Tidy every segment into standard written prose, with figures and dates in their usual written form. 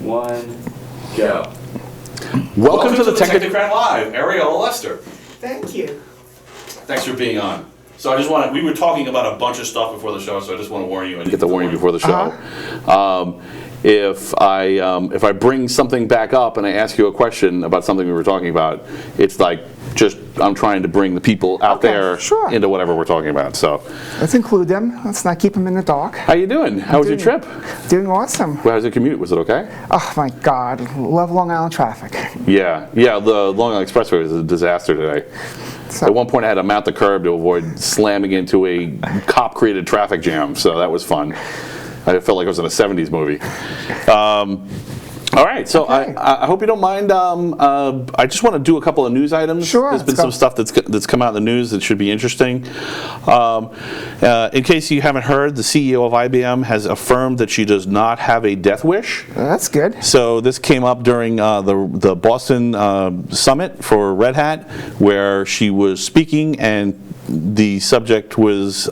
1, go. Welcome to the Technocrat Live, Ariella Lester. Thank you. Thanks for being on. So we were talking about a bunch of stuff before the show, so I just want to warn you. I Get the warning before the show. If I bring something back up and I ask you a question about something we were talking about, it's like I'm trying to bring the people out there into whatever we're talking about. So let's include them. Let's not keep them in the dark. How you doing? How was your trip? Doing awesome. Well, how's your commute? Was it okay? Oh my God, love Long Island traffic. Yeah. The Long Island Expressway was a disaster today. So, at one point I had to mount the curb to avoid slamming into a cop-created traffic jam, so that was fun. I felt like I was in a 70s movie. All right, so okay. I hope you don't mind. I just want to do a couple of news items. Sure. There's been some stuff that's come out in the news that should be interesting. In case you haven't heard, the CEO of IBM has affirmed that she does not have a death wish. That's good. So this came up during the Boston Summit for Red Hat, where she was speaking, and the subject was,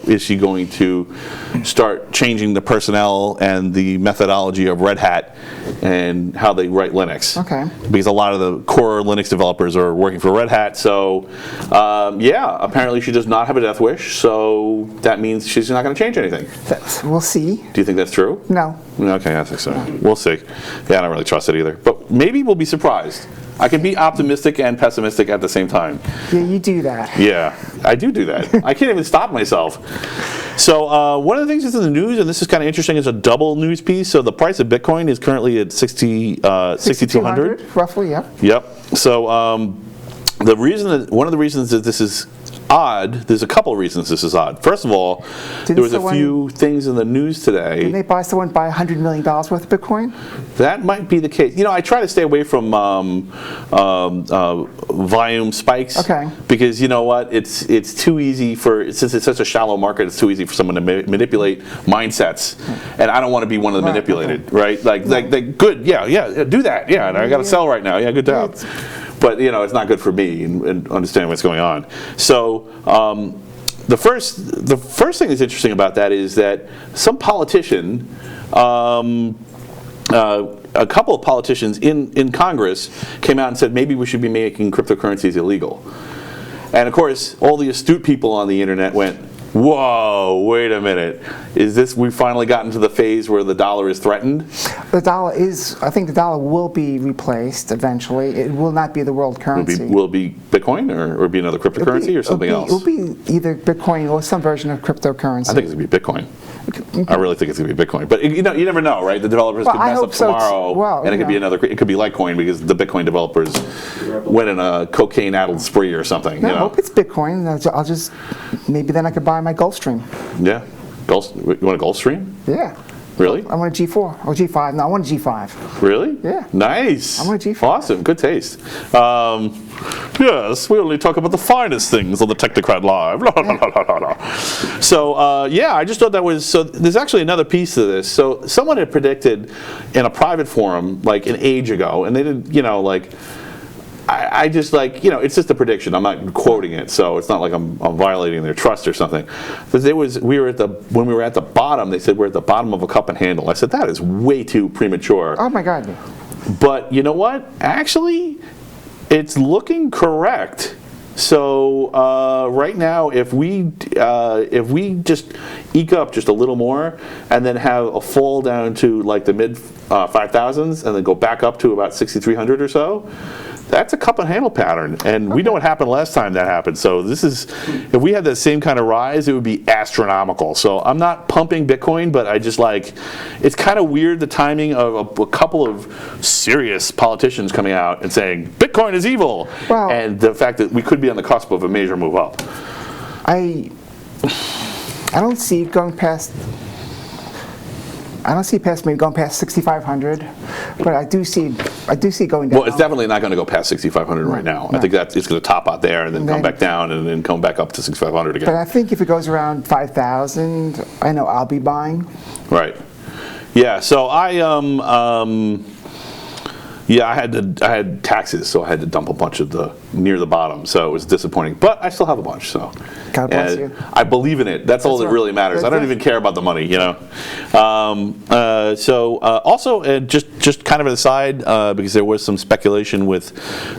is she going to start changing the personnel and the methodology of Red Hat and how they write Linux? Okay. Because a lot of the core Linux developers are working for Red Hat. So, yeah, apparently she does not have a death wish, so that means she's not going to change anything. We'll see. Do you think that's true? No. Okay, I think so. We'll see. Yeah, I don't really trust it either. But maybe we'll be surprised. I can be optimistic and pessimistic at the same time. Yeah, you do that. Yeah, I do that. I can't even stop myself. So one of the things that's in the news, and this is kind of interesting, is a double news piece. So the price of Bitcoin is currently at 6,200. Roughly, yeah. Yep. So one of the reasons that this is odd, there's a couple of reasons this is odd. First of all, there was a few things in the news today. Didn't someone buy $100 million worth of Bitcoin? That might be the case. You know, I try to stay away from volume spikes. Okay. Because you know what, it's too easy since it's such a shallow market, it's too easy for someone to manipulate mindsets, and I don't want to be one of the manipulated, right? Like good, yeah, do that, yeah, and I got to sell right now, yeah, good job. But you know, it's not good for me and understanding what's going on. So the first thing that's interesting about that is that some politician, a couple of politicians in Congress came out and said maybe we should be making cryptocurrencies illegal. And of course, all the astute people on the internet went, whoa, wait a minute. We've finally gotten to the phase where the dollar is threatened? I think the dollar will be replaced eventually. It will not be the world currency. Will it be Bitcoin or be another cryptocurrency or something else? It'll be either Bitcoin or some version of cryptocurrency. I think it's going to be Bitcoin. I really think it's going to be Bitcoin. But you never know, right? The developers could mess up tomorrow, and it could be it could be Litecoin because the Bitcoin developers went in a cocaine-addled spree or something. No, I hope it's Bitcoin. I'll just, maybe then I could buy my Gulfstream. Yeah. You want a Gulfstream? Yeah. Really? I want a G4 or G5. No, I want a G5. Really? Yeah. Nice. I want a G5. Awesome. Good taste. Yes, we only talk about the finest things on the Technocrat Live. La, la, la, la, la. So, yeah, I just thought that was, so there's actually another piece to this. So someone had predicted in a private forum, like an age ago, and they did, I just it's just a prediction. I'm not quoting it, so it's not like I'm violating their trust or something. But when we were at the bottom, they said we're at the bottom of a cup and handle. I said that is way too premature. Oh my God. But you know what? Actually, it's looking correct. So right now, if we just eke up just a little more, and then have a fall down to like the mid 5,000s, and then go back up to about 6,300 or so. That's a cup and handle pattern, and we know what happened last time that happened. So if we had that same kind of rise, it would be astronomical. So I'm not pumping Bitcoin, but I just it's kind of weird the timing of a couple of serious politicians coming out and saying Bitcoin is evil, and the fact that we could be on the cusp of a major move up. I don't see it going past. I don't see maybe going past 6,500, but I do see going down. Well, it's definitely not going to go past 6,500 right now. I think that it's going to top out there and then come back down and then come back up to 6,500 again. But I think if it goes around 5,000, I know I'll be buying. Right. Yeah. So I had taxes, so I had to dump a bunch of the near the bottom, so it was disappointing. But I still have a bunch, so. God bless And you. I believe in it. That's all that right. really matters. I don't even care about the money, you know. Also, just kind of an aside, because there was some speculation with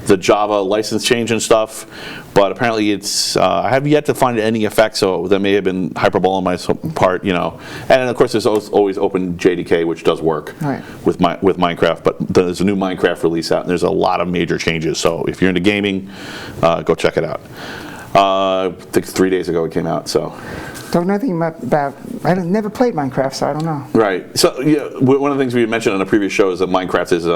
the Java license change and stuff, but apparently it's, I have yet to find any effect, so that may have been hyperbole on my part, you know. And of course, there's always Open JDK, which does work Right. with Minecraft, but there's a new Minecraft release out, and there's a lot of major changes. So if you're into gaming, go check it out. I think 3 days ago it came out, so. Don't know anything about. I never played Minecraft, so I don't know. Right. So yeah, one of the things we mentioned on a previous show is that Minecraft is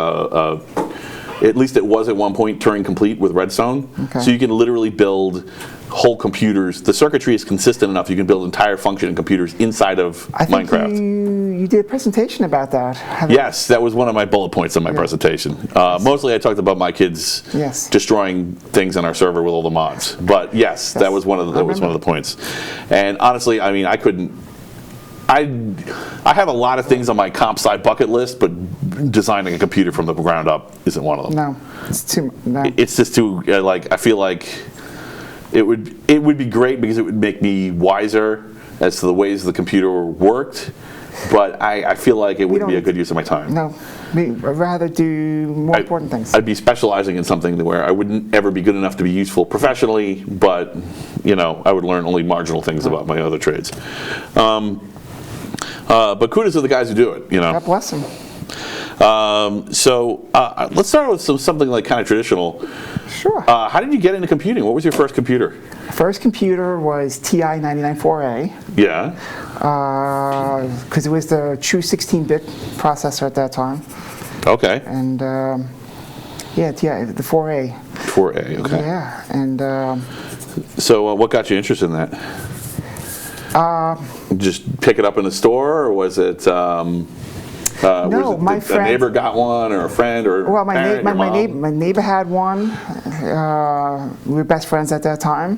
at least it was at one point Turing complete with Redstone. Okay. So you can literally build whole computers. The circuitry is consistent enough you can build entire functioning computers inside of I think Minecraft. you did a presentation about that. Yes, that was one of my bullet points in my presentation. Mostly I talked about my kids Yes. destroying things on our server with all the mods. But yes, that was one of the points. And honestly, I mean, I have a lot of things on my comp sci bucket list, but designing a computer from the ground up isn't one of them. No, it's too. No. It's just too I feel like it would be great because it would make me wiser as to the ways the computer worked, but I feel like it wouldn't be a good use of my time. No, I'd rather do more important things. I'd be specializing in something where I wouldn't ever be good enough to be useful professionally, but you know, I would learn only marginal things about my other trades. But kudos to the guys who do it, you know. God bless them. Let's start with something like kind of traditional. Sure. How did you get into computing? What was your first computer? First computer was TI 994A. Yeah. Because it was the true 16-bit processor at that time. Okay. And yeah, TI, the 4A. 4A, okay. Yeah, and So what got you interested in that? Just pick it up in the store, or was it? No, my a friend. neighbor got one, or a friend, or Well, parent, your mom? my neighbor had one. We were best friends at that time.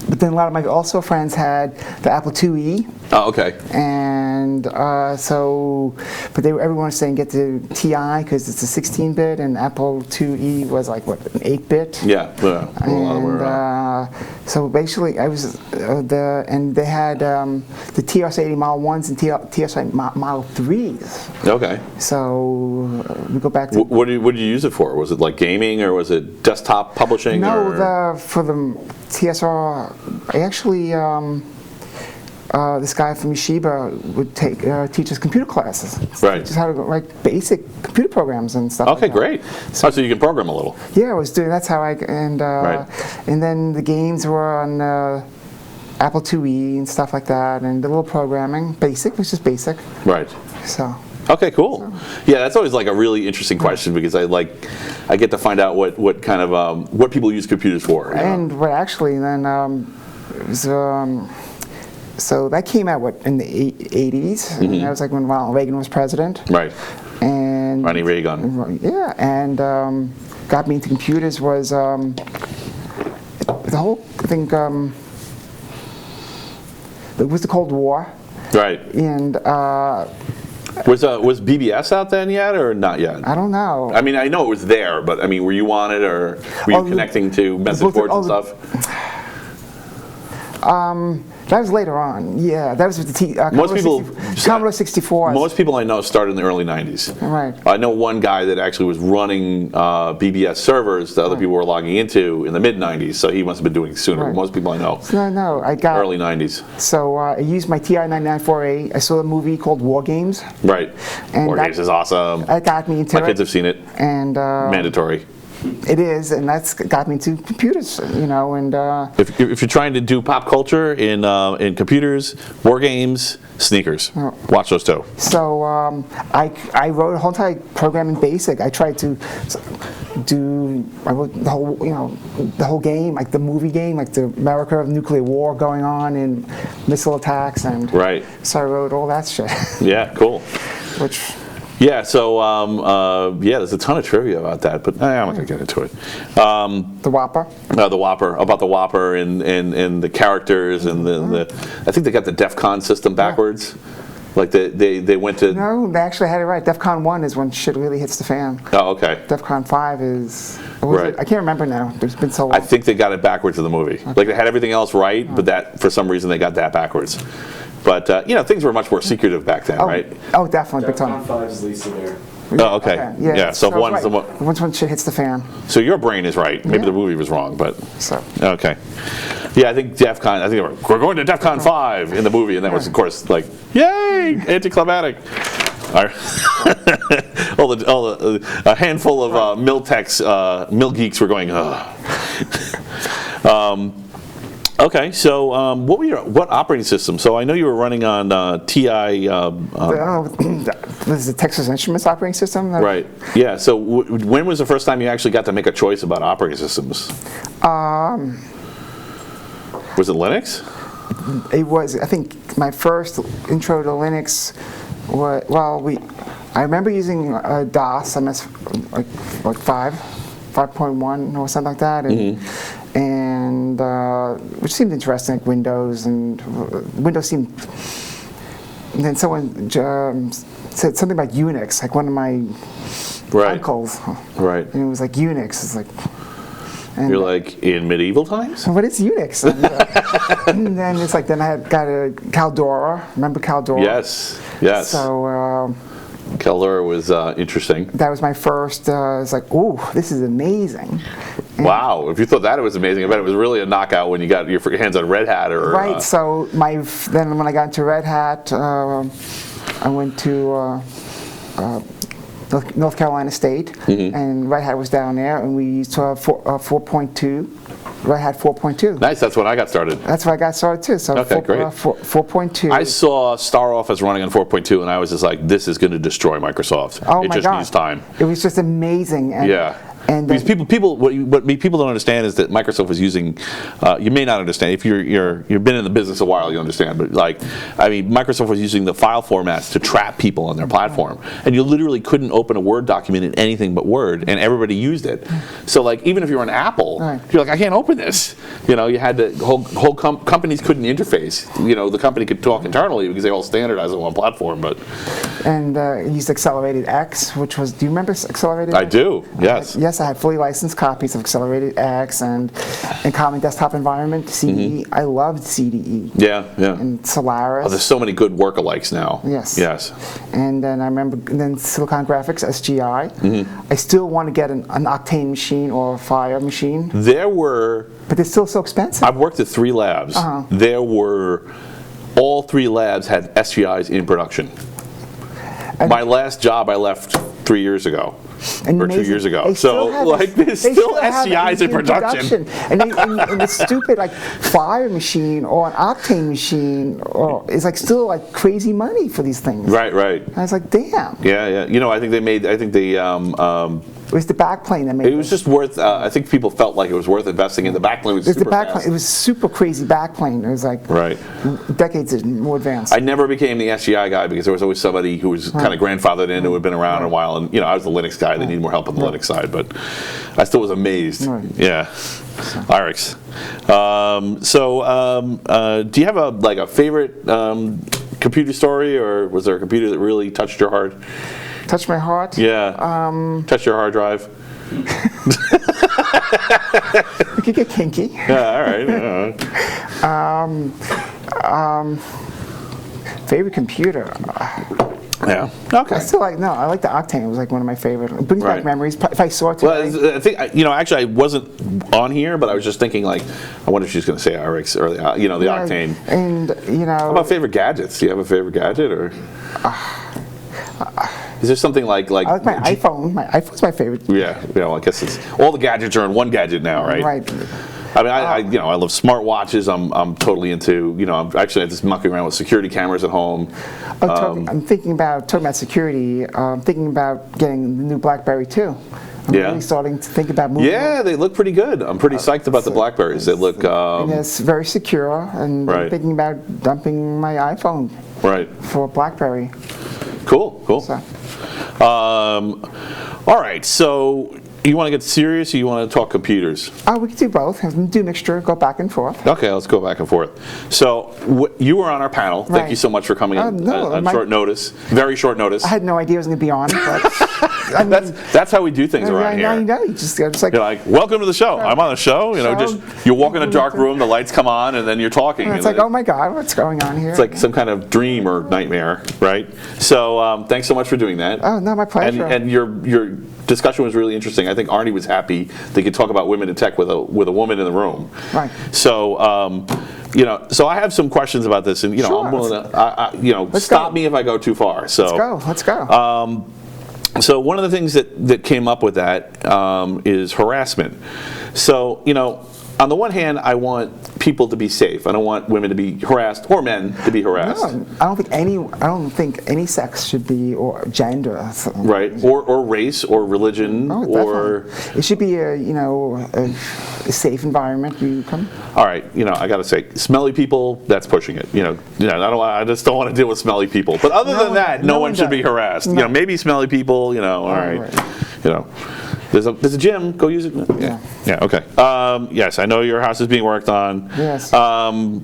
But then a lot of my also friends had the Apple IIe. Oh, okay. And but everyone was saying get the TI because it's a 16-bit, and Apple IIe was like what, an 8-bit. Yeah. And so basically, I was and they had the TRS-80 Model 1s and TRS-80 Model 3s. Okay. So we go back to. What did you use it for? Was it like gaming, or was it desktop publishing? No, for the TSR, I actually. This guy from Yeshiva would teach us computer classes. Right. Just how to write basic computer programs and stuff. Okay, like that. great. So you can program a little. Yeah, I was doing. That's how I Right. And then the games were on Apple IIe and stuff like that, and the little programming, basic, was just basic. Right. So. Okay, cool. Yeah, that's always like a really interesting question because I get to find out what kind of what people use computers for. You know? And what actually then it was. So that came out in the 80s. And that was like when Ronald Reagan was president. Right. And Ronnie Reagan. Yeah, and got me into computers was the whole thing. It was the Cold War. Right. And Was BBS out then yet, or not yet? I don't know. I mean, I know it was there, but I mean, were you on it, or were you connecting to message boards and stuff? That was later on. Yeah, that was with the Commodore 64. Most people I know started in the early 90s. Right. I know one guy that actually was running BBS servers that other people were logging into in the mid 90s, so he must have been doing it sooner. Right. Most people I know. No, I got early 90s. So I used my TI 994A. I saw a movie called War Games. Right. And War Games is awesome. That got me into it. My kids have seen it. And mandatory. It is, and that's got me into computers, you know, and... If you're trying to do pop culture in computers, war games, sneakers, watch those two. So I wrote a whole entire program in BASIC. I tried to I wrote the whole game, like the movie game, like the America nuclear war going on and missile attacks, and right. So I wrote all that shit. Yeah, cool. Which... Yeah, so there's a ton of trivia about that, but I'm not going to get into it. The Whopper? About the Whopper and the characters and the I think they got the DEF CON system backwards. Like they went to. No, they actually had it right. DEFCON 1 is when shit really hits the fan. Oh, okay. DEFCON 5 is. What was Right. it? I can't remember now. It's been so long. I think they got it backwards in the movie. Like they had everything else right, but that for some reason they got that backwards. But things were much more secretive back then, right? Oh, definitely, big DEFCON time. 5 is Lisa there. Oh, okay. Yeah. So it's one's the right. one. Once when shit hits the fan. So your brain is right. Maybe Yeah. the movie was wrong, but So. okay. Yeah, I think DEFCON. I think we're going to DEFCON 5 in the movie, and that was of course like, yay, anticlimactic. All right. A handful of mill geeks were going. Okay, so what operating system? So I know you were running on TI. This is the Texas Instruments operating system. Right. Yeah. So when was the first time you actually got to make a choice about operating systems? Was it Linux? It was, I think, my first intro to Linux was, I remember using DOS, like 5.1 or something like that, and which seemed interesting, like Windows, and Windows seemed, and then someone said something about Unix, like one of my uncles. Right. And it was like Unix, it's like, and you're like, in medieval times? what is Unix? And then it's like, then I got a Caldora. Remember Caldora? Yes. Yes. So Caldora was interesting. that was my first. It's like, ooh, this is amazing. And Wow. If you thought that was amazing, I bet it was really a knockout when you got your hands on Red Hat or. right. So then when I got into Red Hat, I went to North Carolina State, and Red Hat was down there, and we used 4.2, Red Hat 4.2. Nice. That's when I got started. That's where I got started too. So Okay, great. 4.2. I saw Star Office running on 4.2, and I was just like, this is going to destroy Microsoft. Oh It my just God. needs time. It was just amazing. And, Yeah. And Because what people don't understand is that Microsoft was using. You may not understand if you've been in the business a while. You understand, but Microsoft was using the file formats to trap people on their platform, and you literally couldn't open a Word document in anything but Word, and everybody used it. So like even if you're an Apple, Right. you're like, I can't open this. You had to whole companies couldn't interface. The company could talk internally because they all standardized on one platform, but. And used Accelerated X, which was. Do you remember Accelerated I X? do. Yes. Yes, I had fully licensed copies of Accelerated X and Common Desktop Environment, CDE. I loved CDE. Yeah. Yeah. And Solaris. Oh, there's so many good work-alikes now. Yes. Yes. And then I remember, Silicon Graphics, SGI. I still want to get an Octane machine or a Fire machine, There were. but they're still so expensive. I've worked at 3 labs. There were. All 3 labs had SGIs in production. My last job I left 3 years ago. Or 2 Amazing. years ago. They So, still have like, this- there's they still have SCIs in production. And the stupid, like, Fire machine or an Octane machine is, like, still, like, crazy money for these things. Right, right. I was like, damn. Yeah, yeah. I think they It was the backplane that made it was just worth, I think people felt like it was worth investing in. The backplane was It was the super backplane. fast. It was super crazy backplane. It was like Right. decades more advanced. I never became the SGI guy because there was always somebody who was kind of grandfathered in who had been around a while, and I was the Linux guy. They needed more help on the Linux side, but I still was amazed. Right. Yeah, IRIX. Do you have a favorite computer story, or was there a computer that really touched your heart? Touched my heart. Yeah. Touched your hard drive. We could get kinky. Yeah. All right. Favorite computer. Yeah. Okay. I still like I like the Octane. It was like one of my favorite. It brings Right. back memories. If I saw it today. Well, I think actually I wasn't on here, but I was just thinking I wonder if she's going to say IRIX or the Octane. And How about favorite gadgets? Do you have a favorite gadget, or is there something like? I like my iPhone. My iPhone's my favorite. Yeah. Well, I guess it's all the gadgets are in one gadget now, right? Right. I mean, I love smartwatches. I'm totally into. I'm actually just mucking around with security cameras at home. I'm thinking about talking about security. Thinking about getting the new BlackBerry too. I'm Yeah. really starting to think about moving. Yeah, they look pretty good. I'm pretty psyched about the Blackberries. They look. And it's very secure. And I'm Right. thinking about dumping my iPhone Right. for BlackBerry. Cool. So. All right. So You want to get serious, or you want to talk computers? Oh, we could do both. Do mixture, go back and forth. Okay, let's go back and forth. So you were on our panel. Thank Right. you so much for coming in No, on short notice, very short notice. I had no idea I was going to be on, but I mean, That's how we do things around here. I know. You just like, You're like, welcome to the show. I'm on the show. You know, Show. just you walk in a dark room, the lights come on, and then you're talking. it's like, oh my God, what's going on here? It's like some kind of dream or nightmare, right? So thanks so much for doing that. Oh, no, my pleasure. And your discussion was really interesting. I think Arnie was happy they could talk about women in tech with a woman in the room. Right. So you know, so I have some questions about this, and you know, Sure, I'm willing to, you know, stop go. me if I go too far. So Let's go. So one of the things that came up with that is harassment. So, you know, on the one hand, I want people to be safe. I don't want women to be harassed or men to be harassed. No, I don't think any sex should be, or gender. Right, or race, or religion, Oh, or definitely. It should be a safe environment. You come. all right. You know, I gotta say, smelly people. That's pushing it. You know, I just don't want to deal with smelly people. But other than that, no one should be harassed. No. You know, maybe smelly people. You know, all right. You know, there's a gym. Go use it. Yeah. Yeah. Okay. Yes, I know your house is being worked on. Yes. So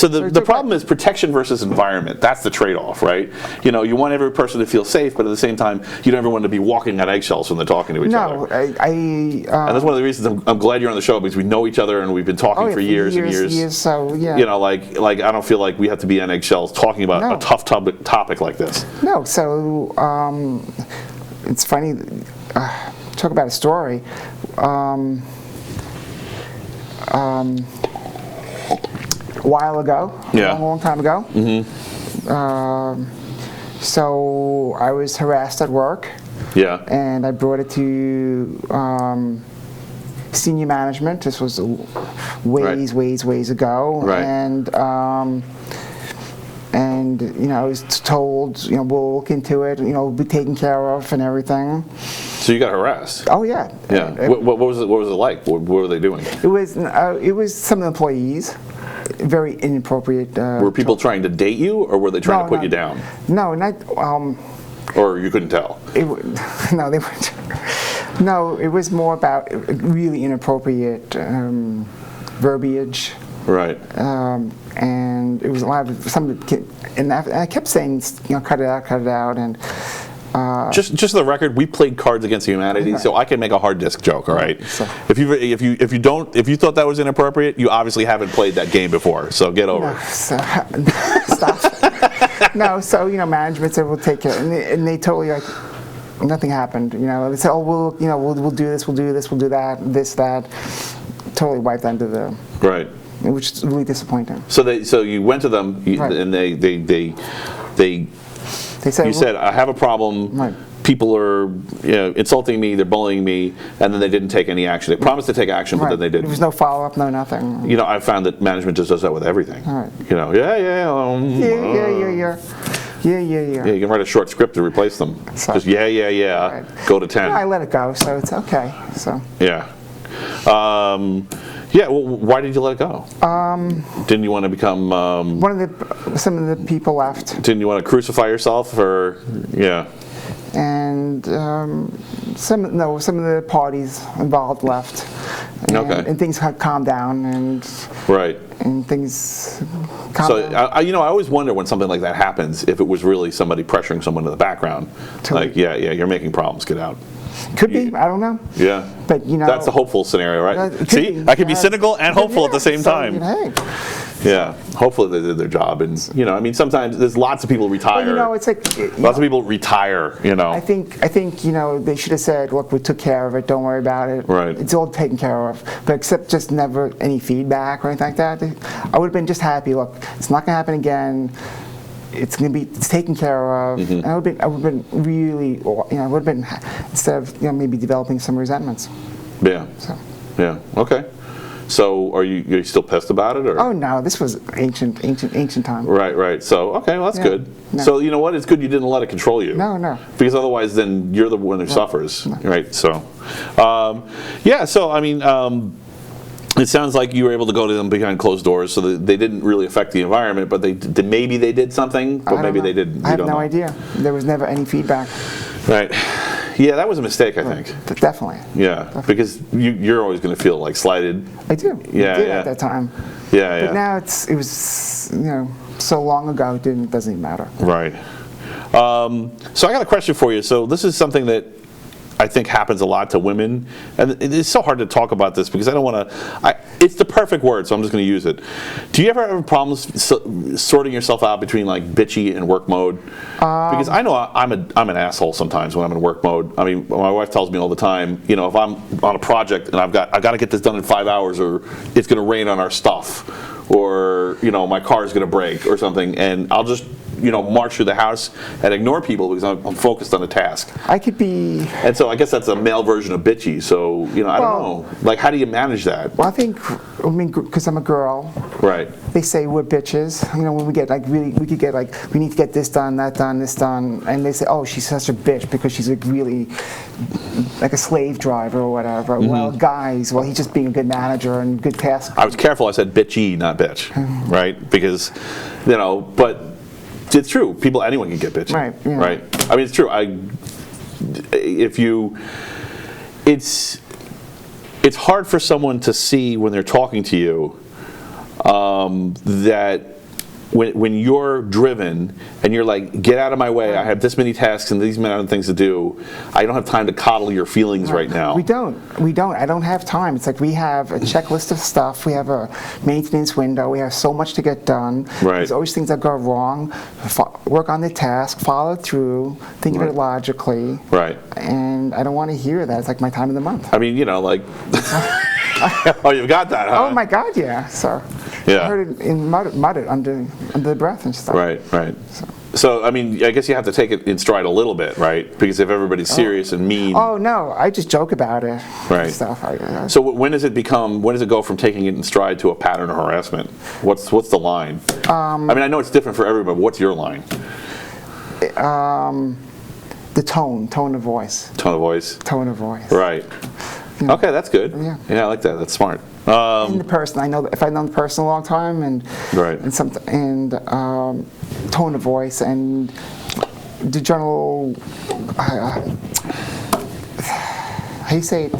the problem is protection versus environment. That's the trade-off, right? You know, you want every person to feel safe, but at the same time, you don't ever want to be walking on eggshells when they're talking to each other. No, And that's one of the reasons I'm glad you're on the show, because we know each other and we've been talking for years and years. So yeah. You know, like I don't feel like we have to be on eggshells talking about No. a tough topic like this. No, so it's funny. Talk about a story. A while ago, Yeah. a long time ago. So I was harassed at work, Yeah. and I brought it to senior management. This was ways ago, Right. and you know, I was told, you know, we'll look into it, you know, be taken care of and everything. So you got harassed. Oh yeah. Yeah. What was it? What was it like? What were they doing? It was some of the employees, very inappropriate. Were people trying to date you, or were they trying to put you down? No, not. Or you couldn't tell? No, they weren't. No, it was more about really inappropriate verbiage. Right. And it was a lot of some of the kids, and I kept saying, you know, cut it out, and. Just the record, we played Cards Against Humanity, so I can make a hard disk joke. All right. So- If you thought that was inappropriate, you obviously haven't played that game before. So get over it. So, stop. No, so you know, management said we'll take care, and they totally like nothing happened. You know, they said, oh, we'll do this, we'll do this, we'll do that, this, that. Totally wiped under the. Right. Which is really disappointing. So you went to them, Right. and they said, you said, I have a problem. Right. People are insulting me, they're bullying me, and then they didn't take any action. They promised to take action, but right. then they didn't. There was no follow-up, no nothing. You know, I've found that management just does that with everything. All right. You know, yeah. Yeah. You can write a short script to replace them. So- Just yeah. Right. Go to 10. I let it go, so it's okay. So. Yeah. Yeah. Well, why did you let it go? Didn't you want to become? Some of the people left, Didn't you want to crucify yourself, or yeah? and some of the parties involved left, and, Okay. and things had calmed down, and Right. things calmed So down. I always wonder when something like that happens, if it was really somebody pressuring someone in the background, Totally. like yeah, you're making problems, get out. Could be, I don't know. Yeah. But you know, That's the hopeful scenario, right? it could See, be. I can be cynical and hopeful at the same so, time. you know, hey. Yeah. Hopefully they did their job, and I mean, sometimes there's lots of people retire. Well, you know, it's like Lots of people retire, I think you know, they should have said, look, we took care of it, don't worry about it. Right. It's all taken care of. But except just never any feedback or anything like that. I would have been just happy, look, it's not gonna happen again. It's taken care of. And I would have been really, I would have been, instead of maybe developing some resentments. Yeah. So. Yeah. Okay. So are you still pissed about it, or? Oh no, this was ancient time. Right. So okay, well that's Yeah. good. No. So you know what? It's good you didn't let it control you. No. Because otherwise, then you're the one who suffers, right? So, yeah. So I mean, it sounds like you were able to go to them behind closed doors, so that they didn't really affect the environment. But maybe they did something, but I don't maybe know. they didn't. I You have don't no know. idea. There was never any feedback. Right. Yeah, that was a mistake, I think. Definitely. Yeah, because you're always going to feel like slighted. I do. Yeah, I did yeah. at that time. Yeah, But now it was, so long ago, it doesn't even matter. Right. So I got a question for you. So this is something that I think happens a lot to women, and it's so hard to talk about this because I don't want to. It's the perfect word, so I'm just going to use it. Do you ever have problems sorting yourself out between like bitchy and work mode? Because I know I'm an asshole sometimes when I'm in work mode. I mean, my wife tells me all the time, if I'm on a project and I got to get this done in 5 hours, or it's going to rain on our stuff, or my car is going to break or something, and I'll just march through the house and ignore people because I'm focused on the task. I could be. And so I guess that's a male version of bitchy. So I don't know. Like, how do you manage that? Well, I mean, because I'm a girl. Right. They say we're bitches. When we get we could get we need to get this done, that done, this done, and they say, oh, she's such a bitch because she's really like a slave driver or whatever. Well, guys, he's just being a good manager and good task. I was careful. I said bitchy, not bitch. Right? Because, but it's true. Anyone can get bitchy. Right. Yeah. Right. I mean, it's true. It's hard for someone to see when they're talking to you that when you're driven and you're like, get out of my way, I have this many tasks and these many things to do, I don't have time to coddle your feelings right now. We don't. I don't have time. It's like we have a checklist of stuff. We have a maintenance window. We have so much to get done. Right. There's always things that go wrong. Work on the task, follow through, think of it logically. Right. And I don't want to hear that. It's like my time of the month. I mean, like... Oh, you've got that, huh? Oh my God, yeah. So Yeah. I heard it muttered under the breath and stuff. Right. So, I mean, I guess you have to take it in stride a little bit, right? Because if everybody's serious and mean... Oh, no, I just joke about it. Right. And stuff. So when does it go from taking it in stride to a pattern of harassment? What's the line? I mean, I know it's different for everybody, but what's your line? The tone of voice. Tone of voice? Tone of voice. Right. Okay, that's good. Yeah. I like that. That's smart. And the person, I know if I've known the person a long time, and Right. and tone of voice and the general, how you say it,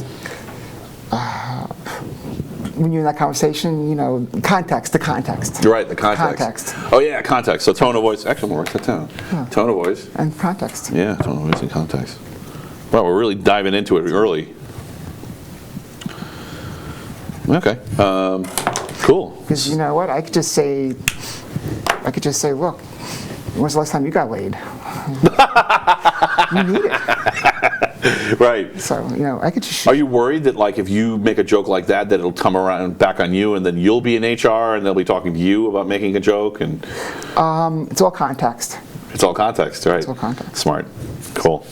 when you're in that conversation, the context. You're right, the context. Context. Oh yeah, context. So tone of voice. Actually, I'm gonna write that down. Yeah. Tone of voice. And context. Yeah, tone of voice and context. Wow, we're really diving into it early. Okay. Cool. Because you know what, I could just say, look, when's the last time you got laid? You need it. Right. So I could just. Are you worried that if you make a joke like that it'll come around back on you, and then you'll be in HR and they'll be talking to you about making a joke? And it's all context. It's all context, right? It's all context. Smart. Cool.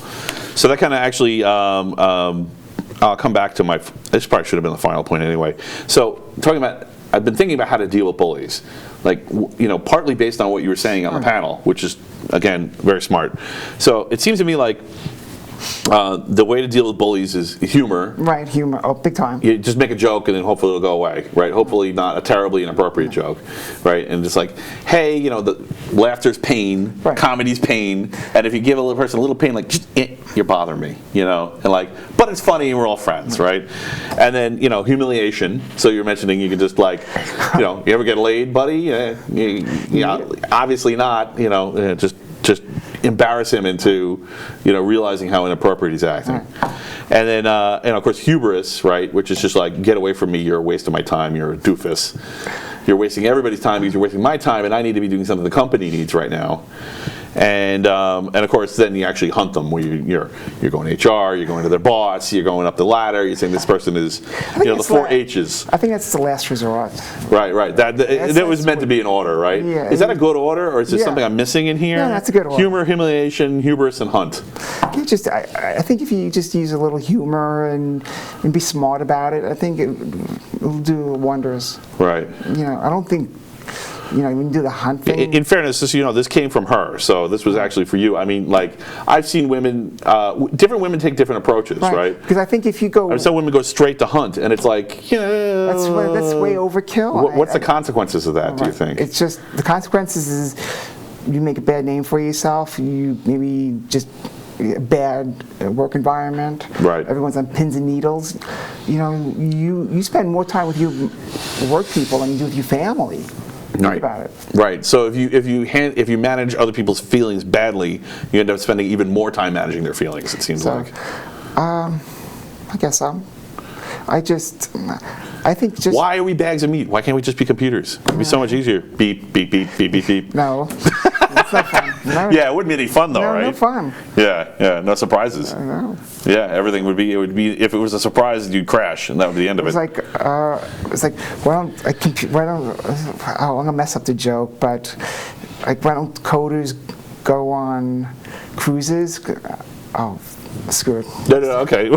So that kind of actually, I'll come back to this probably should have been the final point anyway. So I've been thinking about how to deal with bullies. Partly based on what you were saying on the panel, which is, again, very smart. So it seems to me like the way to deal with bullies is humor. Right, humor. Oh, big time. You just make a joke and then hopefully it'll go away, right? Hopefully not a terribly inappropriate joke, right? And just like, hey, the laughter's pain, Right. comedy's pain, and if you give a little person a little pain, you're bothering me, and but it's funny and we're all friends, right? And then, humiliation. So you're mentioning you can just you ever get laid, buddy? Yeah, obviously not, just embarrass him into, realizing how inappropriate he's acting. Right. And then, and of course, hubris, right, which is just like, get away from me, you're a waste of my time, you're a doofus. You're wasting everybody's time because you're wasting my time, and I need to be doing something the company needs right now. And of course, then you actually hunt them, where you're going to HR, you're going to their boss, you're going up the ladder, you're saying this person is, the 4 H's. I think that's the last resort. Right. That was meant to be an order, right? Yeah. Is that a good order, or is there Yeah. something I'm missing in here? No, that's a good order. Humor, humiliation, hubris, and hunt. I think if you just use a little humor and be smart about it, I think it'll do wonders. Right. I don't think. When you do the hunt thing. In fairness, this came from her, so this was actually for you. I mean, I've seen women, different women take different approaches, right? Because I think if you go. Some women go straight to hunt, and it's like, That's way overkill. What's the consequences of that, do you think? It's just, the consequences is you make a bad name for yourself, you maybe just bad work environment. Right. Everyone's on pins and needles. You spend more time with your work people than you do with your family. Think about it. Right. So if you manage other people's feelings badly, you end up spending even more time managing their feelings. It seems like. I guess so. I think just. Why are we bags of meat? Why can't we just be computers? It'd be so much easier. Beep, beep, beep, beep, beep, beep. No. It's not fun. No. Yeah, it wouldn't be any fun though, right? No fun. Yeah, no surprises. No. Yeah, everything would be. It would be if it was a surprise, you'd crash, and that would be the end of it. It's like I'm gonna mess up the joke, but like why don't coders go on cruises? Oh, screw it. No, okay.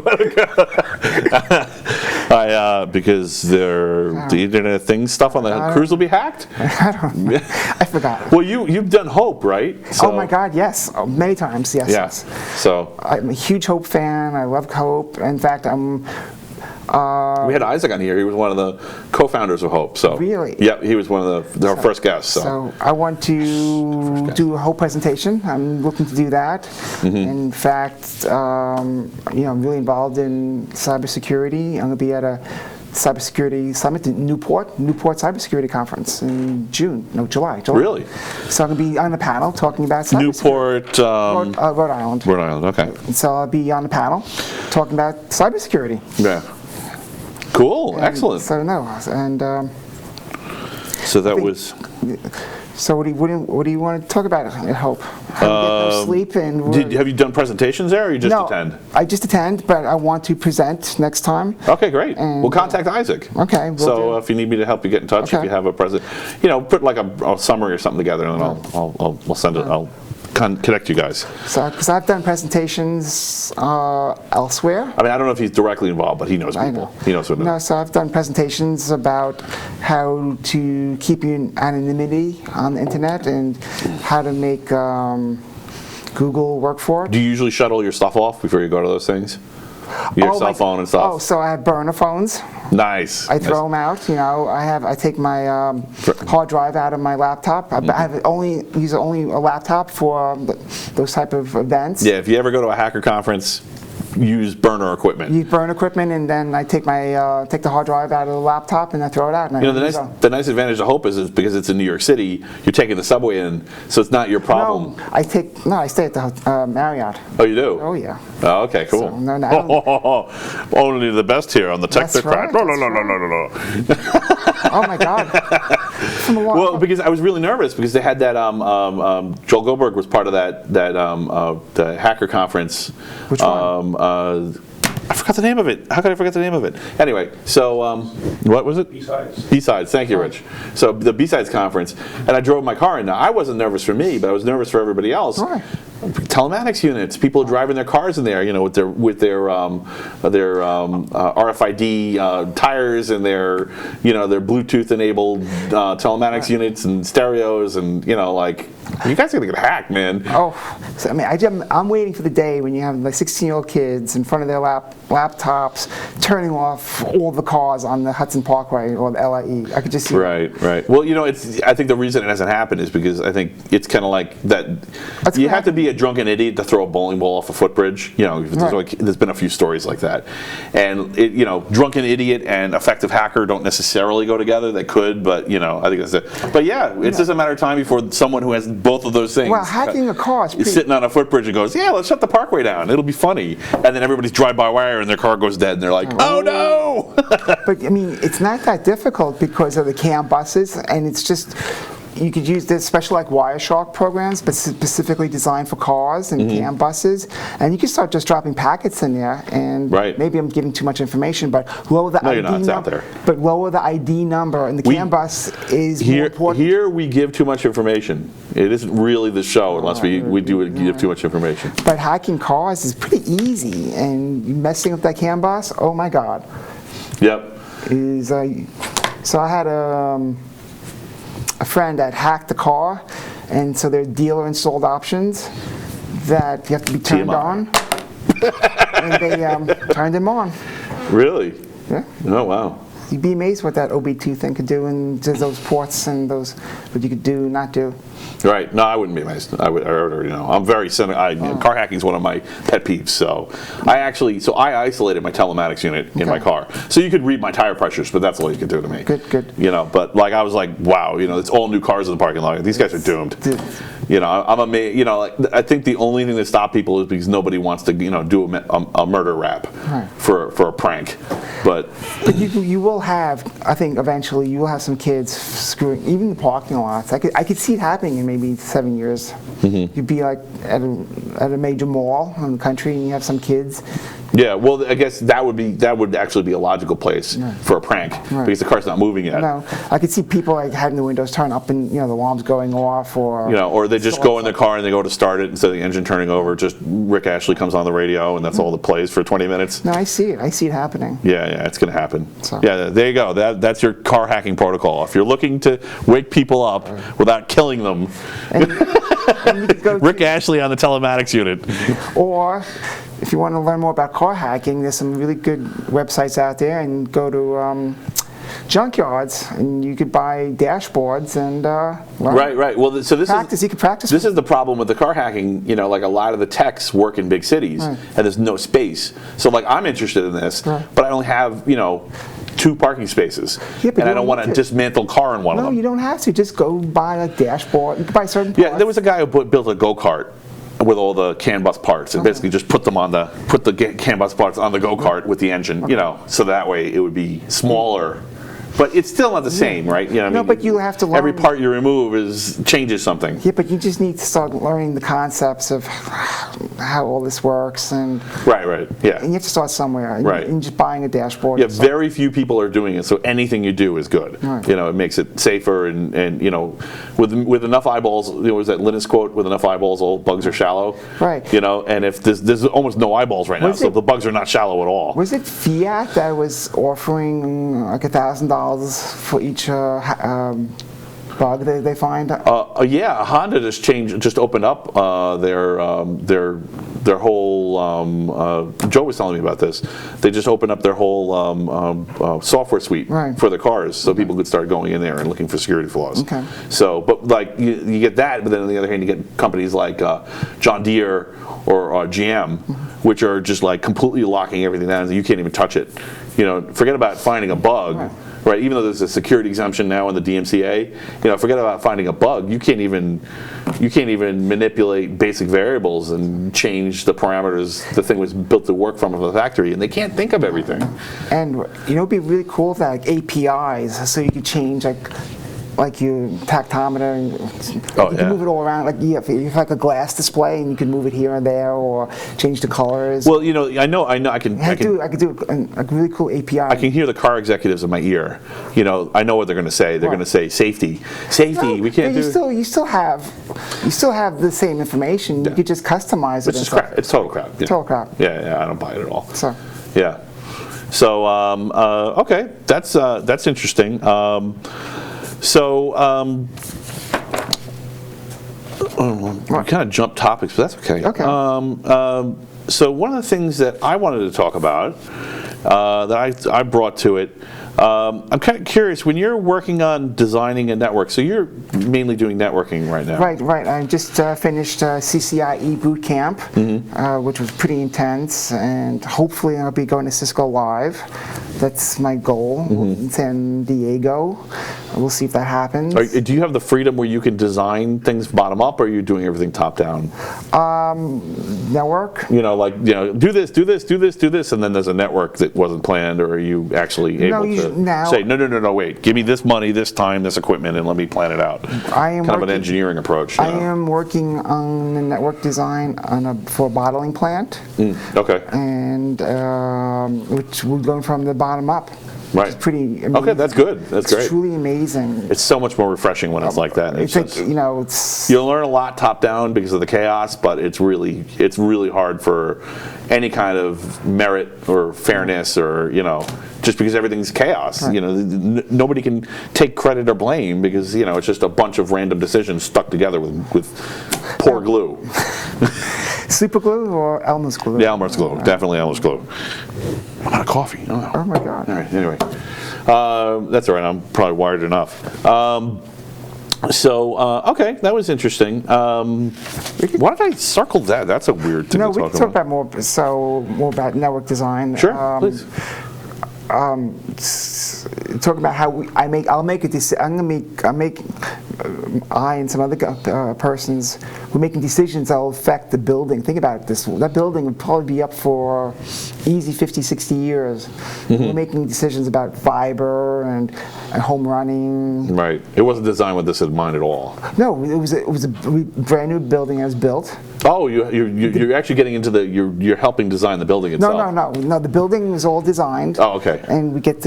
Because the Internet of Things stuff on the cruise will be hacked? I don't know. I forgot. Well, you've done Hope, right? So, oh my God, yes. Oh, many times, yes. Yeah. Yes. So I'm a huge Hope fan. I love Hope. In fact, we had Isaac on here. He was one of the co-founders of Hope. So really? Yeah, he was one of our first guests. So I want to do a whole presentation. I'm looking to do that. Mm-hmm. In fact, I'm really involved in cybersecurity. I'm going to be at a cybersecurity summit in Newport Cybersecurity Conference in July. Really? So I'm going to be on the panel talking about cybersecurity. Newport, Rhode Island. Rhode Island. Okay. So I'll be on the panel talking about cybersecurity. Yeah. Cool. Excellent. So So that was. So what do you want to talk about at Hope? How to get no sleep and Have you done presentations there, or you just attend? I just attend, but I want to present next time. Okay, great. And, We'll contact Isaac. Okay. So if you need me to help you get in touch, if you have a present, put like a summary or something together, and then I'll send it. I'll connect you guys. So because I've done presentations elsewhere. I mean, I don't know if he's directly involved, but he knows people. I know. He knows what. No, so I've done presentations about how to keep your anonymity on the internet and how to make Google work for it. Do you usually shuttle your stuff off before you go to those things? Your cell phone and stuff. Oh, so I have burner phones. Nice. I throw them out. I take my hard drive out of my laptop. I use only a laptop for those type of events. Yeah, if you ever go to a hacker conference, use burner equipment. Use burner equipment, and then I take the hard drive out of the laptop and I throw it out. And the nice advantage of Hope is because it's in New York City, you're taking the subway in, so it's not your problem. I stay at the Marriott. Oh, you do? Oh yeah. Oh, okay, cool. So, no, I don't. Only the best here on the Technocrat. Right, No. Oh my God. Well, because I was really nervous because they had that. Joel Goldberg was part of the hacker conference. Which one? I forgot the name of it. How could I forget the name of it? Anyway, so what was it? B-Sides. B-Sides. Thank you, Rich. So the B-Sides conference, and I drove my car in. Now I wasn't nervous for me, but I was nervous for everybody else. Why? Telematics units, people driving their cars in there, with their RFID tires and their Bluetooth enabled telematics units and stereos, and you guys are gonna get hacked, man. Oh, so, I'm waiting for the day when you have like 16-year-old kids in front of their laptops turning off all the cars on the Hudson Parkway or the LIE. I could just see. Right. Well, I think the reason it hasn't happened is because I think it's kind of like that. You have to be a drunken idiot to throw a bowling ball off a footbridge. There's been a few stories like that, and drunken idiot and effective hacker don't necessarily go together. They could, but I think that's it. But yeah, it's just a matter of time before someone who has both of those things. Well, hacking a car is sitting on a footbridge and goes, yeah, let's shut the parkway down. It'll be funny, and then everybody's drive-by-wire and their car goes dead, and they're like, oh no. But it's not that difficult because of the CAM buses, and it's just. You could use the special Wireshark programs, but specifically designed for cars and CAM buses, and you can start just dropping packets in there. And maybe I'm giving too much information, but lower the ID number. Out there. But lower the ID number, and the CAM bus is more important. Here we give too much information. It isn't really the show unless we give too much information. But hacking cars is pretty easy, and messing with that CAM bus, oh my God. Yep. So I had a friend that hacked the car, and so there are dealer installed options that you have to be turned on, and they turned them on. Really? Yeah. Oh wow. You'd be amazed what that OB2 thing could do, and just those ports and those what you could do, not do. Right. No, I wouldn't be amazed. I already know. I'm very cynical. Car hacking is one of my pet peeves. So I isolated my telematics unit in my car. So you could read my tire pressures, but that's all you could do to me. Good. You know, but like I was like, wow, you know, it's all new cars in the parking lot. These guys are doomed. You know, I'm amazed. You know, like, I think the only thing that stops people is because nobody wants to, you know, do a murder rap for a prank. But you will have, I think, eventually you will have some kids screwing even the parking lots. I could see it happening in maybe 7 years. You'd be like at a major mall in the country, and you have some kids. Yeah, well, I guess that would actually be a logical place for a prank because the car's not moving yet. No, I could see people like having the windows turned up and, you know, the alarms going off, or you know, or they just go in their car and they go to start it instead of the engine turning over. Just Rick Ashley comes on the radio and that's all that plays for 20 minutes. No, I see it happening. Yeah, it's going to happen. So. Yeah, there you go. That's your car hacking protocol. If you're looking to wake people up without killing them, And you could go Rick Ashley on the telematics unit. Or if you want to learn more about car hacking, there's some really good websites out there, and go to junkyards, and you could buy dashboards and learn. Right. Well, so You could practice. This is the problem with the car hacking. You know, like a lot of the techs work in big cities, and there's no space. So, like, I'm interested in this, but I only have, you know, 2 parking spaces, and I don't want to dismantle a car in one of them. No, you don't have to. Just go buy a dashboard. You can buy certain parts. Yeah, there was a guy who built a go-kart with all the CAN bus parts, and basically just put the CAN bus parts on the go-kart with the engine, you know, so that way it would be smaller. But it's still not the same, right? You know, No, but you have to learn. Every part you remove changes something. Yeah, but you just need to start learning the concepts of how all this works, and Right, yeah. and you have to start somewhere. Right. And just buying a dashboard. Yeah, very few people are doing it, so anything you do is good. Right. You know, it makes it safer, and you know, with enough eyeballs, you know, was that Linus quote, with enough eyeballs, all bugs are shallow. Right. You know, and if there's almost no eyeballs right now, so the bugs are not shallow at all. Was it Fiat that was offering like $1,000 for each bug that they find? Yeah, Honda just opened up their whole. Joe was telling me about this. They just opened up their whole software suite for the cars, so people could start going in there and looking for security flaws. Okay. So, but like you get that, but then on the other hand, you get companies like John Deere or GM, which are just like completely locking everything down, so you can't even touch it. You know, forget about finding a bug. Right, even though there's a security exemption now in the DMCA, you know, forget about finding a bug. You can't even manipulate basic variables and change the parameters the thing was built to work from the factory, and they can't think of everything. And you know, it'd be really cool if that, like APIs, so you could change like your tactometer, and you can move it all around. Like you have like a glass display, and you can move it here and there, or change the colors. Well, you know, I know, I can do a really cool API. I can hear the car executives in my ear. You know, I know what they're going to say. They're going to say safety. No, we can't do. You still have the same information. You could just customize it. It's just crap. It's total crap. Yeah. Total crap. Yeah, I don't buy it at all. So. Yeah. So okay, that's interesting. We kind of jumped topics, but that's okay. Okay. So one of the things that I wanted to talk about, that I brought to it, I'm kind of curious, when you're working on designing a network, so you're mainly doing networking right now. Right. I just finished CCIE boot camp, which was pretty intense, and hopefully I'll be going to Cisco Live. That's my goal in San Diego. We'll see if that happens. Do you have the freedom where you can design things bottom up, or are you doing everything top down? Network. You know, like, you know, do this, and then there's a network that wasn't planned, or are you actually able to say, no, wait, give me this money, this time, this equipment, and let me plan it out? I am kind of an engineering approach. I am working on the network design for a bottling plant. Okay. And which we're going from the bottom up. Right. It's pretty amazing. Okay, that's good. That's great. It's truly amazing. It's so much more refreshing when it's like that. It's like, you know, it's... You'll learn a lot top down because of the chaos, but it's really hard for any kind of merit or fairness, or, you know, just because everything's chaos. Right. You know, nobody can take credit or blame because, you know, it's just a bunch of random decisions stuck together with poor glue. Super glue or Elmer's glue? Yeah, Elmer's glue. Definitely Elmer's glue. I'm out of coffee. Oh my God. All right, anyway. That's all right. I'm probably wired enough. Okay, that was interesting. Why did I circle that? That's a weird thing No, to we talk can talk about. more about network design. Sure, please. Talk about how I'll make a decision. I and some other persons, we're making decisions that will affect the building. Think about this. That building would probably be up for easy 50, 60 years. We're making decisions about fiber and home running. Right. It wasn't designed with this in mind at all. No, it was a brand new building that was built. Oh, you're actually getting into you're helping design the building itself. No. The building was all designed. Oh, okay. And we get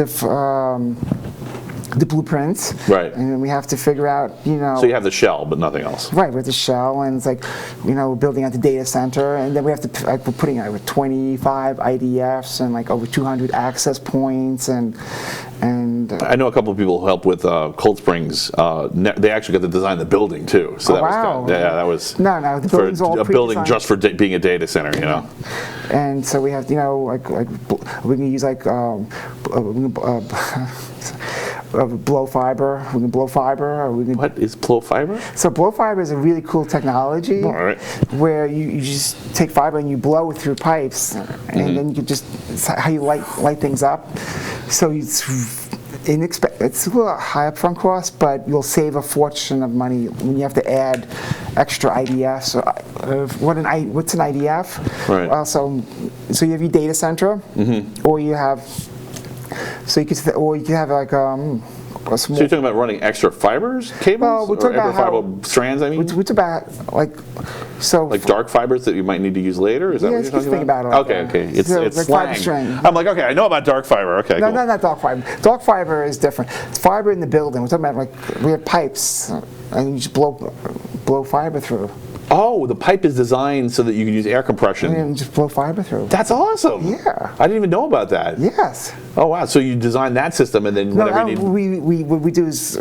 the blueprints. Right. And then we have to figure out, So you have the shell, but nothing else. Right, with the shell, and it's like, we're building out the data center, and then we have to, we're putting out 25 IDFs and over 200 access points, and I know a couple of people who helped with Cold Springs. They actually got to design the building too. So that was kind of, that was no, the building's all a building pre-designed. just for being a data center, And so we have, we can use blow fiber. We can blow fiber. Or we can, What is blow fiber? So blow fiber is a really cool technology All right. where you just take fiber and you blow it through pipes, and then you can it's how you light things up. So it's a little high upfront cost, but you'll save a fortune of money when you have to add extra IDFs. What's an IDF? Right. So you have your data center, or you have. So you could have a small. So you're talking about running extra fibers, cables, Well, we're talking or about fiber strands? I mean, It's about like dark fibers that you might need to use later. Is that what you're talking think about it like that. Okay. It's So, like fiber slang. string. I'm like, okay, I know about dark fiber. Okay, No, cool. not dark fiber. Dark fiber is different. It's fiber in the building. We're talking about we have pipes, and you just blow fiber through. Oh, the pipe is designed so that you can use air compression. And just blow fiber through. That's awesome. Yeah. I didn't even know about that. Yes. Oh wow. So you design that system, and then whenever you need. What we do is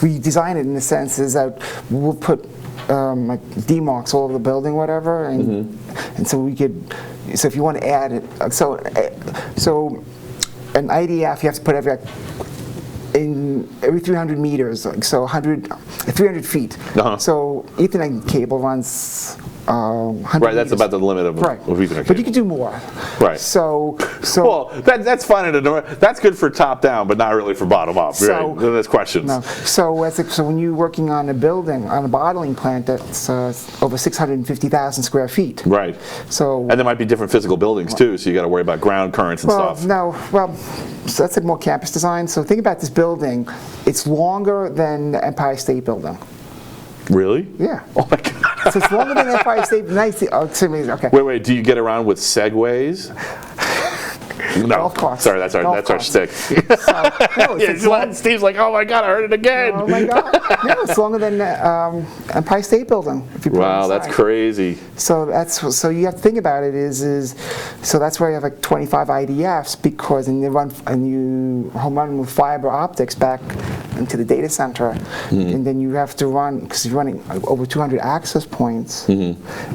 we design it in the sense is that we'll put demarcs all over the building, whatever, and so we could. So if you want to add it, so an IDF you have to put every 300 meters, so 300 feet. So Ethernet cable runs 100 Right, that's meters. about the limit of Ethernet. But you can do more. Right. So well, that's fine. That's good for top down, but not really for bottom up. So- Right. Then there's questions. No. So when you're working on a building, on a bottling plant that's over 650,000 square feet. Right. So And there might be different physical buildings too, so you got to worry about ground currents and stuff. So that's more campus design. So think about this building. It's longer than the Empire State Building. Really? Yeah. Oh my God. So it's longer than the Empire State. Nice. Okay. Wait. Do you get around with segways? No. Golf carts. Sorry, that's our Golf stick. Steve's like, oh my God, I heard it again. Oh my God! No, it's longer than Empire State Building. If you put it Wow, that's inside. crazy. So you have to think about it so that's why you have 25 IDFs because you home run with fiber optics back into the data center, and then you have to run because you're running over 200 access points.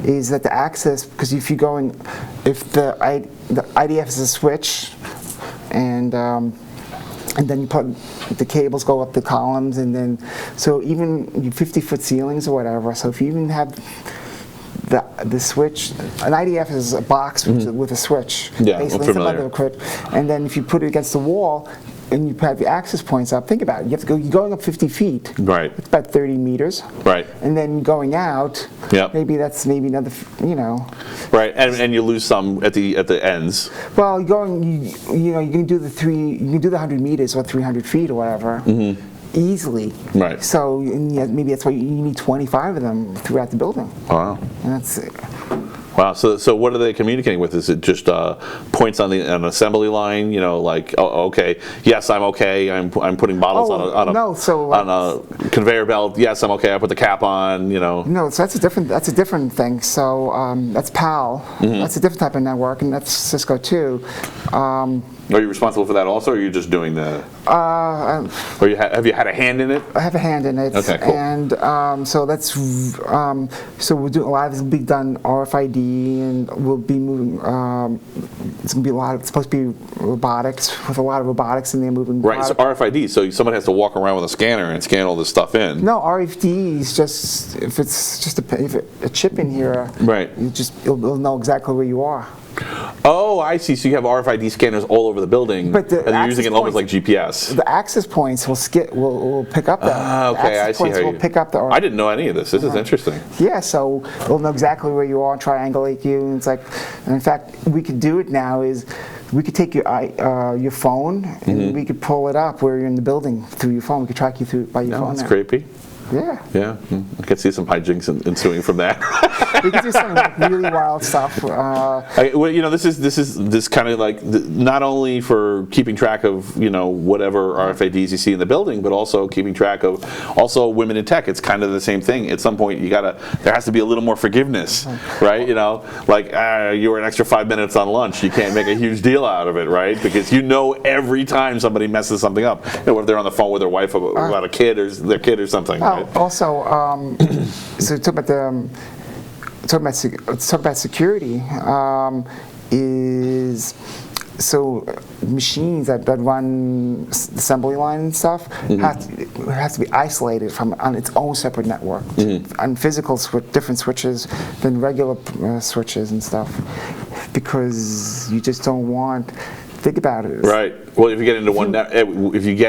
Is that the access? Because if the IDF is a switch, and then you put the cables go up the columns, and then so even 50-foot ceilings or whatever. So if you even have the switch, an IDF is a box with a switch. Yeah, I'm basically, familiar. And then if you put it against the wall and you have the access points up, think about it. You're going up 50 feet. Right. It's about 30 meters. Right. And then going out, Yep. maybe another, Right, and you lose some at the ends. Well, you can do the 100 meters or 300 feet or whatever easily. Right. So maybe that's why you need 25 of them throughout the building. Wow. And that's it. Wow. So what are they communicating with? Is it just points on an assembly line? Like, oh, okay, yes, I'm okay. I'm putting bottles on a conveyor belt. Yes, I'm okay. I put the cap on. No, so that's a different thing. So that's PAL. That's a different type of network, and that's Cisco too. Are you responsible for that also, or are you just doing the? Or have you had a hand in it? I have a hand in it. Okay, cool. And so that's so we'll do a lot of this will be done RFID, and we'll be moving. It's gonna be a lot. It's supposed to be robotics, with a lot of robotics in there moving. Right, so RFID. So someone has to walk around with a scanner and scan all this stuff in. No, RFD is just if it's just a chip in here. Right. It'll know exactly where you are. Oh, I see. So you have RFID scanners all over the building, But the and you're using it access almost like GPS. The access points will pick up that. Ah, okay, the access I see points how will you. pick up the. I didn't know any of this. This is interesting. Yeah, so it'll know exactly where you are, triangulate you, and it's like, and in fact, we could do it now. Is we could take your phone and we could pull it up where you're in the building through your phone. We could track you through by your No, phone. that's now. creepy. Yeah. Yeah, I could see some hijinks ensuing from that. We could do some like really wild stuff. Well, this kind of like not only for keeping track of whatever RFIDs you see in the building, but also keeping track of women in tech. It's kind of the same thing. At some point, there has to be a little more forgiveness, right? Like you were an extra 5 minutes on lunch. You can't make a huge deal out of it, right? Because every time somebody messes something up, if they're on the phone with their wife about a kid or their kid or something. Right? Also, so talk about security is so machines that run assembly line and stuff has to be isolated on its own separate network on physical different switches than regular switches and stuff, because you just don't want. Think about it. Right. Well, if you get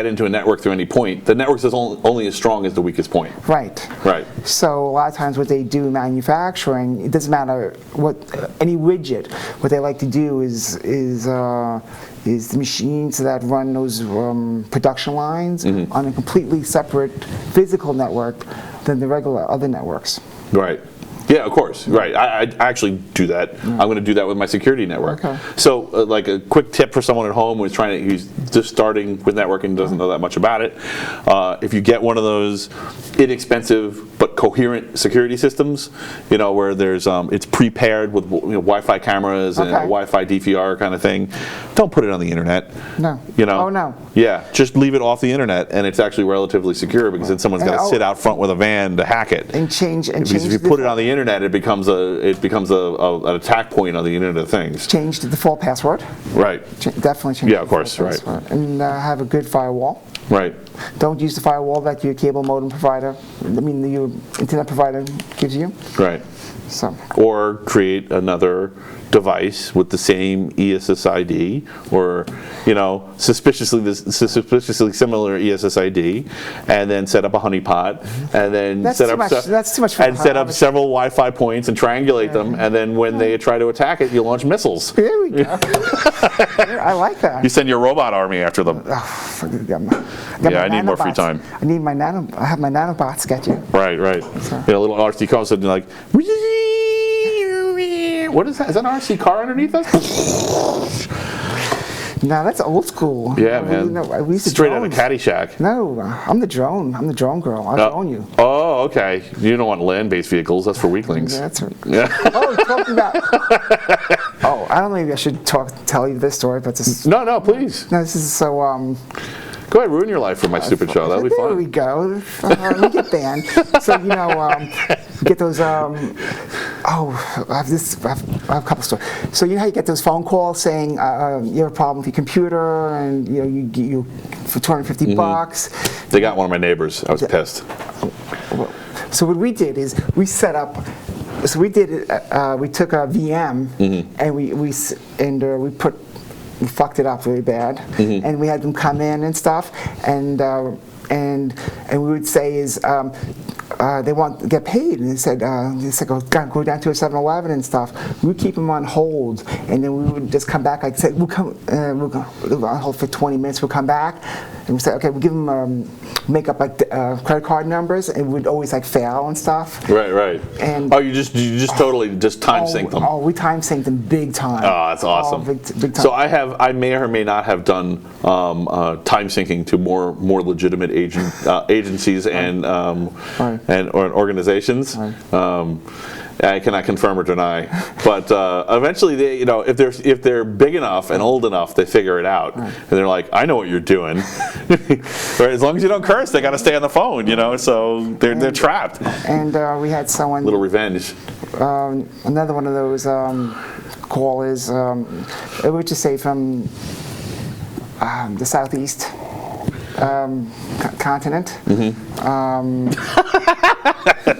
into a network through any point, the network is only as strong as the weakest point. Right. Right. So a lot of times, what they do in manufacturing, it doesn't matter what any widget. What they like to do is the machines that run those production lines on a completely separate physical network than the regular other networks. Right. Yeah, of course. Right. I actually do that. I'm going to do that with my security network. Okay. So, like a quick tip for someone at home who's just starting with networking and doesn't know that much about it. If you get one of those inexpensive but coherent security systems, where there's it's pre-paired with Wi-Fi cameras and a Wi-Fi DVR kind of thing, don't put it on the internet. No. Oh no. Yeah, just leave it off the internet, and it's actually relatively secure, because then someone's got to sit out front with a van to hack it. Because if you put it on the internet, it becomes an attack point on the Internet of Things. Change the default password. Right. Definitely change. Yeah, of course. Right. And have a good firewall. Right. Don't use the firewall that your cable modem provider, your internet provider gives you. Right. So. Or create another device with the same ESSID, or suspiciously similar ESSID, and then set up a honeypot, and then that's too much fun. And set up several Wi-Fi points and triangulate them, and then when they try to attack it, you launch missiles. There we go. I like that. You send your robot army after them. I need more free time. I have my nanobots get you. Right. So. A little RC car sitting like. What is that? Is that an RC car underneath us? No, that's old school. Yeah, man. We used to straight out of Caddyshack. No, I'm the drone. I'm the drone girl. I'll drone you. Oh, okay. You don't want land-based vehicles. That's for weaklings. That's right. Yeah. Talking about. I don't know. Maybe I should tell you this story, but this. No, please. No, this is so. Go ahead, ruin your life for my stupid show. That'll be fun. There we go. We get banned. So get those. I have a couple stories. So how you get those phone calls saying you have a problem with your computer, and you for $250. They got one of my neighbors. I was pissed. So what we did is we set up. So we did it. We took a VM and we fucked it up really bad, and we had them come in and stuff, and we would say is they want to get paid, and they said go down to a 7-Eleven and stuff. We would keep them on hold, and then we would just come back. Like say we'll go on hold for 20 minutes. We'll come back, and we say okay. We'll give them make up like credit card numbers, and we'd always like fail and stuff. Right. And you just totally time sync them. Oh, we time sync them big time. Oh, that's awesome. Big time. So I may or may not have done time syncing to more legitimate agencies and or organizations. Right. I cannot confirm or deny. But eventually, they, if they're big enough and old enough, they figure it out, and they're like, I know what you're doing. Right? As long as you don't curse, they got to stay on the phone, So they're trapped. And we had someone. Little revenge. Another one of those callers. I would just say from the southeast continent.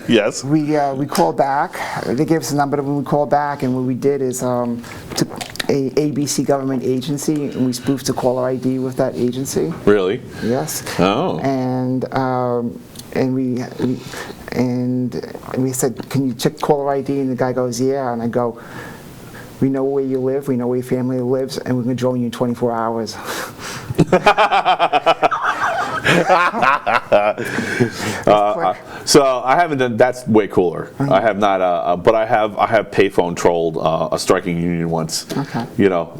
Yes. We called back. They gave us a number when we called back, and what we did is took a ABC government agency, and we spoofed the caller ID with that agency. Really? Yes. Oh. And we said, can you check caller ID? And the guy goes, yeah. And I go, we know where you live, we know where your family lives, and we're going to join you in 24 hours. So I haven't done. That's way cooler. I have not, but I have payphone trolled a striking union once. Okay.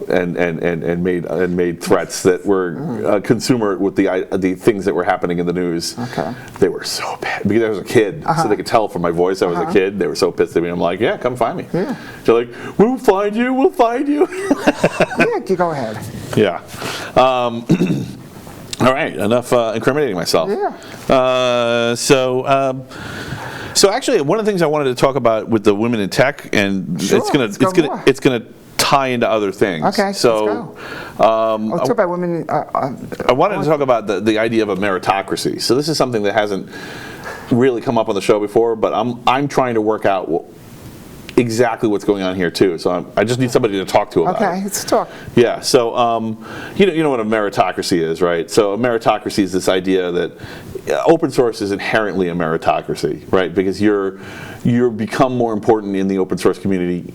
And made threats that were consumer with the things that were happening in the news. Okay. They were so bad because I was a kid, so they could tell from my voice I was a kid. They were so pissed at me. I'm like, yeah, come find me. Yeah. They're like, we'll find you. We'll find you. Yeah, you go ahead. Yeah. All right, enough incriminating myself. Yeah. So actually, one of the things I wanted to talk about with the women in tech, and Sure, it's gonna tie into other things. Okay. So, let's go. Let's talk about women. I wanted to talk about the idea of a meritocracy. So this is something that hasn't really come up on the show before, but I'm trying to work out exactly what's going on here too. So I just need somebody to talk to about it. Okay, let's talk. Yeah. So you know what a meritocracy is, right? So a meritocracy is this idea that open source is inherently a meritocracy, right? Because you're become more important in the open source community.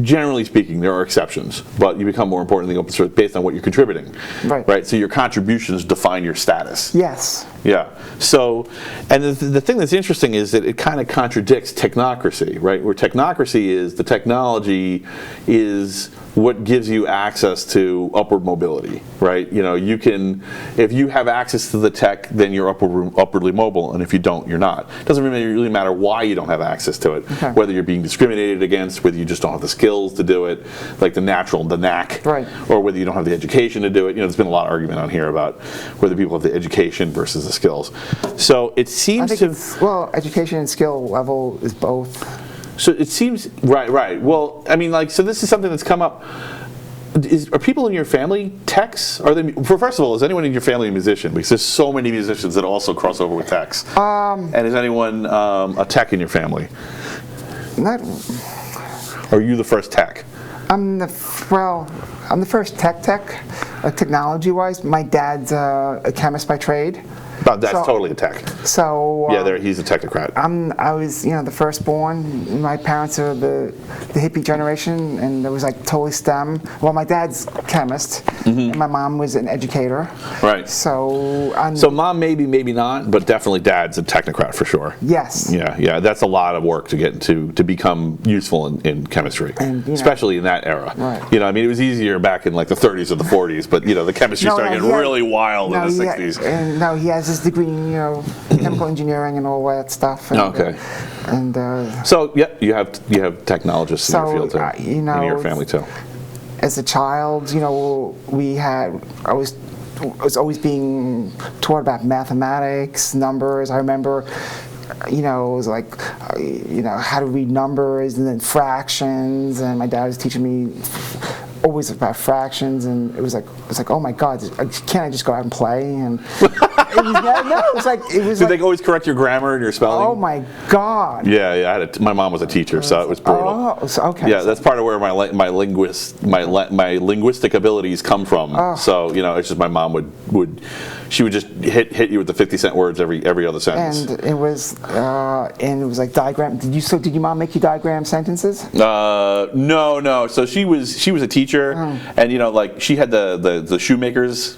Generally speaking, there are exceptions, but you become more important in the open source based on what you're contributing. Right. So your contributions define your status. Yes. Yeah. So, and the thing that's interesting is that it kind of contradicts technocracy, right? Where technocracy is the technology is what gives you access to upward mobility, right? You can, if you have access to the tech, then you're upwardly mobile, and if you don't, you're not. It doesn't really matter why you don't have access to it, whether you're being discriminated against, whether you just don't have the skills to do it, like the knack, right, or whether you don't have the education to do it. There's been a lot of argument on here about whether people have the education versus the skills. So it seems education and skill level is both. So it seems right. Well, I mean, so this is something that's come up. Are people in your family techs? Are they? First of all, is anyone in your family a musician? Because there's so many musicians that also cross over with techs. And is anyone a tech in your family? Not. Or are you the first tech? I'm the first tech, technology-wise. My dad's a chemist by trade. That's totally a tech. So he's a technocrat. I was the firstborn. My parents are the hippie generation, and it was like totally STEM. Well, my dad's a chemist, and my mom was an educator. Right. So mom maybe not, but definitely dad's a technocrat for sure. Yes. Yeah. That's a lot of work to get to become useful in chemistry, especially in that era. Right. It was easier back in like the 30s or the 40s, but the chemistry started getting really wild in the 60s. He has his degree in chemical engineering and all that stuff. And, okay. So you have technologists in your field too, in your family too. As a child, I was always being taught about mathematics, numbers. I remember, it was like, how to read numbers and then fractions, and my dad was teaching me always about fractions, and it was like, oh my God, can't I just go out and play? And it was. Did they always correct your grammar and your spelling? Oh my God. Yeah. My mom was a teacher, so it was brutal. Oh, so, okay. Yeah, that's part of where my linguistic abilities come from. Oh. So it's just my mom would just hit you with the 50-cent words every other sentence. And it was like diagram. Did your mom make you diagram sentences? No. So she was a teacher, and she had the shoemakers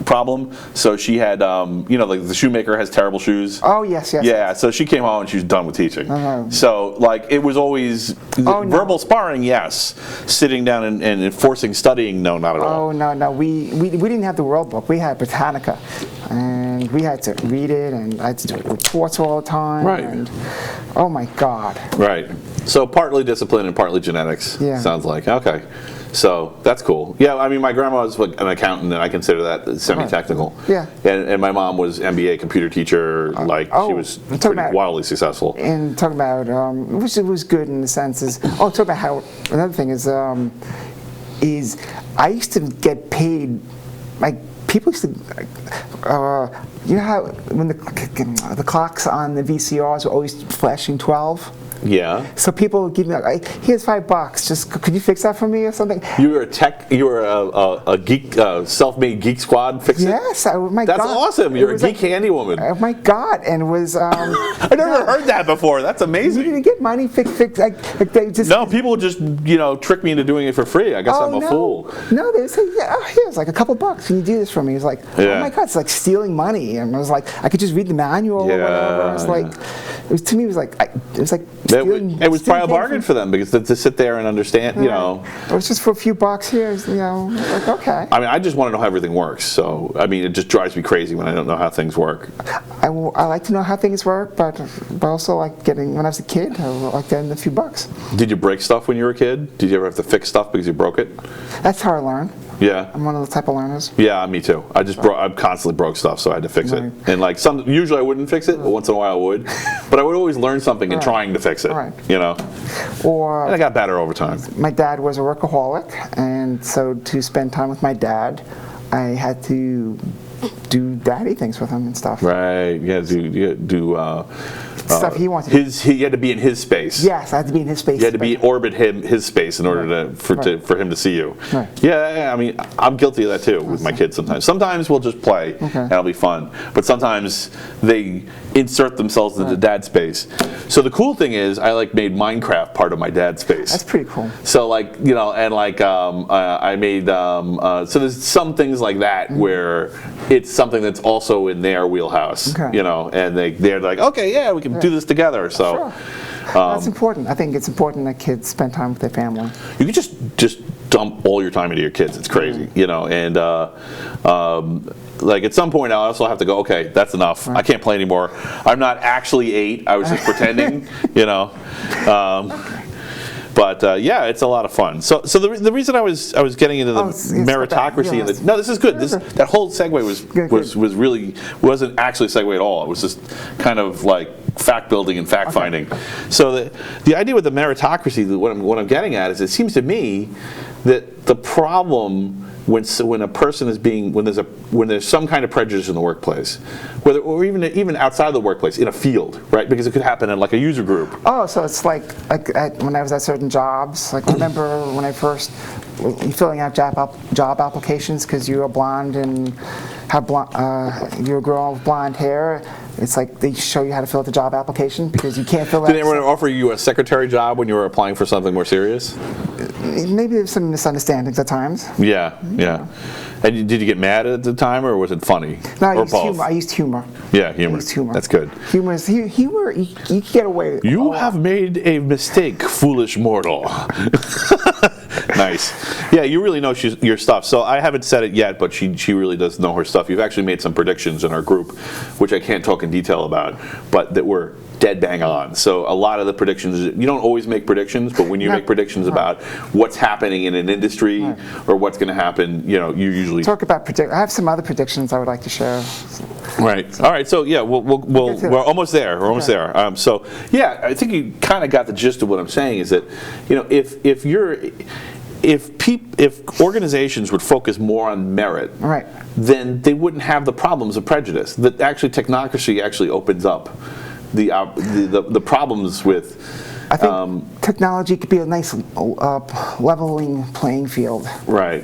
problem. So she had like the shoemaker has terrible shoes. Oh yes. Yeah. So she came home and she was done with teaching. So it was always verbal sparring, yes. Sitting down and enforcing studying, no, not at all. Oh no. We didn't have the World Book. We had Britannica. And and we had to read it, and I had to do reports all the time. Right. And, oh my God. Right. So partly discipline and partly genetics. Yeah. Sounds like. Okay. So that's cool. Yeah, I mean, my grandma was like an accountant, and I consider that semi-technical. Yeah. And my mom was MBA computer teacher. She was pretty wildly successful. And talking about, which was good in the sense is, talk about how, another thing is I used to get paid, like, people used to, you know how when the clocks on the VCRs were always flashing 12? Yeah. So people would give me like, here's $5. Just could you fix that for me or something? You were a geek, self-made geek squad fixer. Yes, my That's God. awesome. You're a geek like, handy woman. Oh my God! And it was. I never heard that before. That's You amazing. didn't get money fix like they just. No, people just trick me into doing it for free. I guess I'm a fool. No, they say, yeah, here's like a couple bucks. Can you do this for me? It's like, Yeah. oh my God, it's like stealing money. And I was like, I could just read the manual or whatever. It was like, to me, it was like stealing. It was probably a stealing bargain for them because to sit there and understand, It was just for a few bucks here, like, okay. I mean, I just want to know how everything works. So, I mean, it just drives me crazy when I don't know how things work. I like to know how things work, but also like when I was a kid, I like getting a few bucks. Did you break stuff when you were a kid? Did you ever have to fix stuff because you broke it? That's how I learn. Yeah. I'm one of the type of learners. Yeah, me too. I constantly broke stuff, so I had to fix it. Right. And like usually I wouldn't fix it, but once in a while I would. But I would always learn something in trying to fix it. Right. And I got better over time. My dad was a workaholic, and so to spend time with my dad, I had to do daddy things with him and stuff. Right. Yeah. Do Stuff he wanted. He had to be in his space. Yes, I had to be in his space. You had to orbit his space in order for him to see you. Right. Yeah, I mean, I'm guilty of that too with my kids sometimes. Sometimes we'll just play and it'll be fun, but sometimes they insert themselves into dad's space. So the cool thing is, I made Minecraft part of my dad's space. That's pretty cool. So I made so there's some things like that where it's something that's also in their wheelhouse. Okay. And they're like, okay, yeah, we can do this together. So. Sure. That's important. I think it's important that kids spend time with their family. You can just dump all your time into your kids. It's crazy, and at some point I'll also have to go, okay, that's enough. Right. I can't play anymore. I'm not actually 8. I was just pretending, But yeah, it's a lot of fun. So the reason I was getting into the meritocracy and this is good. That whole segue was really wasn't actually a segue at all. It was just kind of like fact building and fact finding. So the idea with the meritocracy, what I'm getting at is, it seems to me that the problem when a person is when there's some kind of prejudice in the workplace, or even outside of the workplace in a field, right? Because it could happen in like a user group. Oh, so it's like when I was at certain jobs. Like, remember when I first filling out job applications because you were blonde and you're a girl with blonde hair. It's like they show you how to fill out the job application because you can't fill out. Did anyone offer you a secretary job when you were applying for something more serious? Maybe there's some misunderstandings at times. Yeah. And did you get mad at the time, or was it funny? No, I used humor. Yeah, humor. That's good. Humor. You can get away with. You have made a mistake, foolish mortal. Nice. Yeah, you really know your stuff. So I haven't said it yet, but she really does know her stuff. You've actually made some predictions in our group, which I can't talk in detail about, but that were dead bang on. So a lot of the predictions, you don't always make predictions, but when you make predictions about what's happening in an industry or what's going to happen, you usually talk about I have some other predictions I would like to share. Right. All right. So yeah, we're almost there. We're almost there. So yeah, I think you kind of got the gist of what I'm saying. Is that if organizations would focus more on merit, then they wouldn't have the problems of prejudice. That actually technocracy actually opens up the problems with. I think technology could be a nice leveling playing field. Right.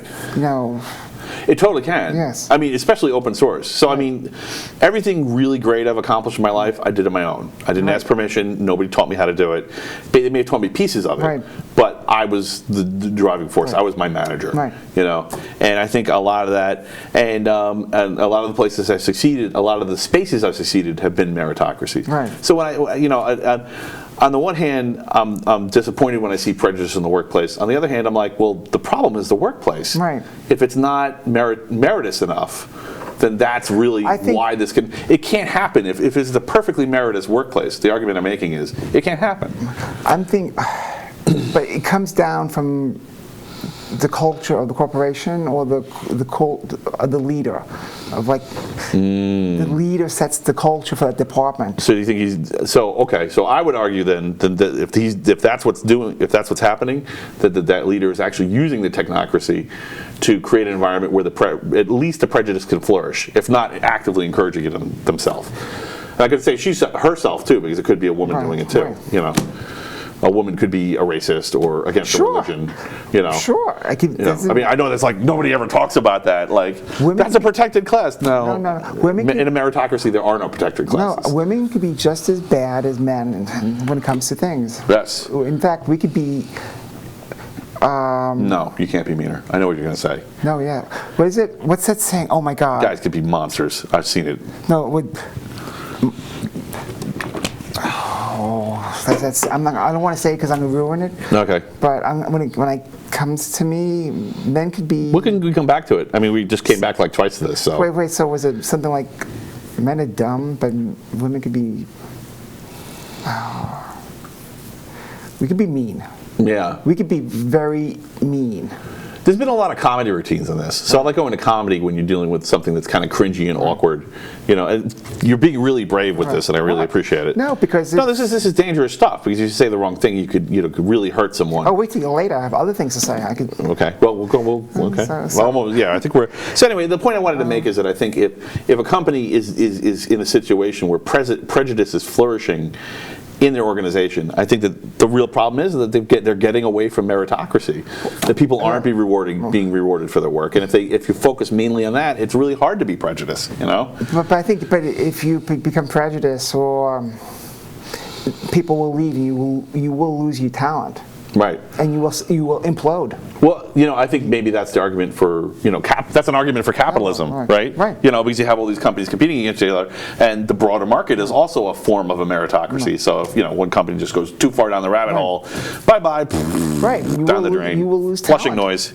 It totally can. Yes. I mean, especially open source. So, I mean, everything really great I've accomplished in my life, I did on my own. I didn't ask permission. Nobody taught me how to do it. They may have taught me pieces of it, but I was the driving force. I was my manager. And I think a lot of that, and a lot of the places I've succeeded, a lot of the spaces I've succeeded have been meritocracy. So when on the one hand, I'm disappointed when I see prejudice in the workplace. On the other hand, I'm like, well, the problem is the workplace. If it's not meritorious enough, then that's really I think- why this can. It can't happen if it's a perfectly meritorious workplace. The argument I'm making is it can't happen. I'm thinking, but it comes down from the culture of the corporation or the leader, of like the leader sets the culture for that department. So do you think okay? So I would argue then that if that's what's happening, that leader is actually using the technocracy to create an environment where at least the prejudice can flourish, if not actively encouraging it themselves. I could say herself too, because it could be a woman doing it too. Right. You know, a woman could be a racist or against a religion. You know, Sure. I mean, I know that's like nobody ever talks about that. Like that's a protected class. No. Women in a meritocracy, there are no protected classes. No, women could be just as bad as men when it comes to things. Yes. In fact, we could be. No, you can't be meaner. I know what you're going to say. No, yeah. What is it? What's that saying? Oh my God. Guys could be monsters. I've seen it. No, it would. Oh, I don't want to say it because I'm gonna ruin it. Okay. But when it comes to me, men could be. We can come back to it. I mean, we just came back like twice to this. So. Wait. So was it something like men are dumb, but women could be? We could be mean. Yeah. We could be very mean. There's been a lot of comedy routines in this. So I like going to comedy when you're dealing with something that's kind of cringy and awkward. You know, and you're being really brave with this, and I really appreciate it. No, because this is dangerous stuff. Because if you say the wrong thing, you could really hurt someone. Oh, wait till later. I have other things to say. I could. Okay. Well, we'll go. Okay. Well, yeah, I think we're. So anyway, the point I wanted to make is that I think if a company is in a situation where prejudice is flourishing in their organization, I think that the real problem is that they're getting away from meritocracy. That people aren't being rewarded for their work, and if you focus mainly on that, it's really hard to be prejudiced. You know. But I think, if you become prejudiced, or people will leave, you will lose your talent. Right. And you will implode. Well, I think maybe that's the argument for, that's an argument for capitalism, right? Right. Because you have all these companies competing against each other, and the broader market is also a form of a meritocracy. So if, one company just goes too far down the rabbit hole, bye-bye, right. down the drain. You will lose flushing talent. noise.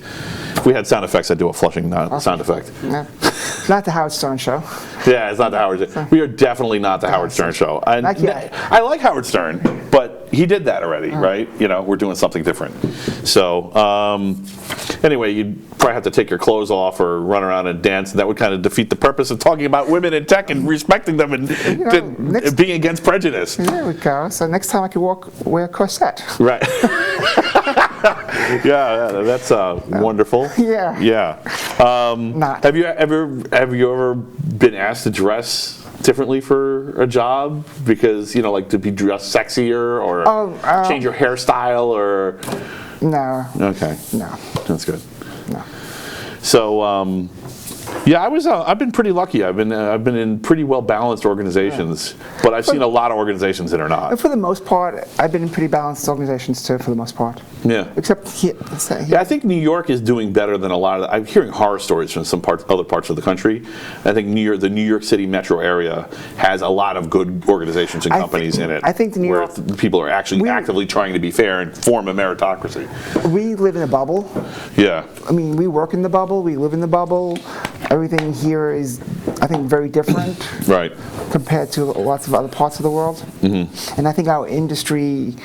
If we had sound effects, I'd do a flushing sound effect. No. It's not the Howard Stern show. Yeah, it's not the Howard Stern. We are definitely not the Howard Stern show. Not yet. I like Howard Stern, but he did that already, right? We're doing something different. So, anyway, you'd probably have to take your clothes off or run around and dance, and that would kind of defeat the purpose of talking about women in tech and respecting them and being against prejudice. There we go. So next time I could wear a corset. Right. Yeah, that's wonderful. Yeah. Yeah. Not. Have you ever been asked to dress differently for a job because like to be dressed sexier or change your hairstyle or? No. Okay. No. That's good. No. So. Yeah, I've been pretty lucky. I've been in pretty well balanced organizations, but I've seen a lot of organizations that are not. And for the most part, I've been in pretty balanced organizations too. For the most part. Yeah. Except here. Yeah, I think New York is doing better than a lot of. I'm hearing horror stories from other parts of the country. I think the New York City metro area has a lot of good organizations and companies in it. I think where people are actually actively trying to be fair and form a meritocracy. We live in a bubble. Yeah. I mean, we work in the bubble. We live in the bubble. Everything here is, I think, very different. Right. Compared to lots of other parts of the world. Mm-hmm. And I think our industry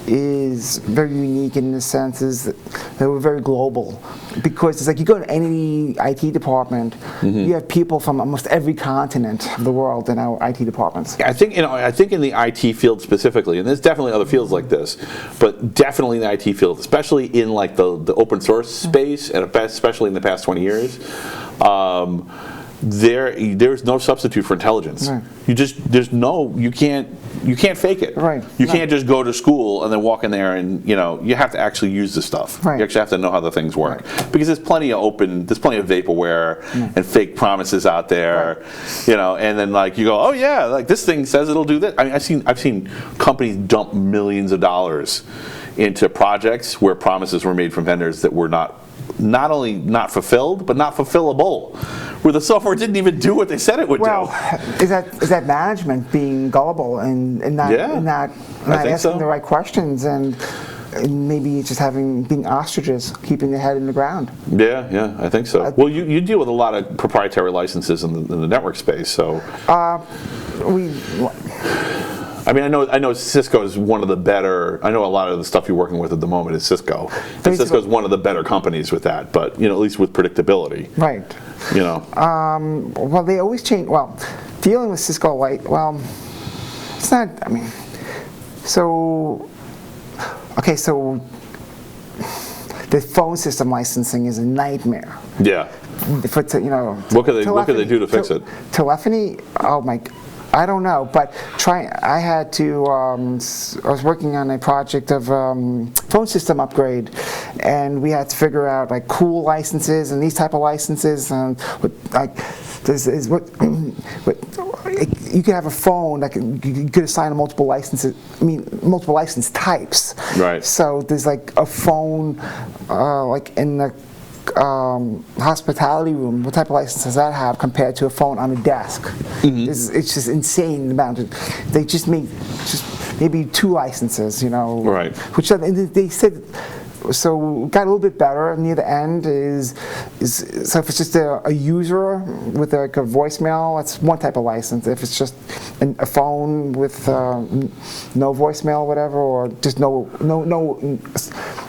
is very unique in the sense that we're very global. Because it's like you go to any IT department, you have people from almost every continent of the world in our IT departments. I think in the IT field specifically, and there's definitely other fields like this, but definitely in the IT field, especially in like the open source space, and especially in the past 20 years, there's no substitute for intelligence. Right. You can't fake it. Right. You can't just go to school and then walk in there and you have to actually use the stuff. Right. You actually have to know how the things work because there's plenty of vaporware and fake promises out there. And then like you go, oh yeah, like this thing says it'll do this. I mean, I've seen companies dump millions of dollars into projects where promises were made from vendors that were not only not fulfilled, but not fulfillable, where the software didn't even do what they said it would do. Well, is that management being gullible and not asking the right questions? And maybe just being ostriches, keeping their head in the ground. Yeah, I think so. Well, you deal with a lot of proprietary licenses in the network space, so. I mean, I know Cisco is one of the better. I know a lot of the stuff you're working with at the moment is Cisco. And Cisco is one of the better companies with that, but at least with predictability. Right. Well, they always change. Well, dealing with Cisco, it's not. I mean, so the phone system licensing is a nightmare. Yeah. What could they do to fix it? Telephony. Oh my. I don't know, but I had to. I was working on a project of phone system upgrade, and we had to figure out cool licenses and these type of licenses, and you could have a phone you could assign multiple licenses. I mean, multiple license types. Right. So there's a phone in the hospitality room. What type of license does that have compared to a phone on a desk? Mm-hmm. It's just insane the amount. They just make maybe 2 licenses, Right. Which they said. So it got a little bit better near the end. So if it's just a user with a voicemail, that's one type of license. If it's just a phone with no voicemail, or whatever, or just no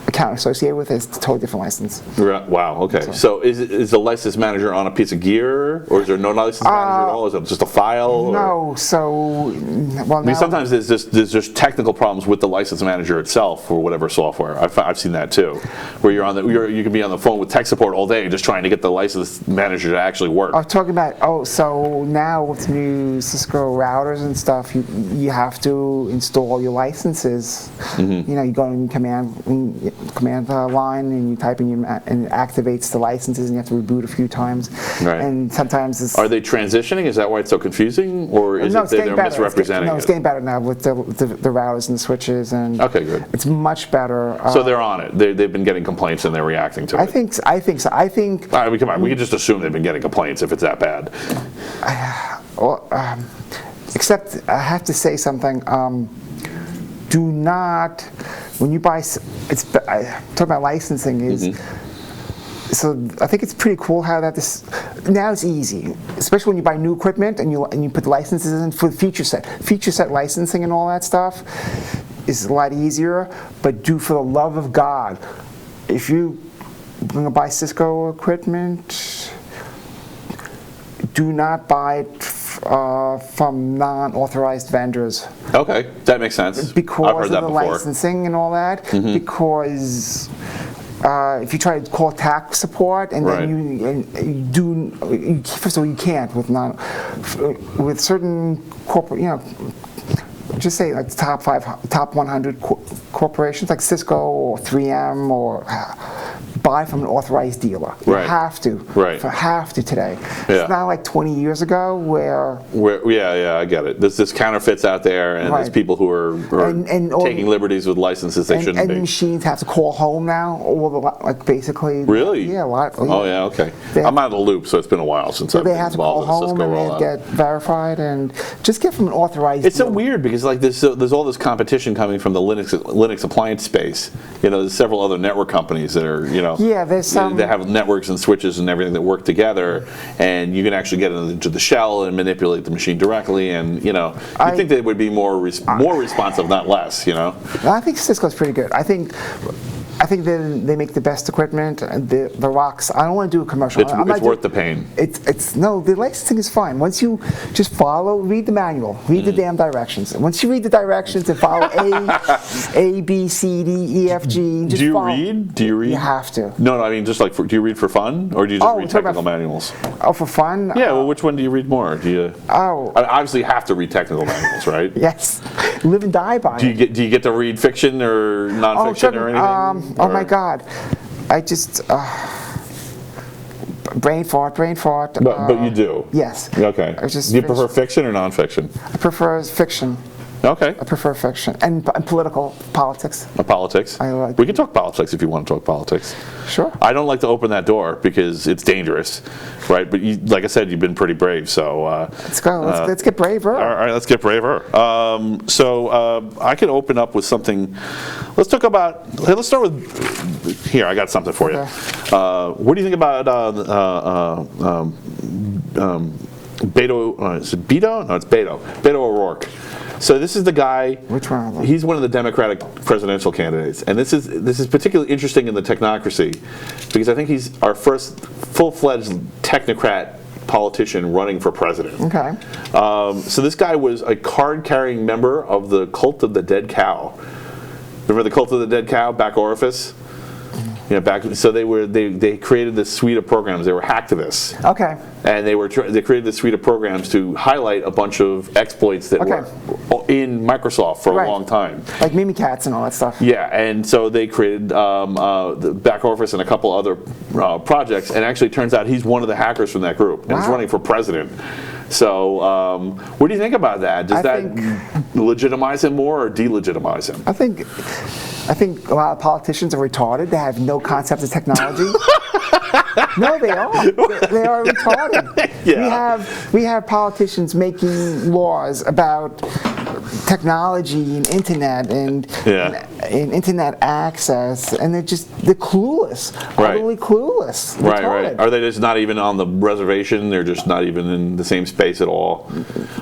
account associated with it, it's a totally different license. Wow. Okay. So is the license manager on a piece of gear, or is there no license manager at all? Is it just a file? No. So I mean, sometimes there's just technical problems with the license manager itself or whatever software. I've seen that too, where you can be on the phone with tech support all day just trying to get the license manager to actually work. I'm talking about so now with new Cisco routers and stuff, you have to install your licenses. Mm-hmm. You go in command line and you type in and it activates the licenses, and you have to reboot a few times. Right. And sometimes are they transitioning? Is that why it's so confusing, or is it they're misrepresenting it? It's getting better now with the routers and the switches, and okay, good. It's much better. So they're on it. They've been getting complaints and they're reacting to it. I think so. I think. Come on. We can just assume they've been getting complaints if it's that bad. Except I have to say something. Do not, when you buy. Talking about licensing is. Mm-hmm. So I think it's pretty cool how now it's easy, especially when you buy new equipment and you put licenses in for the feature set licensing and all that stuff. Is a lot easier, but for the love of God, if you're going to buy Cisco equipment, do not buy it from non-authorized vendors. Okay, that makes sense. Because I've heard of that the before. licensing and all that. Mm-hmm. Because if you try to call tax support and right. then first of all, you can't with certain corporate, just say the top 100 corporations like Cisco or 3M or buy from an authorized dealer. You right. have to. Right. Have to today. Yeah. It's not like 20 years ago where yeah, I get it. There's counterfeits out there, and right. there's people who are taking liberties with licenses they shouldn't be. And machines have to call home now, basically. Really? Yeah, a lot. Oh yeah, okay. I'm out of the loop, so it's been a while since I've been involved in Cisco rollout. They have to call home and get verified, and just get from an authorized It's dealer. so weird because there's all this competition coming from the Linux appliance space. There's several other network companies that are yeah, there's some that have networks and switches and everything that work together, and you can actually get into the shell and manipulate the machine directly, and you think they would be more responsive, not less. I think Cisco's pretty good. I think they make the best equipment. The rocks. I don't want to do a commercial. It's worth the pain. The licensing is fine. Once you just read the manual, read the damn directions. Once you read the directions and follow A, B, C, D, E, F, G. Just do you follow. read? Do you read? You have to. No, I mean just do you read for fun, or do you just read technical manuals? Oh, for fun? Yeah. Well, which one do you read more? Do you? Obviously, you have to read technical manuals, right? Yes. Live and die by it. Do you get to read fiction or nonfiction or anything? Oh my God, I just brain fart. But you do. Yes. Okay. Do you prefer fiction or nonfiction? I prefer fiction. Okay. I prefer fiction and political politics. Politics. I like- We can talk politics if you want to talk politics. Sure. I don't like to open that door because it's dangerous, right? But you, like I said, you've been pretty brave. So Let's go. Let's get braver. all right, let's get braver. I could open up with something. Let's talk about. Let's start with. Here, I got something for you. Okay. What do you think about Beto? Is it Beto? No, it's Beto. Beto O'Rourke. So this is the guy. Which one of them? He's one of the Democratic presidential candidates, and this is particularly interesting in the technocracy because I think he's our first full-fledged technocrat politician running for president. Okay. So this guy was a card-carrying member of the Cult of the Dead Cow. Remember the Cult of the Dead Cow, back orifice? You know, so they created this suite of programs. They were hacktivists. Okay. And they created this suite of programs to highlight a bunch of exploits that were in Microsoft for a long time. Like Mimikatz and all that stuff. Yeah, and so they created the back office and a couple other projects, and actually it turns out he's one of the hackers from that group, and he's running for president. So what do you think about that? Does that legitimize him more or delegitimize him? I think a lot of politicians are retarded. They have no concept of technology. No, they are. They are retarded. Yeah. We have politicians making laws about technology and internet and internet access, and they're clueless. Utterly clueless. Right. Are they just not even on the reservation? They're just not even in the same space at all?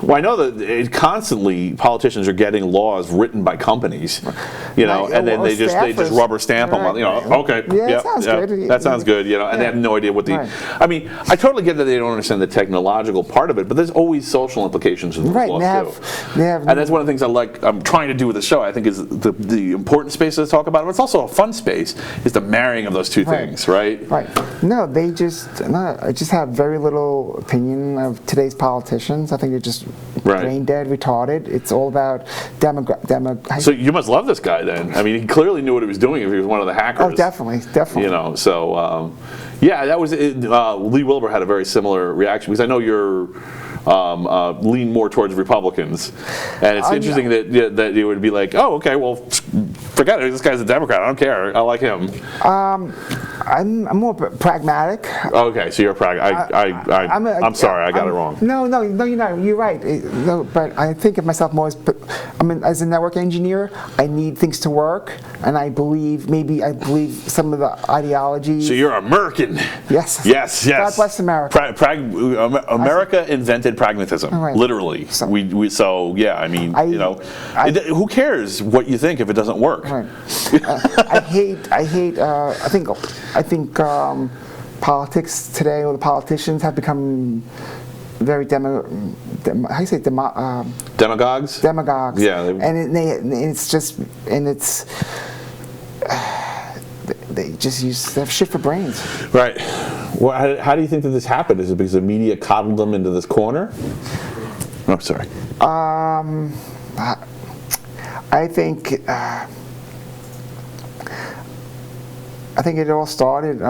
Well, I know that constantly politicians are getting laws written by companies, you know, and then they just rubber stamp them. You know, okay, that sounds good. That sounds good. You know, and they have no idea what the. I mean, I totally get that they don't understand the technological part of it, but there's always social implications in those laws too. And that's one of the things I'm trying to do with the show. I think is the important space to talk about, but it's also a fun space. Is the marrying of those two things, right? Right. No, I just have very little opinion of today's politicians. I think they're just brain dead, retarded. It's all about So you must love this guy then. I mean, he clearly knew what he was doing if he was one of the hackers. Oh, definitely. You know, so that was it. Lee Wilbur had a very similar reaction because I know you're lean more towards Republicans, and it's interesting that you would be like, oh, okay, well, forget it. This guy's a Democrat. I don't care. I like him. I'm more pragmatic. Okay, so you're I'm sorry, I got it wrong. No, you're not. You're right. But I think of myself more as, as a network engineer, I need things to work, and I believe some of the ideologies. So you're American. Yes. Yes. God bless America. America invented pragmatism, literally. So yeah, I mean, who cares what you think if it doesn't work? Right. I think politics today, or the politicians, have become very demagogues. Demagogues. Yeah. They just have shit for brains. Right. Well, how do you think that this happened? Is it because the media coddled them into this corner? Oh, sorry. I think it all started.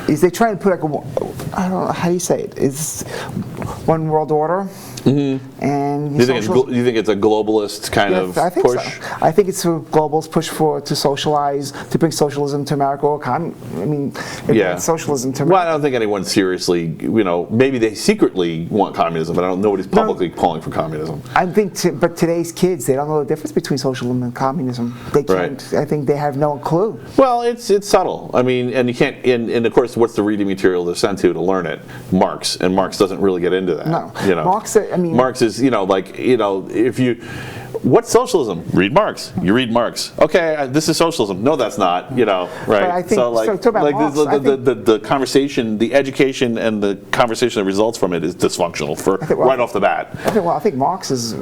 Is they trying to put I don't know how do you say it? Is one world order? Mm-hmm. And you think it's a globalist kind of push? So. I think it's a globalist push to socialize, to bring socialism to America. Socialism to America. Well, I don't think anyone seriously, maybe they secretly want communism, but I don't know nobody's publicly calling for communism. I think, but today's kids, they don't know the difference between socialism and communism. They can't. Right. I think they have no clue. Well, it's subtle. I mean, and you can't. And of course, what's the reading material they're sent to learn it? Marx, and Marx doesn't really get into that. No, Marx is, if you, what's socialism? Read Marx. You read Marx. Okay, this is socialism. No, that's not. Right? But I think, the conversation, the education, and the conversation that results from it is dysfunctional right off the bat. I think Marx is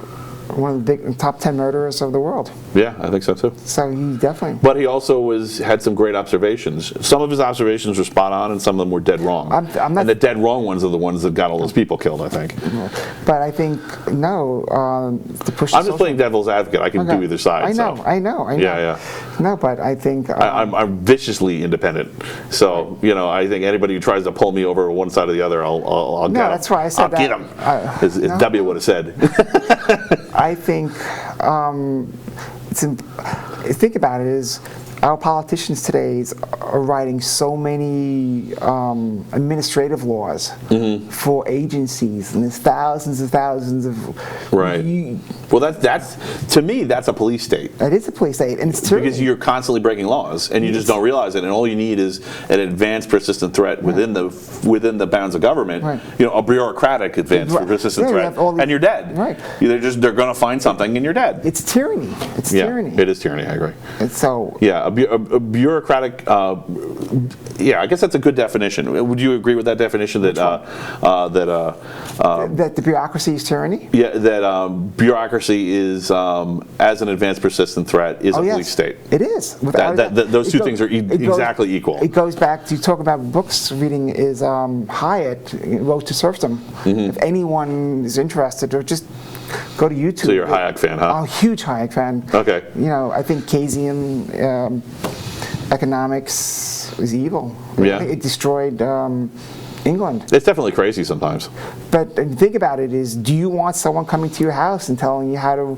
one of the top 10 murderers of the world. Yeah, I think so too. So he definitely. But he also had some great observations. Some of his observations were spot on, and some of them were dead wrong. And the dead wrong ones are the ones that got all those people killed, I think. But I think to push. I'm just playing devil's advocate. I can do either side. I know. Yeah. No, but I think I'm viciously independent. So I think anybody who tries to pull me over one side or the other, I'll get him. That's why I said I'll get him. As W would have said. I think think about it is our politicians today are writing so many administrative laws for agencies, and there's thousands and thousands of. Right. Well, that's to me, that's a police state. It is a police state, and it's tyranny. Because you're constantly breaking laws, and you just don't realize it. And all you need is an advanced, persistent threat within the bounds of government. Right. You know, a bureaucratic advanced, persistent threat, and you're dead. Right. They're going to find something, and you're dead. It's tyranny. It's tyranny. It is tyranny. I agree. And so. Yeah, a bureaucratic. Yeah, I guess that's a good definition. Would you agree with that definition that that the bureaucracy is tyranny? Yeah, that bureaucracy is, as an advanced, persistent threat, is a police state. It is. Those two things are exactly equal. It goes back to talk about books reading. Is Hyatt Road to Serfdom? If anyone is interested, or just go to YouTube. So you're a Hayek fan, huh? I'm a huge Hayek fan. Okay. You know, I think Keynesian economics is evil. Yeah. It destroyed England. It's definitely crazy sometimes. But think about it: do you want someone coming to your house and telling you how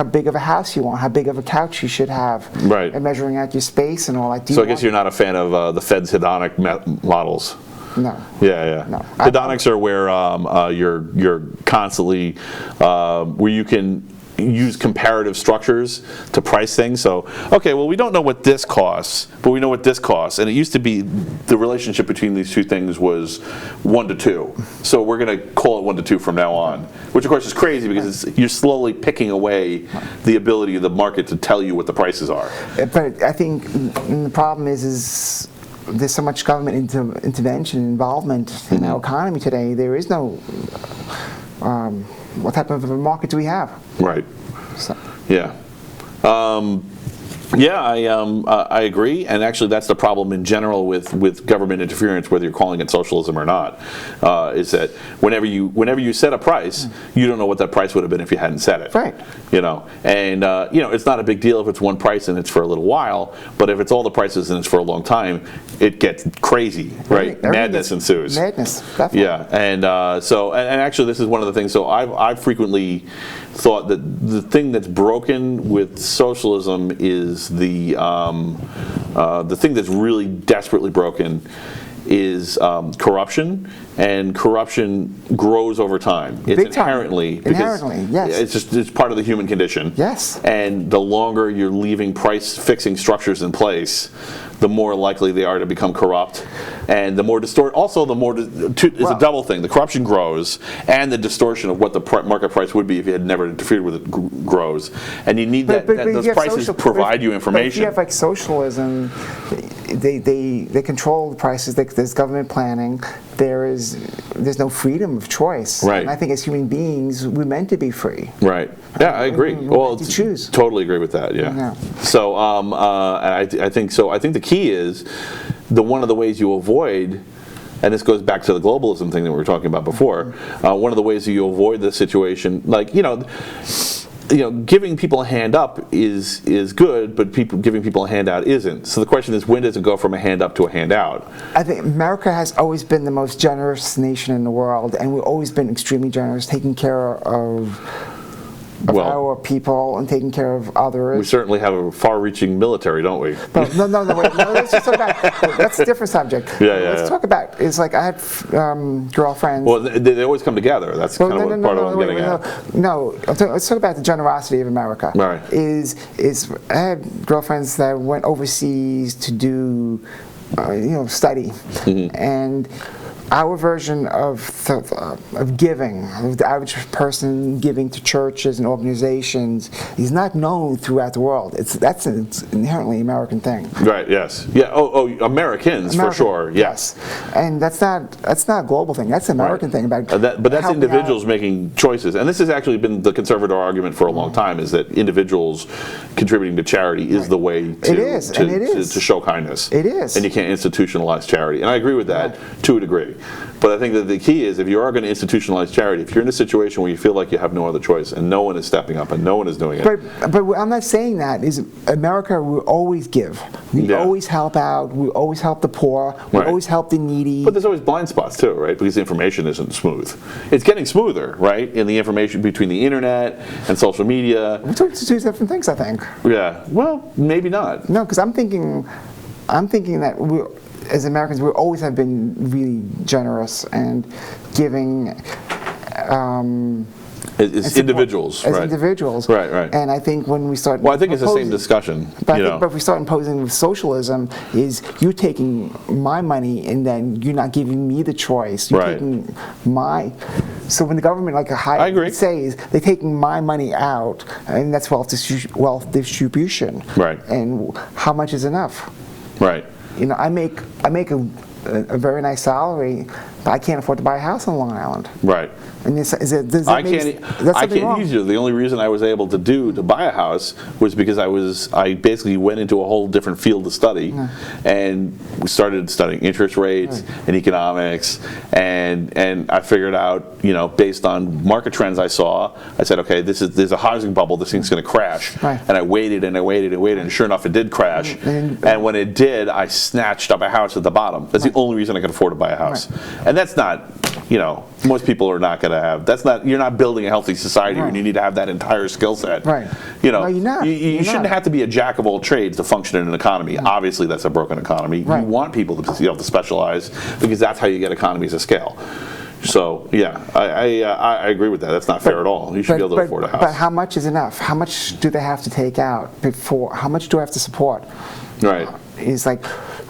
big of a house you want, how big of a couch you should have, right? And measuring out your space and all that? So I guess you're not a fan of the Fed's hedonic models. No. Yeah. No. Hedonics are where you're constantly where you can use comparative structures to price things. So, okay, well, we don't know what this costs, but we know what this costs. And it used to be the relationship between these two things was 1 to 2. So we're going to call it 1 to 2 from now on, which of course is crazy because you're slowly picking away the ability of the market to tell you what the prices are. But I think the problem is there's so much government intervention and involvement in our economy today. There is no what type of a market do we have? Right. So. Yeah. I agree, and actually that's the problem in general with government interference, whether you're calling it socialism or not, is that whenever you set a price, you don't know what that price would have been if you hadn't set it. Right. You know, and it's not a big deal if it's one price and it's for a little while, but if it's all the prices and it's for a long time, it gets crazy, right? Madness ensues. Madness, definitely. Yeah, and and actually this is one of the things. So I've frequently thought that the thing that's broken with socialism is the thing that's really desperately broken is corruption, and corruption grows over time. It's Big time. Inherently, Yes. It's part of the human condition. Yes. And the longer you're leaving price fixing structures in place, the more likely they are to become corrupt, and the more distort. Also, it's a double thing. The corruption grows, and the distortion of what the market price would be if you had never interfered with it grows. And you need those prices provide you information. If you have like socialism, they control the prices. There's government planning. There's no freedom of choice. Right. And I think as human beings, we're meant to be free. Right. Yeah, I agree. Well, to choose. Totally agree with that. Yeah. Yeah. So I think so. I think the key is one of the ways you avoid. And this goes back to the globalism thing that we were talking about before. One of the ways that you avoid this situation, giving people a hand up is good, but giving people a handout isn't. So the question is, when does it go from a hand up to a handout? I think America has always been the most generous nation in the world, and we've always been extremely generous, taking care of our people and taking care of others. We certainly have a far-reaching military, don't we? But no, wait. No, let's just talk about that's a different subject. Let's talk about. It's like I had girlfriends. Well, they always come together. That's part of what I'm getting at. No, let's talk about the generosity of America. Right. I had girlfriends that went overseas to do, study, and our version of giving, the average person giving to churches and organizations, is not known throughout the world. That's an inherently American thing. Right. Yes. Yeah. Americans for sure. Yes. And that's not a global thing. That's an American thing about. But that's individuals making choices, and this has actually been the conservative argument for a long time: is that individuals contributing to charity is the way to show kindness. It is. And you can't institutionalize charity, and I agree with that to a degree. But I think that the key is, if you are going to institutionalize charity, if you're in a situation where you feel like you have no other choice and no one is stepping up and no one is doing it. But I'm not saying that. Is America will always give. We always help out. We always help the poor. We always help the needy. But there's always blind spots too, right? Because the information isn't smooth. It's getting smoother, right? In the information between the internet and social media. We're talking two different things, I think. Yeah. Well, maybe not. No, because I'm thinking that we, as Americans, we always have been really generous and giving. As individuals, as right? individuals, right. And I think when we start, well, I think it's the same discussion. But if we start imposing with socialism, is you're taking my money and then you're not giving me the choice. You're taking my. So when the government, like I agree. says, they're taking my money out, and that's wealth distribution. Right. And how much is enough? Right. You know, I make a very nice salary, but I can't afford to buy a house on Long Island. Right. And I can't either. The only reason I was able to buy a house was because I basically went into a whole different field of study, and we started studying interest rates and economics, and I figured out, based on market trends I saw, I said, okay, there's a housing bubble, this thing's going to crash, and I waited and I waited and waited, and sure enough, it did crash, and when it did, I snatched up a house at the bottom. That's the only reason I could afford to buy a house, and that's not. Most people are not going to have. You're not building a healthy society when you need to have that entire skill set. Right. No, you're not. You shouldn't have to be a jack of all trades to function in an economy. Obviously, that's a broken economy. Right. You want people to be able to specialize because that's how you get economies of scale. So yeah, I agree with that. That's not fair at all. You should be able to afford a house. But how much is enough? How much do they have to take out before? How much do I have to support? Right. It's like,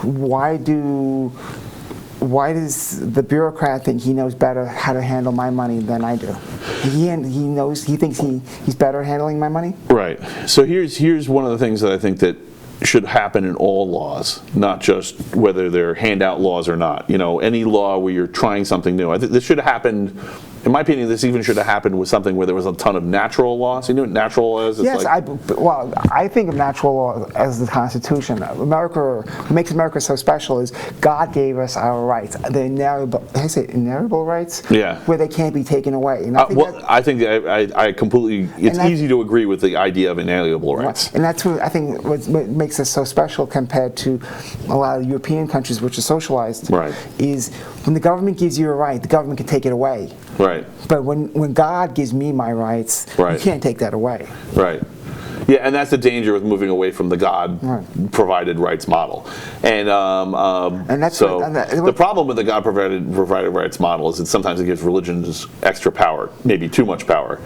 why does the bureaucrat think he knows better how to handle my money than I do? He thinks he's better at handling my money? Right. So here's one of the things that I think that should happen in all laws, not just whether they're handout laws or not. Any law where you're trying something new. I think this should have happened. In my opinion, this even should have happened with something where there was a ton of natural law. So you know what natural law is? Yes, I think of natural law as the Constitution. What makes America so special is God gave us our rights. The inalienable rights? Yeah. Where they can't be taken away. And I think I completely, it's easy to agree with the idea of inalienable rights. And that's what I think what makes us so special compared to a lot of European countries which are socialized. Right. Is when the government gives you a right, the government can take it away. Right. But when God gives me my rights, you can't take that away. Right. Yeah, and that's the danger with moving away from the God-provided rights model. And that's the problem with the God-provided rights model is that sometimes it gives religions extra power, maybe too much power.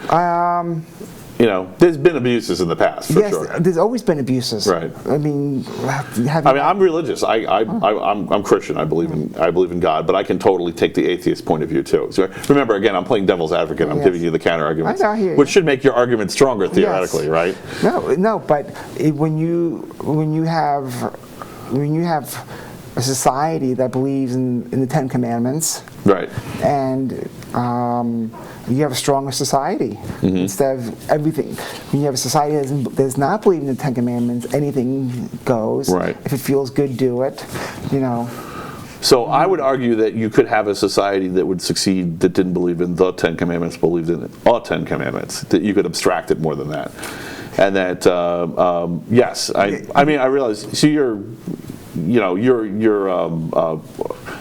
There's been abuses in the past, for sure. Yes, there's always been abuses. Right. I'm religious. I'm Christian. I believe in God, but I can totally take the atheist point of view too. So remember, again, I'm playing devil's advocate. I'm giving you the counter arguments, which should make your argument stronger theoretically, right? No, but when you have a society that believes in the Ten Commandments, right, and you have a stronger society instead of everything. When you have a society that does not believe in the Ten Commandments, anything goes. Right. If it feels good, do it. So I would argue that you could have a society that would succeed that didn't believe in the Ten Commandments, believed in all 10 Commandments. That you could abstract it more than that, and that yes, I realize. So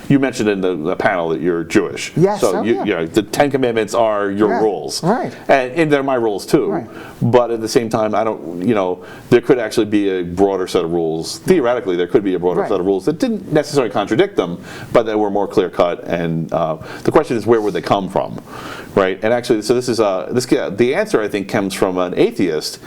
you mentioned in the panel that you're Jewish. Yes. So the Ten Commandments are your rules. Right. And they're my rules too. Right. But at the same time, there could actually be a broader set of rules. Theoretically, there could be a broader set of rules that didn't necessarily contradict them, but that were more clear cut. And the question is, where would they come from, right? And actually, so this is the answer I think comes from an atheist.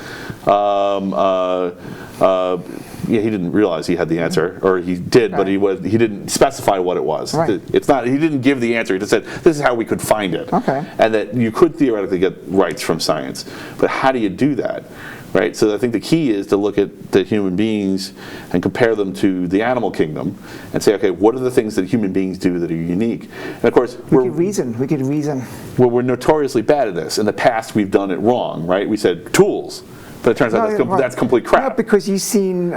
He didn't realize he had the answer, or he did, but he didn't specify what it was. Right. It's not. He didn't give the answer. He just said, "This is how we could find it," and that you could theoretically get rights from science. But how do you do that? Right. So I think the key is to look at the human beings and compare them to the animal kingdom, and say, okay, what are the things that human beings do that are unique? And of course, we could reason. Well, we're notoriously bad at this. In the past, we've done it wrong. Right. We said tools. But it turns out that's complete crap. No, because you've seen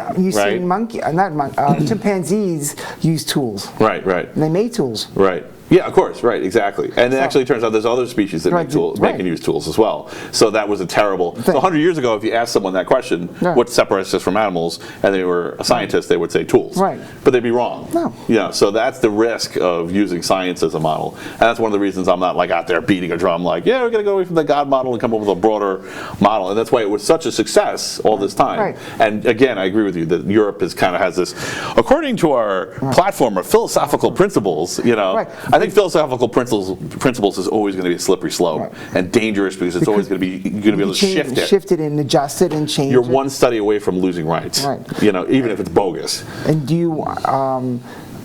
chimpanzees use tools. Right. And they made tools. Right. Yeah, of course, right, exactly. And it actually turns out there's other species that can use tools as well. So that was a terrible. So 100 years ago, if you asked someone that question, what separates us from animals, and they were a scientist, they would say tools. Right. But they'd be wrong. No. Yeah. So that's the risk of using science as a model, and that's one of the reasons I'm not like out there beating a drum like, yeah, we're going to go away from the God model and come up with a broader model, and that's why it was such a success all this time. Right. And again, I agree with you that Europe is kind of has this, according to our platform of philosophical principles. I think philosophical principles is always going to be a slippery slope and dangerous because it's always going to be able to shift it and adjust it and change. You're one study away from losing rights. Right. Even if it's bogus. And do you?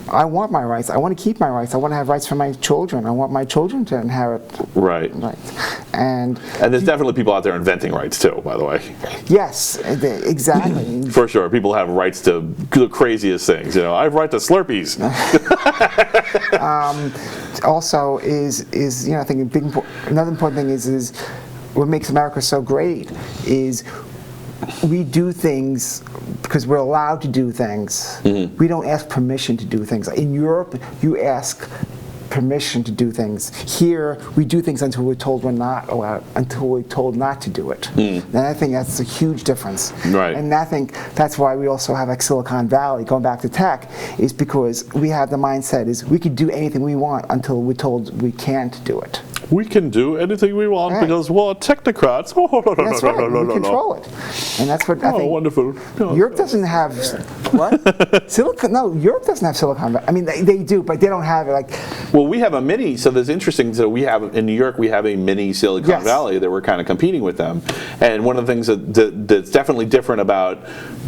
I want my rights. I want to keep my rights. I want to have rights for my children. I want my children to inherit rights. And there's definitely people out there inventing rights too, by the way. Yes, exactly. For sure, people have rights to the craziest things. I have right to Slurpees. Also, I think another important thing is what makes America so great is we do things because we're allowed to do things. Mm-hmm. We don't ask permission to do things. In Europe, you ask permission to do things. Here, we do things until we're told we're not allowed, until we're told not to do it. And I think that's a huge difference. Right. And I think that's why we also have Silicon Valley, going back to tech, is because we have the mindset is we can do anything we want until we're told we can't do it. We can do anything we want because we're technocrats. That's right. We control it, and that's what I think. Oh, wonderful! Europe doesn't have what? Silicon? No, Europe doesn't have Silicon Valley. I mean, they do, but they don't have it like. Well, we have a mini. So there's interesting. So we have in New York, we have a mini Silicon Valley that we're kind of competing with them. And one of the things that's definitely different about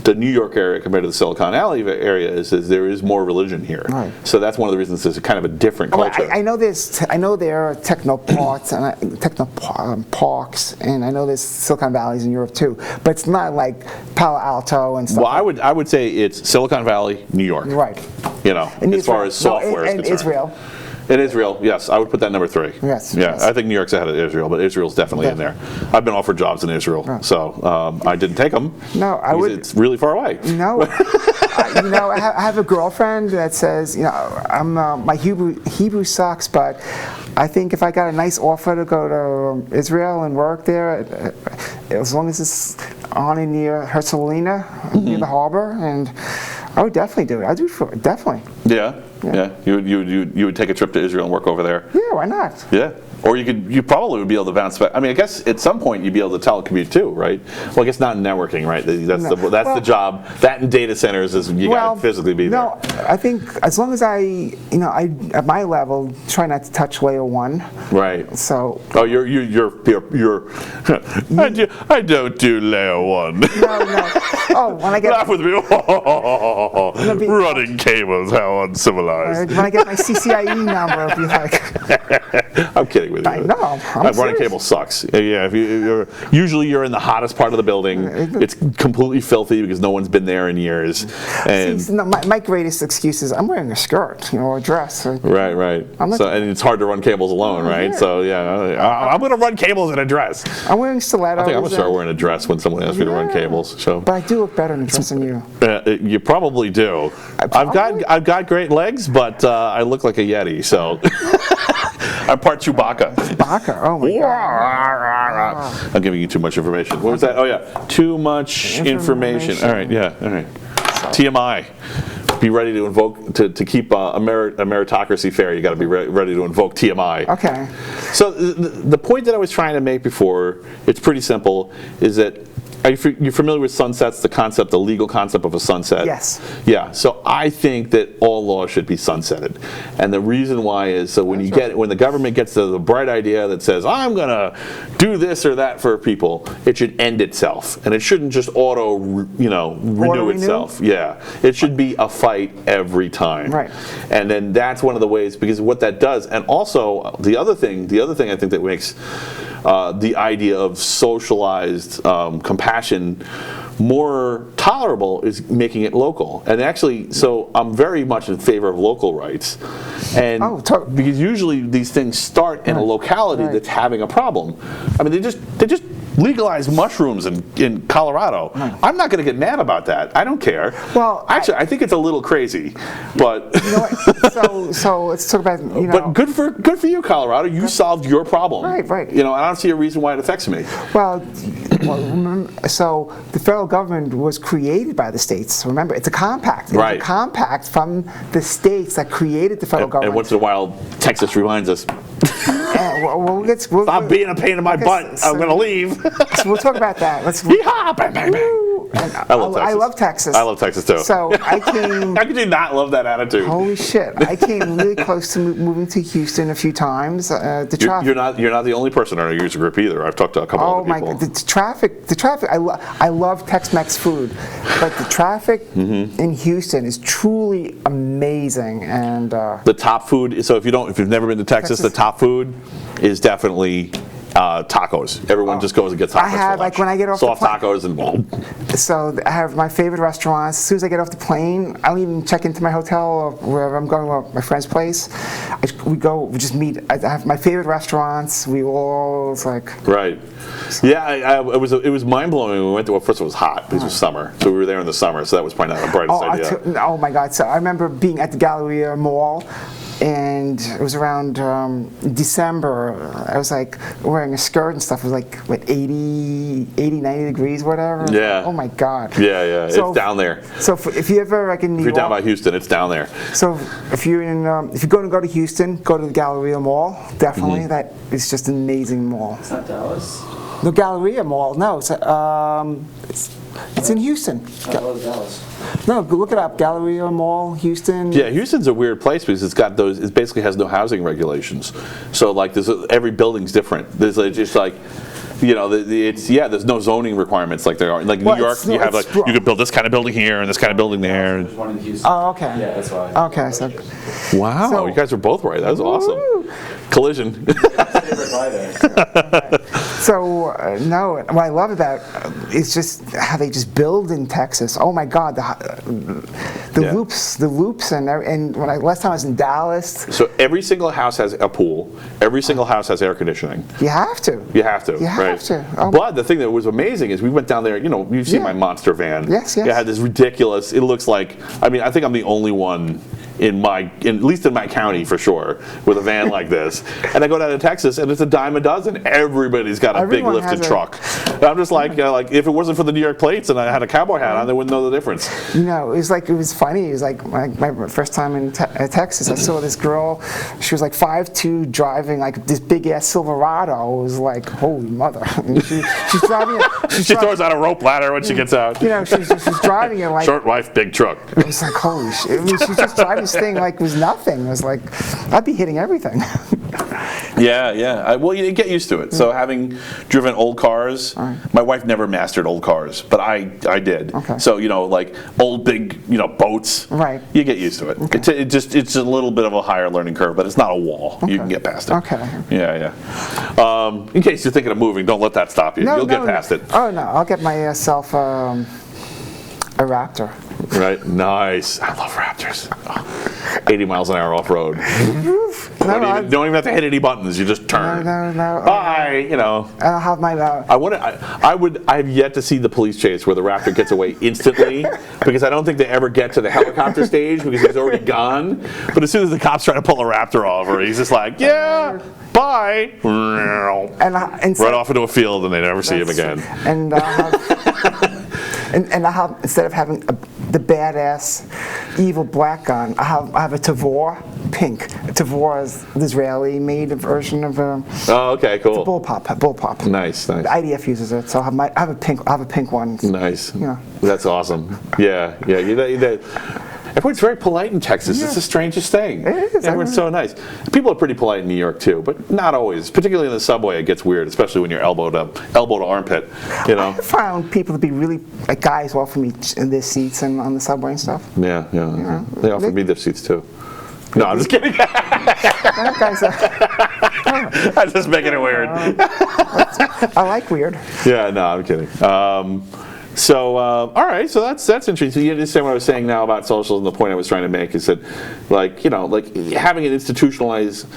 the New York area compared to the Silicon Valley area is there is more religion here. Right. So that's one of the reasons there's kind of a different culture. I know there are parks and parks, and I know there's Silicon Valleys in Europe too, but it's not like Palo Alto and stuff. Well, I would say it's Silicon Valley, New York. Right. As far as software is concerned. Israel. In Israel, yes, I would put that number 3. Yes. Yeah, I think New York's ahead of Israel, but Israel's definitely in there. I've been offered jobs in Israel, so I didn't take them. No, I would. It's really far away. No, I have a girlfriend that says, I'm my Hebrew sucks, but I think if I got a nice offer to go to Israel and work there, as long as it's on and near Herzliya, near the harbor, and I would definitely do it. I'd do it definitely. Yeah. You would take a trip to Israel and work over there. Yeah, why not? Yeah. Or you probably would be able to bounce back. I mean, I guess at some point you'd be able to telecommute too, right? Well, I guess not in networking, right? That's the job. That in data centers is you got to physically be there. No, I think as long as I at my level try not to touch layer 1. Right. So. Oh, you're I don't do layer 1. No. Oh, when I get laugh with me. Running cables, how uncivilized. When I get my CCIE number, I'll be like. I'm kidding with you. No, I'm running cable sucks. Yeah, if you're in the hottest part of the building. It's completely filthy because no one's been there in years. And my greatest excuse is I'm wearing a skirt, or a dress. Right. And it's hard to run cables alone, right? So I'm going to run cables in a dress. I'm wearing stilettos. I think I'm going to start wearing a dress when someone asks me to run cables. So. But I do look better in a dress than you. You probably do. I've got great legs, but I look like a Yeti, so. I'm part Chewbacca. Chewbacca, oh my God. I'm giving you too much information. What was that? Oh yeah, too much information. All right, TMI. Be ready to invoke, to keep a meritocracy fair, you got to be ready to invoke TMI. Okay. So the point that I was trying to make before, it's pretty simple, is that you're familiar with sunsets, the legal concept of a sunset? Yes. Yeah, so I think that all laws should be sunsetted. And the reason why is, so when the government gets the bright idea that says, I'm going to do this or that for people, it should end itself. And it shouldn't just renew itself. Yeah. It should be a fight every time. Right. And then that's one of the ways, because what that does, and also the other thing I think that makes the idea of socialized compassion more tolerable is making it local. And actually, so I'm very much in favor of local rights. And because usually these things start in a locality that's having a problem. I mean, they just legalize mushrooms in Colorado. I'm not going to get mad about that. I don't care. Well, actually, I think it's a little crazy, but You know what? So let's talk about, but good for you, Colorado. You solved your problem. Right. You know, I don't see a reason why it affects me. Well, remember, so the federal government was created by the states. Remember, it's a compact. It's Right. a compact from the states that created the federal government. And once in a while, Texas reminds us, We'll stop being a pain in my butt. I'm going to leave. So we'll talk about that. Yeehaw! Bang, bang, bang. And I love Texas. I love Texas. I love Texas, too. So I came. How could you not love that attitude? Holy shit! I came really close to moving to Houston a few times. The traffic. You're not the only person in our user group either. I've talked to a couple Oh other my people. God! The traffic. I love Tex-Mex food, but the traffic in Houston is truly amazing. And The top food. So if you've never been to Texas, the top food is definitely tacos. Everyone just goes and gets tacos. I have, for lunch. like, when I get off the soft plane- tacos and so I have my favorite restaurants. As soon as I get off the plane, I don't even check into my hotel or wherever I'm going, or my friend's place. We just meet. I have my favorite restaurants. We all, it's like. right. Yeah, it was mind blowing when we went to. Well, first it was hot because it was summer, so we were there in the summer. So that was probably not the brightest idea. Oh my God! So I remember being at the Galleria Mall, and it was around December. I was like wearing a skirt and stuff. It was like what 80, 90 degrees, whatever. Yeah. Oh my God. Yeah. So- It's down there. So if you ever like in New If you're York, down by Houston, it's down there. so if you're going to go to Houston, go to the Galleria Mall. Definitely, that is just an amazing mall. It's not Dallas. The Galleria Mall. No, it's in Houston. I love Dallas. No, go look it up. Galleria Mall, Houston. Yeah, Houston's a weird place because it's got those. It basically has no housing regulations. So like, every building's different. There's just like, there's no zoning requirements like there are. Like Well, New York, you have like you could build this kind of building here and this kind of building there. There's one in Houston. Oh, okay. Yeah, that's why. Okay, so Wow, So- you guys are both right. That was awesome. Collision. Favorite buy there. no, what I love about is just how they just build in Texas. Oh my God, the Yeah. loops, and last time I was in Dallas, So every single house has a pool. Every single house has air conditioning. you have to. You have to, You have right? to. Oh. But the thing that was amazing is we went down there. You've seen Yeah. my monster van. Yes. It had this ridiculous. It looks like. I mean, I think I'm the only one at least in my county for sure, with a van like this. And I go down to Texas, and it's a dime a dozen. Everybody's got a Everyone big lifted has a- truck. And I'm just like if it wasn't for the New York plates and I had a cowboy hat on, they wouldn't know the difference. It was funny. It was like my first time in Texas. I saw this girl. She was like 5'2", driving like this big ass Silverado. It was like, holy mother! And she's driving it. She throws out a rope ladder when she gets out. She's driving it like. Short wife, big truck. It was like, holy shit. I mean, she's just driving this thing like it was nothing. It was like, I'd be hitting everything. Yeah. Well, you get used to it. So having driven old cars, my wife never mastered old cars, but I did. Okay. So like old big boats. Right. You get used to it. Okay. It's a little bit of a higher learning curve, but it's not a wall. You can get past it. Okay. Yeah. In case you're thinking of moving, don't let that stop you. You'll get past it. Oh no, I'll get myself a Raptor. Right. Nice. I love Raptors. 80 miles an hour off road. Don't even have to hit any buttons. You just turn. No. Bye. I'll have my. I have yet to see the police chase where the Raptor gets away instantly because I don't think they ever get to the helicopter stage because he's already gone. But as soon as the cops try to pull a Raptor over, he's just like, yeah, bye. Right off into a field and they never see him again. And and I have, instead of having the badass evil black gun, I have a Tavor pink. Tavor is the Israeli-made version of a Oh, okay, cool. bullpup. Nice. The IDF uses it, so I have a pink one. Nice. Yeah. That's awesome. Yeah. Everyone's very polite in Texas. It's the strangest thing. It is. Everyone's so nice. People are pretty polite in New York too, but not always. Particularly in the subway, it gets weird, especially when you're elbow to armpit. I found people to be really like guys welcome me in their seats and on the subway and stuff. Yeah. They offered me their seats too. No, I'm just kidding. Guys, I'm just making it weird. I like weird. Yeah, no, I'm kidding. All right, so that's interesting. You understand what I was saying now about socials, and the point I was trying to make is that, like having an institutionalized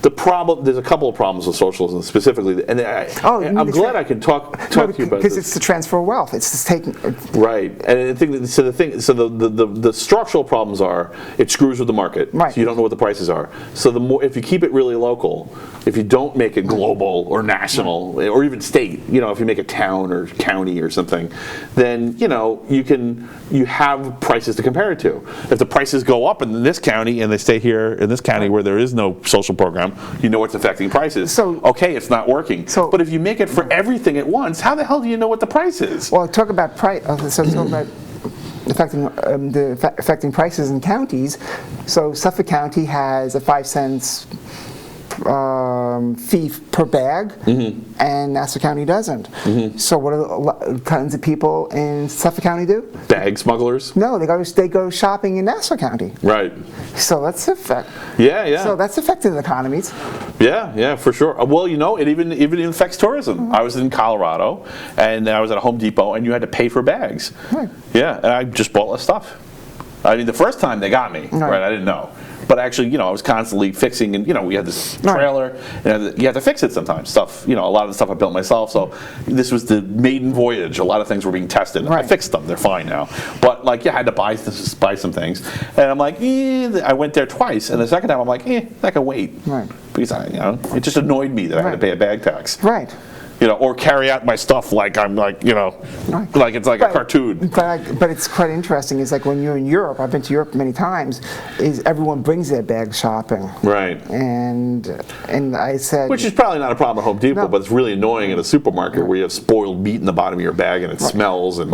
the problem, there's a couple of problems with socialism specifically, and I'm glad I can talk to you about because this. it's the transfer of wealth. It's just taking. Right, and the structural problems are it screws with the market. Right. So you don't know what the prices are. So the more, if you keep it really local, if you don't make it global or national or even state, if you make a town or county or something, then you have prices to compare it to. If the prices go up in this county and they stay here in this county where there is no social program, you know it's affecting prices. So okay, it's not working. But if you make it for everything at once, how the hell do you know what the price is? Well, talk about price. So talk about affecting prices in counties. So Suffolk County has a 5 cents fee per bag, and Nassau County doesn't. So what do tons of people in Suffolk County do? Bag smugglers? No, they go shopping in Nassau County. Right. So that's affect. Yeah. So that's affecting the economies. Yeah, for sure. Well, it even affects tourism. I was in Colorado, and I was at a Home Depot, and you had to pay for bags. Right. Yeah, and I just bought less stuff. I mean, the first time they got me, right? I didn't know. But actually, I was constantly fixing, and we had this trailer, and you had to fix it sometimes. Stuff, a lot of the stuff I built myself. So this was the maiden voyage. A lot of things were being tested. I fixed them; they're fine now. But I had to buy some things, and I'm like, I went there twice, and the second time I'm like, that can wait, because it just annoyed me that I had to pay a bag tax, right. Or carry out my stuff like I'm like it's like a cartoon. But it's quite interesting. It's like when you're in Europe. I've been to Europe many times. Is everyone brings their bag shopping? Right. And I said, which is probably not a problem at Home Depot, but it's really annoying in a supermarket where you have spoiled meat in the bottom of your bag and it smells. And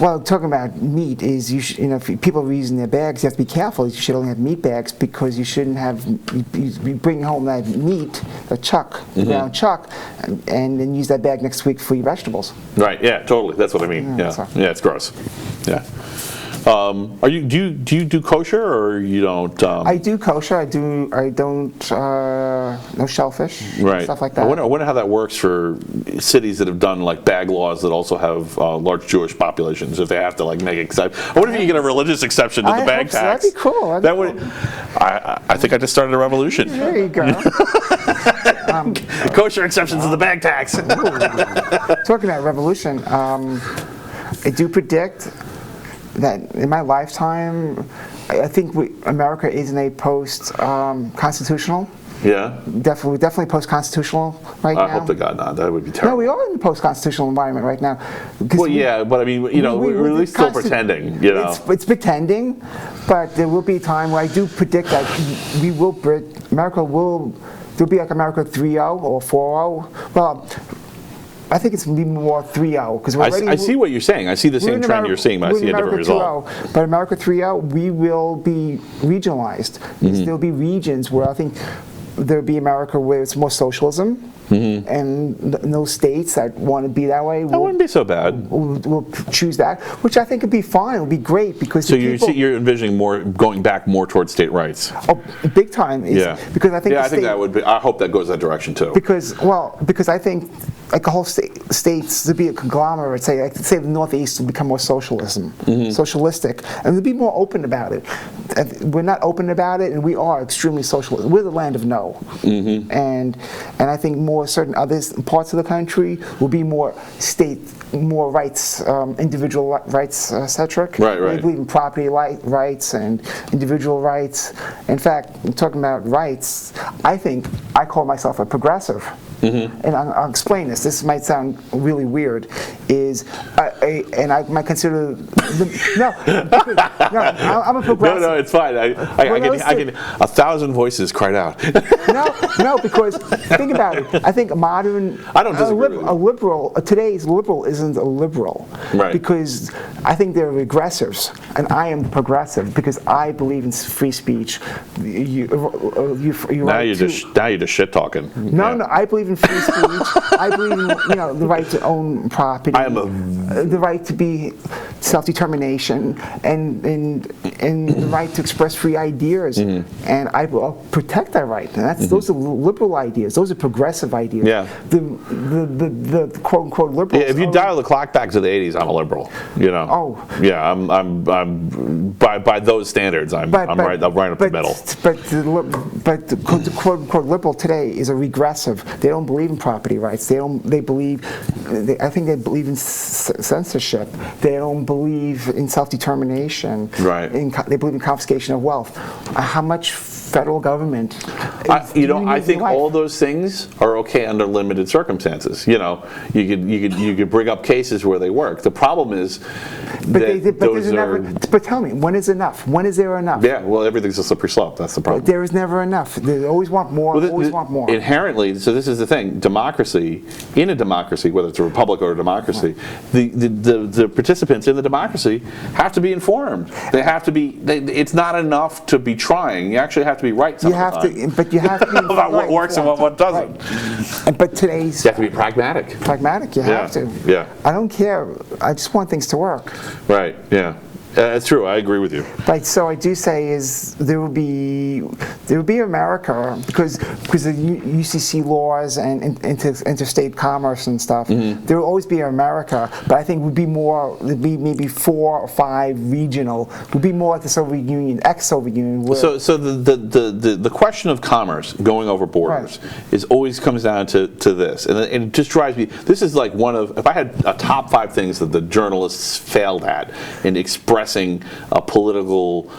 well, talking about meat is if people are using their bags, you have to be careful. You should only have meat bags because you shouldn't have you bring home that meat, the ground chuck. And then use that bag next week for your vegetables. Right. Yeah. Totally. That's what I mean. Yeah. It's gross. Yeah. Do you do kosher or you don't? I do kosher. I don't. No shellfish. Right. Stuff like that. I wonder how that works for cities that have done bag laws that also have large Jewish populations. If they have to make exception. I wonder if you can get a religious exception to the bag tax. That'd be cool. I think I just started a revolution. There you go. Kosher exceptions to the bag tax. Talking about revolution, I do predict that in my lifetime, I think America is in a post-constitutional. Yeah. Definitely post-constitutional right now. I hope to God not. That would be terrible. No, we are in a post-constitutional environment right now. Well, yeah, but I mean, we're at least still pretending. It's pretending, but there will be a time where I do predict that there'll be like America 3.0 or 4.0. Well, I think it's going to be more 3.0 because I see what you're saying. I see the same trend you're seeing, but I see a different result. But America 3.0, we will be regionalized. There'll be regions where I think there'll be America where it's more socialism. And those states that want to be that way wouldn't be so bad. We'll choose that, which I think would be fine. It would be great because so you're envisioning going back more towards state rights. Oh, big time. Because I think I think that would be. I hope that goes that direction too. Because I think a whole states to be a conglomerate. Say the Northeast will become more socialistic, and they'll be more open about it. We're not open about it, and we are extremely socialist. We're the land of no, and I think more certain other parts of the country will be more rights, individual rights centric. Right. We believe in property rights and individual rights. In fact, talking about rights, I call myself a progressive. And I'll explain this. This might sound really weird. I might consider I'm a progressive. No, it's fine. I can 1,000 voices cried out. No, because think about it. I think I don't disagree with you. Today's liberal isn't a liberal. Right. Because I think they're regressives, and I am progressive because I believe in free speech. Now you're just shit talking. No, I believe in free speech. I believe in the right to own property. The right to be self-determination, and and the right to express free ideas, and I will protect that right. And those are liberal ideas. Those are progressive ideas. Yeah. The quote unquote liberals. Yeah, if you dial the clock back to the 80s, I'm a liberal. You know. Oh. Yeah, I'm by those standards, I'm right up the middle. But the quote unquote liberal today is a regressive. They don't believe in property rights. I think they believe in censorship. They don't believe in self-determination. Right. They believe in confiscation of wealth. How much federal government? I think all those things are okay under limited circumstances. You know, you could bring up cases where they work. The problem is But tell me, when is enough? When is there enough? Yeah, well, everything's a slippery slope. That's the problem. There is never enough. They always want more. Want more. Inherently, so this is the thing. Democracy, in a democracy, whether it's a republic or a democracy, the participants in the democracy have to be informed. They have to be. It's not enough to be trying. You actually have to be right. But you have to be about what works and what doesn't. Right. But today's you have to be pragmatic. Pragmatic. You have to. Yeah. I don't care. I just want things to work. Right. Yeah. That's true. I agree with you. But so I do say is there will be America because the UCC laws and interstate commerce and stuff. There will always be America, but I think there'd be maybe 4 or 5 regional. Would be more like the Soviet Union, ex-Soviet Union. So the question of commerce going over borders is always comes down to this, and it just drives me. This is like one of, if I had a top 5 things that the journalists failed at in expressing a political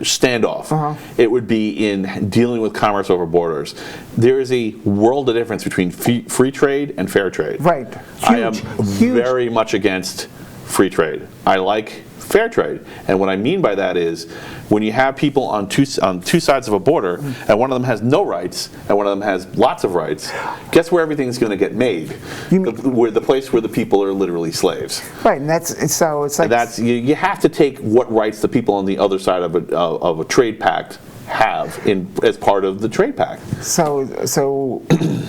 standoff, it would be in dealing with commerce over borders. There is a world of difference between free trade and fair trade. Right. I am very much against free trade. I like fair trade, and what I mean by that is when you have people on two sides of a border, and one of them has no rights, and one of them has lots of rights. Guess where everything's going to get made? Where the place where the people are literally slaves. Right, and it's like you have to take what rights the people on the other side of a trade pact have as part of the trade pact. So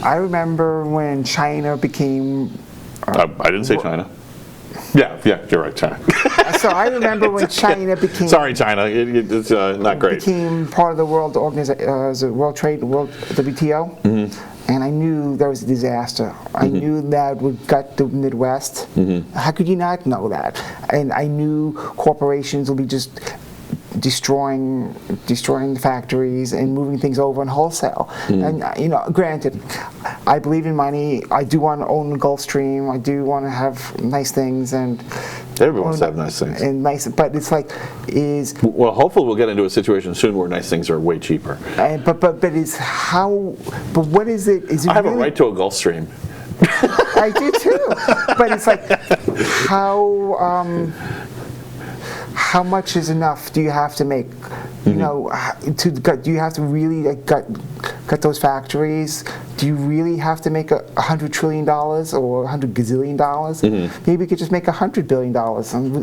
I remember when China became. I didn't say China. Yeah, you're right, China. So I remember when China became. Sorry, China, it's not great. Became part of the World Organization, World WTO, and I knew there was a disaster. I knew that would gut the Midwest. How could you not know that? And I knew corporations would be just destroying the factories and moving things over in wholesale. And granted, I believe in money. I do want to own the Gulf Stream. I do want to have nice things, and everyone wants to have nice things. And nice, but it's like well, hopefully we'll get into a situation soon where nice things are way cheaper. But what is it? Is it I have really, a right to a Gulf Stream. I do too. But it's like how much is enough do you have to make? Do you have to really gut those factories? Do you really have to make $100 trillion or $100 gazillion? Maybe you could just make $100 billion.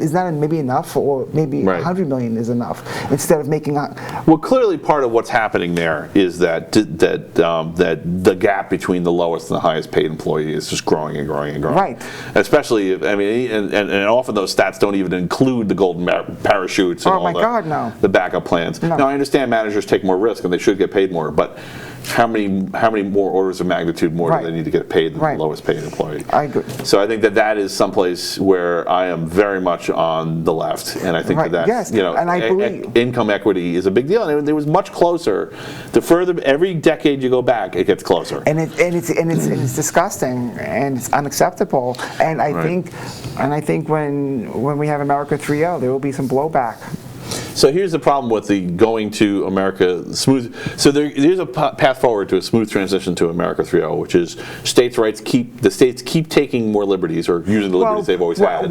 Is that maybe enough, or maybe $100 million is enough instead of making? Well, clearly part of what's happening there is that the gap between the lowest and the highest paid employee is just growing and growing and growing. Right. Especially and often those stats don't even include the golden parachutes and the backup plans. No. Now I understand managers take more risk and they should get paid more, but how many more orders of magnitude more do they need to get paid than the lowest paid employee? I agree. So I think that is someplace where I am very much on the left, and I think and I believe income equity is a big deal, and it was much closer. The further every decade you go back, it gets closer. And it's disgusting and it's unacceptable. And I think when we have America 3.0, there will be some blowback. So here's the problem with the going to America smooth. So there's a path forward to a smooth transition to America 3.0, which is the states keep taking more liberties or using the liberties they've always had,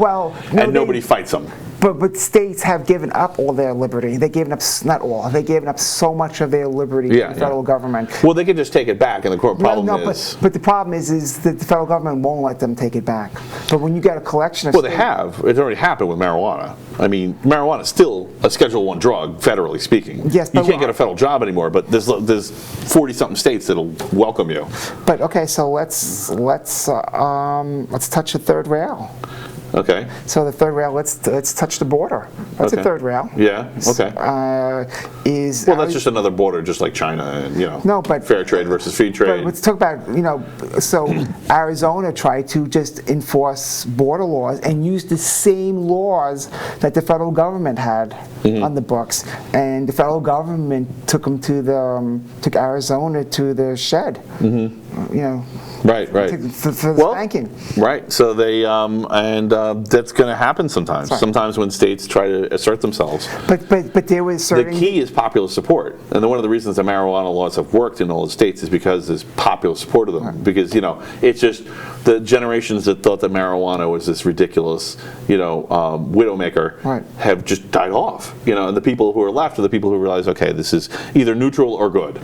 and nobody fights them. But states have given up all their liberty. They've given up, not all, they've given up so much of their liberty to the federal government. Well, they can just take it back, and the problem is... But the problem is that the federal government won't let them take it back. But when you get a collection of they have. It's already happened with marijuana. I mean, marijuana is still a Schedule I drug, federally speaking. Yes, you can't get a federal job anymore, but there's 40-something states that'll welcome you. But okay, so let's touch the third rail. Okay. So the third rail, let's touch the border. That's Okay. a third rail. Yeah. Okay. Is Well, that's just another border, just like China, and No, but- fair trade versus free But trade. let's talk about, so Arizona tried to just enforce border laws and use the same laws that the federal government had on the books, and the federal government took them took Arizona to the shed. Right. For the spanking. Right. So they that's going to happen sometimes. Right. Sometimes when states try to assert themselves. But there was The certain. key is popular support, and one of the reasons that marijuana laws have worked in all the states is because there's popular support of them. Because it's just the generations that thought that marijuana was this ridiculous, widowmaker, Right. have just died off. And the people who are left are the people who realize, okay, this is either neutral or good.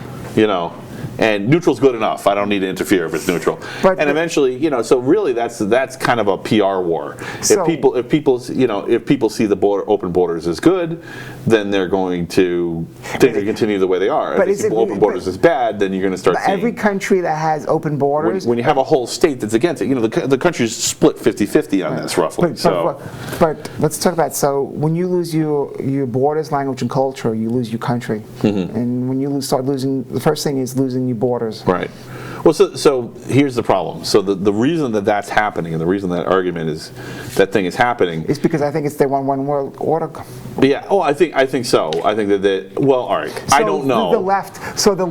And neutral's good enough. I don't need to interfere if it's neutral. But eventually, so really that's kind of a PR war. So- if people see the open borders as good, then they're going to continue the way they are. But If is they it- see open borders as bad, then you're going to start But seeing. every country that has open borders. When you have a whole state that's against it, the country's split 50-50 on this roughly. But let's talk about, so when you lose your borders, language, and culture, you lose your country. And when you start losing, the first thing is losing your borders. Right. Well, so here's the problem. So the reason that that's happening, and the reason that thing is happening, It's because I think it's they want one world order. yeah. Oh, I think so. I think that well, all right. I don't know. The left, so the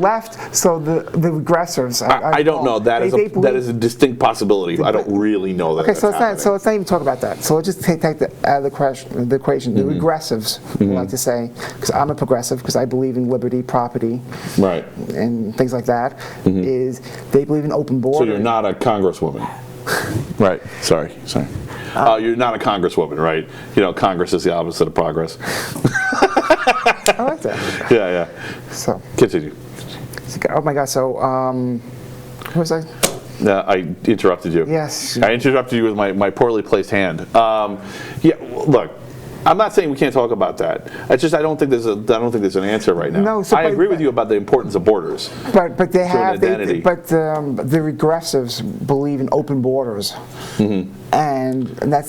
regressives. I don't know. That is a distinct possibility. I don't really know that. Okay, that's so happening. let's not even talk about that. So let's just take that out of the equation. The regressives, I like to say, because I'm a progressive, because I believe in liberty, property, Right. and things like that. Is they believe in open borders. So you're not a congresswoman. Right. Sorry. You're not a congresswoman, right? Congress is the opposite of progress. I like that. Yeah. So, Continue. oh my God. So, what was I? I interrupted you. Yes. I interrupted you with my poorly placed hand. Look, I'm not saying we can't talk about that. It's just I don't think there's an answer right now. No, so I agree with you about the importance of borders. But they have identity. the regressives believe in open borders, and that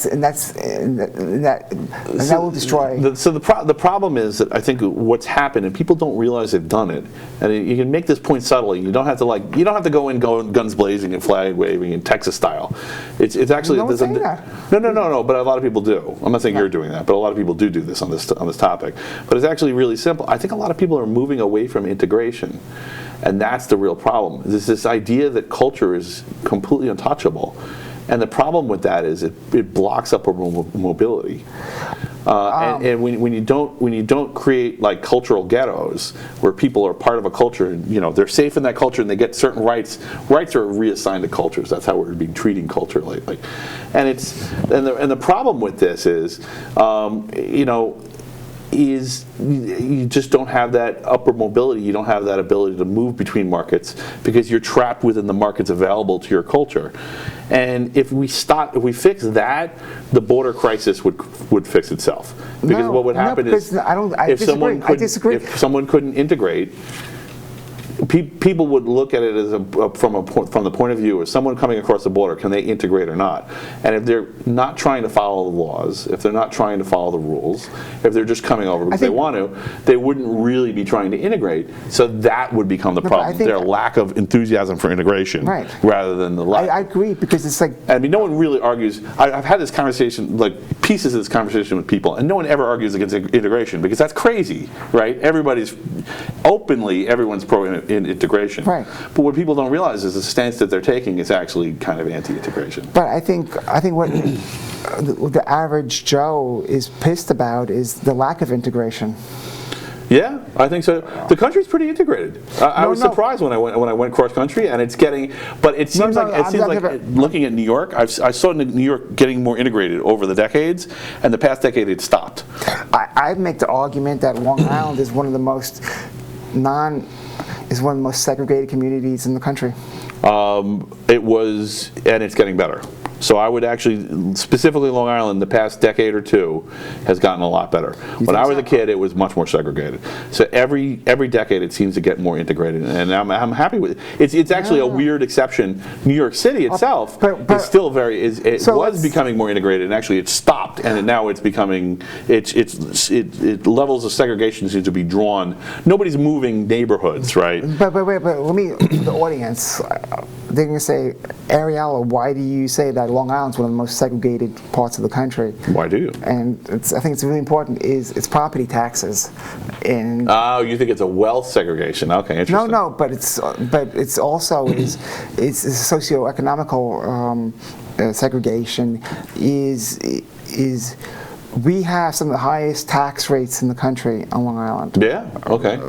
will destroy. The problem is that I think what's happened, and people don't realize they've done it. And you can make this point subtly. You don't have to go guns blazing and flag waving in Texas style. It's actually No one's saying that. No. But a lot of people do. I'm not saying you're doing that, but a lot of people do this on this topic. But it's actually really simple. I think a lot of people are moving away from integration, and that's the real problem. There's this idea that culture is completely untouchable. And the problem with that is it blocks up our mobility. And when you don't create like cultural ghettos where people are part of a culture and they're safe in that culture and they get certain rights are reassigned to cultures. That's how we're being treating culture lately. And the problem with this is you just don't have that upward mobility. You don't have that ability to move between markets because you're trapped within the markets available to your culture. And if we fix that, the border crisis would fix itself. Because what would happen is I disagree. if someone couldn't integrate, people would look at it as from the point of view of someone coming across the border, can they integrate or not? And if they're not trying to follow the laws, if they're not trying to follow the rules, if they're just coming over because they want to, they wouldn't really be trying to integrate. So that would become the problem, their lack of enthusiasm for integration, rather than the lack. I agree, because it's like, I mean, no one really argues. I've had this conversation, like pieces of this conversation with people, and no one ever argues against integration because that's crazy, right? Everyone's pro integration. Right. But what people don't realize is the stance that they're taking is actually kind of anti-integration. but I think what the average Joe is pissed about is the lack of integration. Yeah, I think so. The country's pretty integrated. I was surprised when I went cross country, and it's getting. But it seems like looking at New York, I saw New York getting more integrated over the decades, and the past decade it stopped. I make the argument that Long Island is one of the most segregated communities in the country. It was, and it's getting better. So I would actually, specifically Long Island, the past decade or two has gotten a lot better. When I was a kid, it was much more segregated. So every decade it seems to get more integrated, and I'm happy with it. It's actually a weird exception. New York City itself is still it was becoming more integrated, and actually it stopped, and now it's becoming levels of segregation seem to be drawn. Nobody's moving neighborhoods, right? But let me, the audience, they're going to say, Ariella, why do you say that Long Island's one of the most segregated parts of the country? Why do you? And I think it's really important is it's property taxes. And oh, you think it's a wealth segregation? Okay, interesting. No, but it's also it's socioeconomical segregation is. We have some of the highest tax rates in the country on Long Island. Yeah. Okay.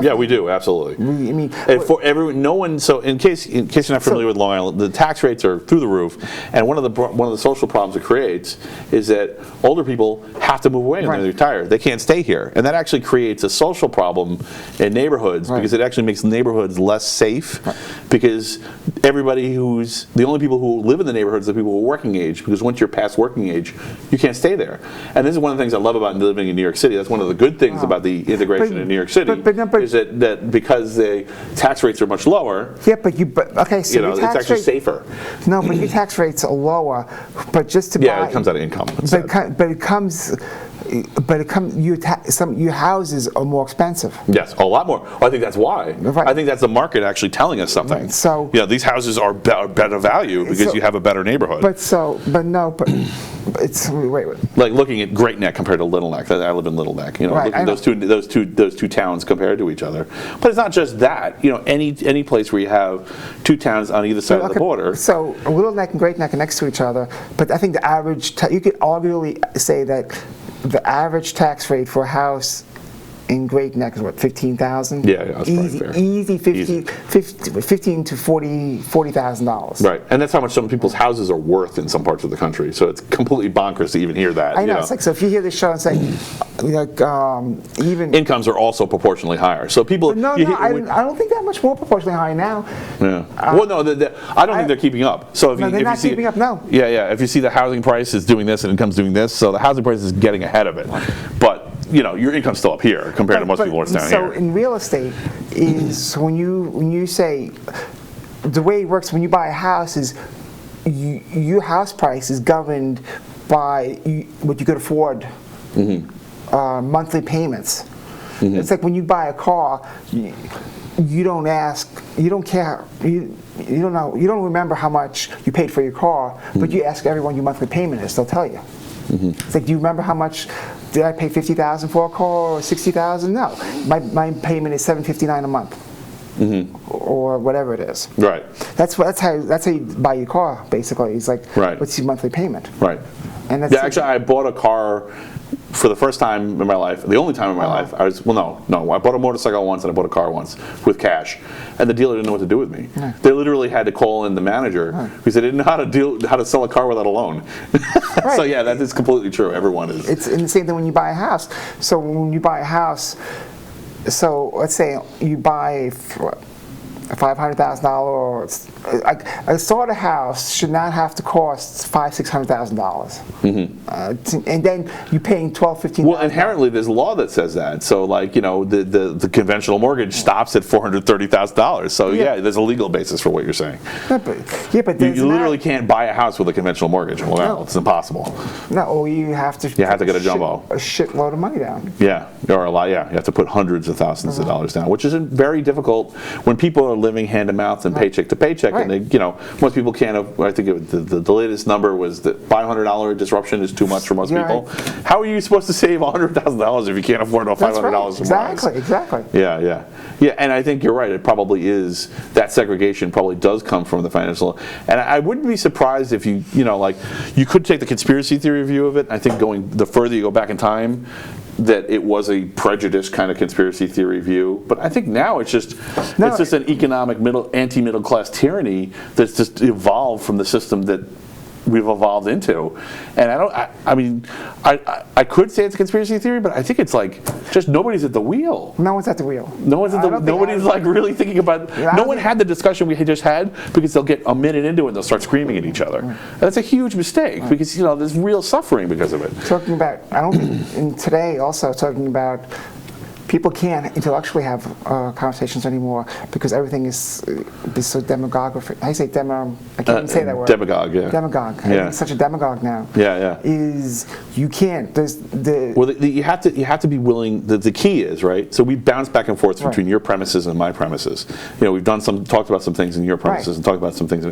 Yeah, we do absolutely. I mean, for everyone, no one. So, in case you're not familiar with Long Island, the tax rates are through the roof, and one of the social problems it creates is that older people have to move away when they retire. They can't stay here, and that actually creates a social problem in neighborhoods because it actually makes neighborhoods less safe because the only people who live in the neighborhoods are the people who are working age, because once you're past working age, you can't stay there. And this is one of the things I love about living in New York City. That's one of the good things about the integration in New York City is that because the tax rates are much lower. Yeah, okay, so it's actually safer. No, but your tax rates are lower, but just to buy. Yeah, it comes out of income. Your houses are more expensive. Yes, a lot more. Well, I think that's why. Right. I think that's the market actually telling us something. Right. So these houses are better value because you have a better neighborhood. But it's wait. Like looking at Great Neck compared to Little Neck. I live in Little Neck. Looking at those two towns compared to each other. But it's not just that. Any place where you have two towns on either side of the border. So Little Neck and Great Neck are next to each other. But I think the average you could arguably say that the average tax rate for a house in Great Neck is what, $15,000? Yeah, that's easy, fair. Easy, $15,000 to $40,000. Right, and that's how much some people's houses are worth in some parts of the country. So it's completely bonkers to even hear that. I know. It's like, so if you hear this show and say, even incomes are also proportionally higher. So people, I don't think that much more proportionally high now. Yeah. Well, no, I don't think they're keeping up. So if they're not keeping up. No. Yeah. If you see the housing price is doing this and income's doing this, so the housing price is getting ahead of it, but. Your income's still up here compared to most people what's down here. So in real estate, is when you say the way it works when you buy a house is your house price is governed by what you could afford, monthly payments. It's like when you buy a car, you don't ask, you don't care, you don't know, you don't remember how much you paid for your car, but you ask everyone your monthly payment is, they'll tell you. It's like, do you remember how much did I pay $50,000 for a car or $60,000? No, my payment is $759 a month, or whatever it is. Right. That's how you buy your car basically. It's like, what's your monthly payment? Right. And that's actually, I bought a car for the first time in my life, the only time in my life. I bought a motorcycle once and I bought a car once with cash, and the dealer didn't know what to do with me. They literally had to call in the manager because they didn't know how to sell a car without a loan. So yeah, that is completely true. Everyone is. It's the same thing when you buy a house. So when you buy a house, so let's say you buy a $500,000, a starter house should not have to cost $600,000. And then you're paying $12,000-15,000. Well, inherently, there's a law that says that. So, the conventional mortgage stops at $430,000. So, there's a legal basis for what you're saying. But you literally can't buy a house with a conventional mortgage. Well, it's impossible. No, or you have to. You have to get a jumbo. A shitload of money down. Yeah, or a lot. Yeah, you have to put hundreds of thousands of dollars down, which is very difficult when people are living hand to mouth and paycheck to paycheck, and they, most people can't. I think the latest number was that $500 disruption is too much for most people. Right. How are you supposed to save $100,000 if you can't afford $500? Exactly. Yeah, and I think you're right. It probably is, that segregation probably does come from the financial. And I wouldn't be surprised if you could take the conspiracy theory view of it. I think the further you go back in time, that it was a prejudiced kind of conspiracy theory view, but I think now it's just an economic anti-middle class tyranny that's just evolved from the system that we've evolved into. And I mean, I could say it's a conspiracy theory, but I think it's like just nobody's at the wheel. No one's at the wheel. Nobody's like really thinking about. No one had the discussion we just had because they'll get a minute into it and they'll start screaming at each other. And that's a huge mistake because there's real suffering because of it. Talking about, I don't think, and today also talking about. People can't intellectually have conversations anymore because everything is so demagogue. I say demo. I can't even say that word. Demagogue, yeah. Demagogue. Yeah. It's such a demagogue now. Yeah. Is you can't. There's the. Well, you have to be willing. The key is right. So we bounce back and forth between your premises and my premises. We've talked about some things in your premises and talked about some things.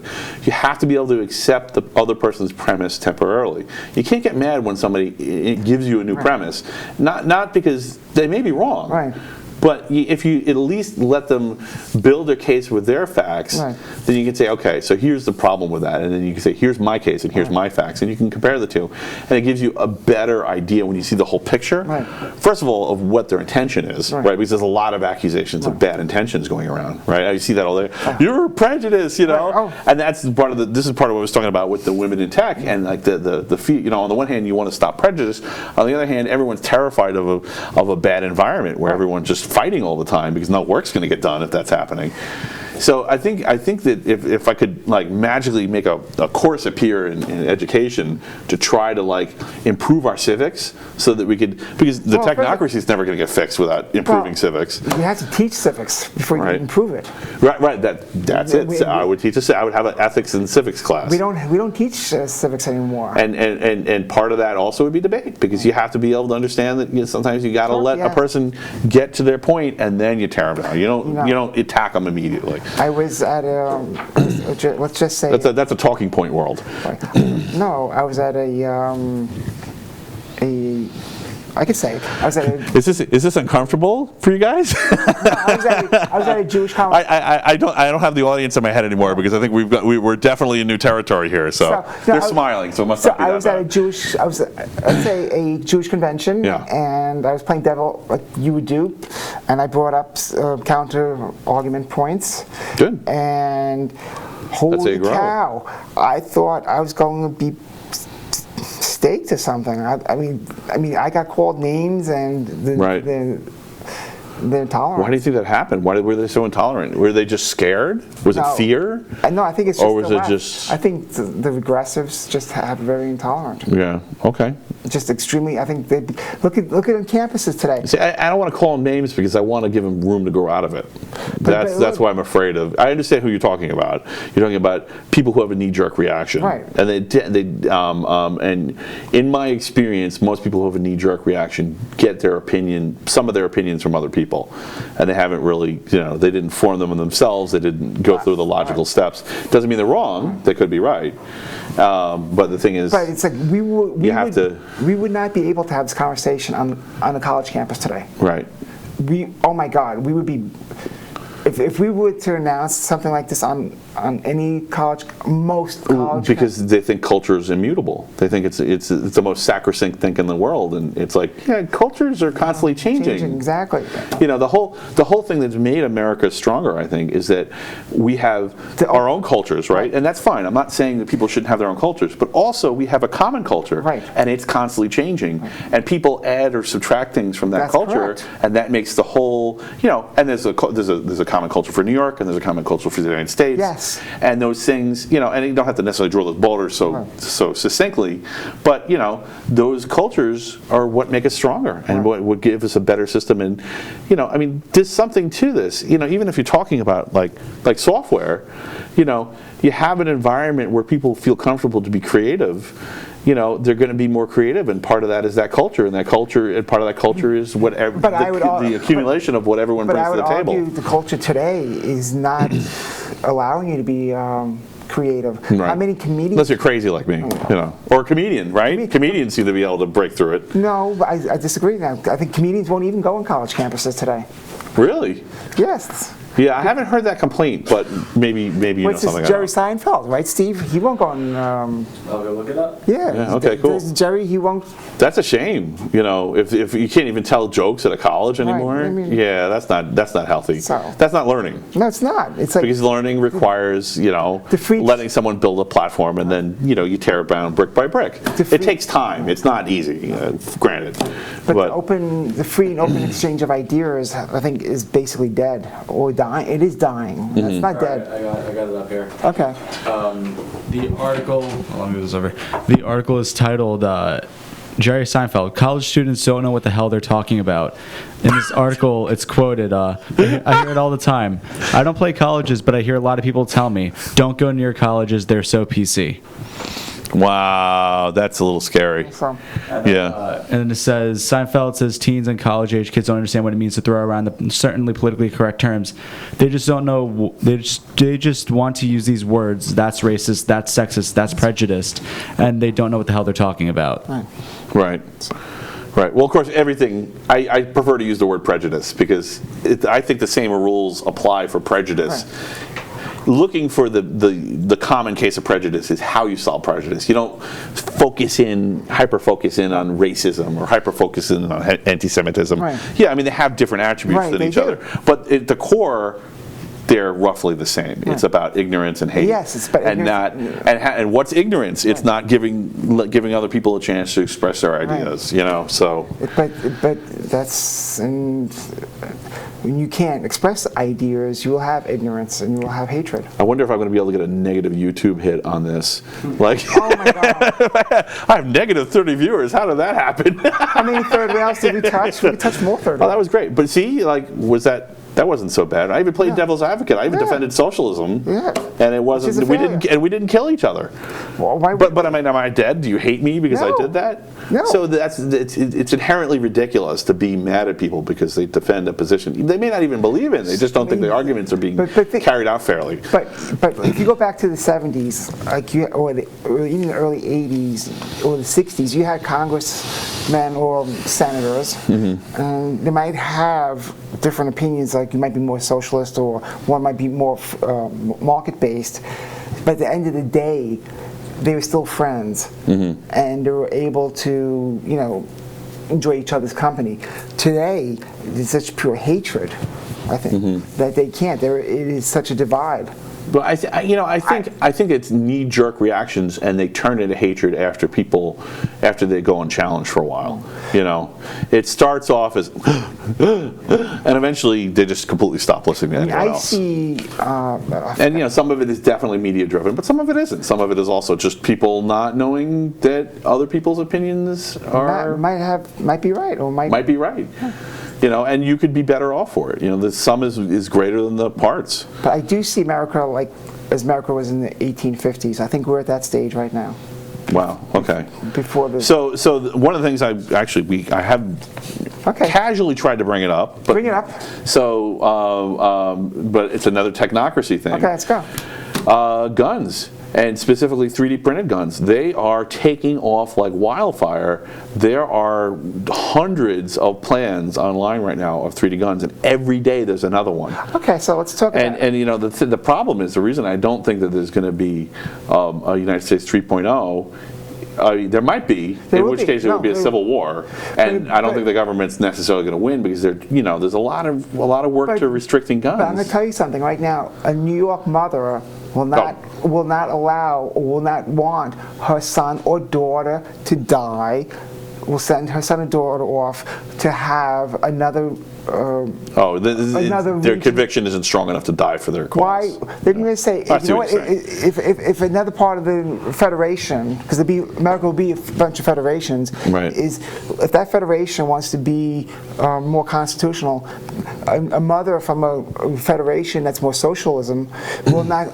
You have to be able to accept the other person's premise temporarily. You can't get mad when somebody gives you a new premise, not because they may be wrong. Right. But if you at least let them build their case with their facts, then you can say, okay, so here's the problem with that. And then you can say, here's my case and here's my facts. And you can compare the two. And it gives you a better idea when you see the whole picture. First of all, of what their intention is, right? Because there's a lot of accusations of bad intentions going around, right? You see that all day. You're prejudiced, And that's part of this is part of what I was talking about with the women in tech and like the on the one hand, you want to stop prejudice. On the other hand, everyone's terrified of a bad environment where everyone's just fighting all the time because no work's going to get done if that's happening. So I think that if I could like magically make a course appear in education to try to like improve our civics so that we could, because the technocracy is never going to get fixed without improving civics. You have to teach civics before you can improve it. Right. That's it. I would teach I would have an ethics and civics class. We don't teach civics anymore. And part of that also would be debate because you have to be able to understand that sometimes you got to let a person get to their point and then you tear them down. You don't attack them immediately. I was at let's just say that's a talking point world. No, I was at I could say I was at a. Is this uncomfortable for you guys? No, I was at a Jewish college. I don't have the audience in my head anymore because I think we're definitely in new territory here. So they're smiling, so it must not be that I was at a Jewish convention, and I was playing devil like you would do, and I brought up counter argument points. Good. And holy cow, I thought I was going to be staked or something. I mean, I got called names and they're intolerant. Why do you think that happened? Why were they so intolerant? Were they just scared? Was it fear? No, I think it's just. Or was it just? I think the regressives just have very intolerant. Yeah. Okay. Just extremely. I think they look at campuses today. See, I don't want to call them names because I want to give them room to grow out of it. That's why I'm afraid of. I understand who you're talking about. You're talking about people who have a knee-jerk reaction, right? And and in my experience, most people who have a knee-jerk reaction get some of their opinions from other people. And they haven't really, they didn't form them themselves. They didn't go through the logical steps. Doesn't mean they're wrong. They could be right. But the thing is, but it's like we would not be able to have this conversation on a college campus today. Right. Oh my God, we would be. If we were to announce something like this on any college, most college, because they think culture is immutable. They think it's the most sacrosanct thing in the world, and it's like cultures are constantly changing. Exactly. The whole thing that's made America stronger, I think, is that we have our own cultures, right? And that's fine. I'm not saying that people shouldn't have their own cultures, but also we have a common culture, right? And it's constantly changing, and people add or subtract things from that culture, correct. And that makes the whole, and there's a common culture for New York, and there's a common culture for the United States. Yes. And those things, and you don't have to necessarily draw those borders so succinctly, but those cultures are what make us stronger and what would give us a better system. And there's something to this. Even if you're talking about like software, you have an environment where people feel comfortable to be creative. They're going to be more creative, and part of that is that culture, and part of that culture is whatever the accumulation of what everyone brings to the table. But I would argue the culture today is not allowing you to be creative. Right. How many comedians? Unless you're crazy like me, or a comedian, right? Comedians seem to be able to break through it. No, but I disagree. Now I think comedians won't even go on college campuses today. Really? Yes. Yeah, I haven't heard that complaint, but maybe you know What's something. this, Jerry Seinfeld, right, Steve? He won't go on. I'll go look it up. Yeah, okay, cool. Jerry, he won't. That's a shame. You know, if you can't even tell jokes at a college anymore, I mean- yeah, that's not healthy. So- That's not learning. No, it's not. It's like Because learning requires, you know, The free- letting someone build a platform and then, you know, you tear it down brick by brick. free- It takes time. It's not easy, granted. but the free and open exchange of ideas, I think, is basically dead or dying. It is dying. It's not All right, dead. I got it up here. Okay. The article. Oh, let me move this over. The article is titled "Jerry Seinfeld: College students don't know what the hell they're talking about." In this article, it's quoted. I hear it all the time. I don't play colleges, but I hear a lot of people tell me, "Don't go near colleges; they're so PC." Wow, that's a little scary. So, Yeah. And then it says, Seinfeld says teens and college-age kids don't understand what it means to throw around the certainly politically correct terms. They just don't know. They just want to use these words. That's racist. That's sexist. That's prejudiced, and they don't know what the hell they're talking about. Right. Right. Well, of course, everything. I prefer to use the word prejudice because I think the same rules apply for prejudice. Right. Looking for the common case of prejudice is how you solve prejudice. You don't hyper focus in on racism or hyper focus in on anti-Semitism. Right. Yeah, I mean they have different attributes Right, than they each do. other, but at the core, they're roughly the same. It's about ignorance and hate. Yes, it's about ignorance. And what's ignorance? It's not giving other people a chance to express their ideas. You know, so. but that's when you can't express ideas, you will have ignorance and you will have hatred. I wonder if I'm going to be able to get a negative YouTube hit on this. Like, Oh my God! I have negative 30 viewers. How did that happen? How many third rails did we touch? We touched more third Oh, rails. that was great. But see, like, that wasn't so bad. I even played devil's advocate. I even defended socialism. Yeah. And it Which is a wasn't. We didn't kill each other. Well, why But am I dead? Do you hate me because I No. did that? No. So it's inherently ridiculous to be mad at people because they defend a position they may not even believe in. They just don't think the arguments are being carried out fairly. But if you go back to the 70s, or even the early 80s or the 60s, you had congressmen or senators, and they might have different opinions. Like you might be more socialist, or one might be more market-based. But at the end of the day, they were still friends, and they were able to, enjoy each other's company. Today, there's such pure hatred, I think, that they can't. It is such a divide. But I think it's knee-jerk reactions, and they turn into hatred after they go unchallenged for a while. It starts off as, and eventually they just completely stop listening to anyone else. I see, and some of it is definitely media-driven, but some of it isn't. Some of it is also just people not knowing that other people's opinions might be right, or might be right. And you could be better off for it. The sum is greater than the parts. But I do see America as America was in the 1850s. I think we're at that stage right now. Wow. Okay. Before the So one of the things I have casually tried to bring it up. But, bring it up. So, but it's another technocracy thing. Okay, let's go. Guns. And specifically 3D printed guns, they are taking off like wildfire. There are hundreds of plans online right now of 3D guns, and every day there's another one. Okay, so let's talk about it. And the problem is, the reason I don't think that there's going to be a United States 3.0, there might be, in which case it would be a civil war, and I don't think the government's necessarily going to win because there's a lot of work to restricting guns. But I'm going to tell you something right now. A New York mother will not allow or will not want her son or daughter to die. Will send her son or daughter off to have another. Their conviction isn't strong enough to die for their cause. Why? They're going to say, if another part of the federation, because America will be a bunch of federations, right. is if that federation wants to be more constitutional, a mother from a federation that's more socialism will not.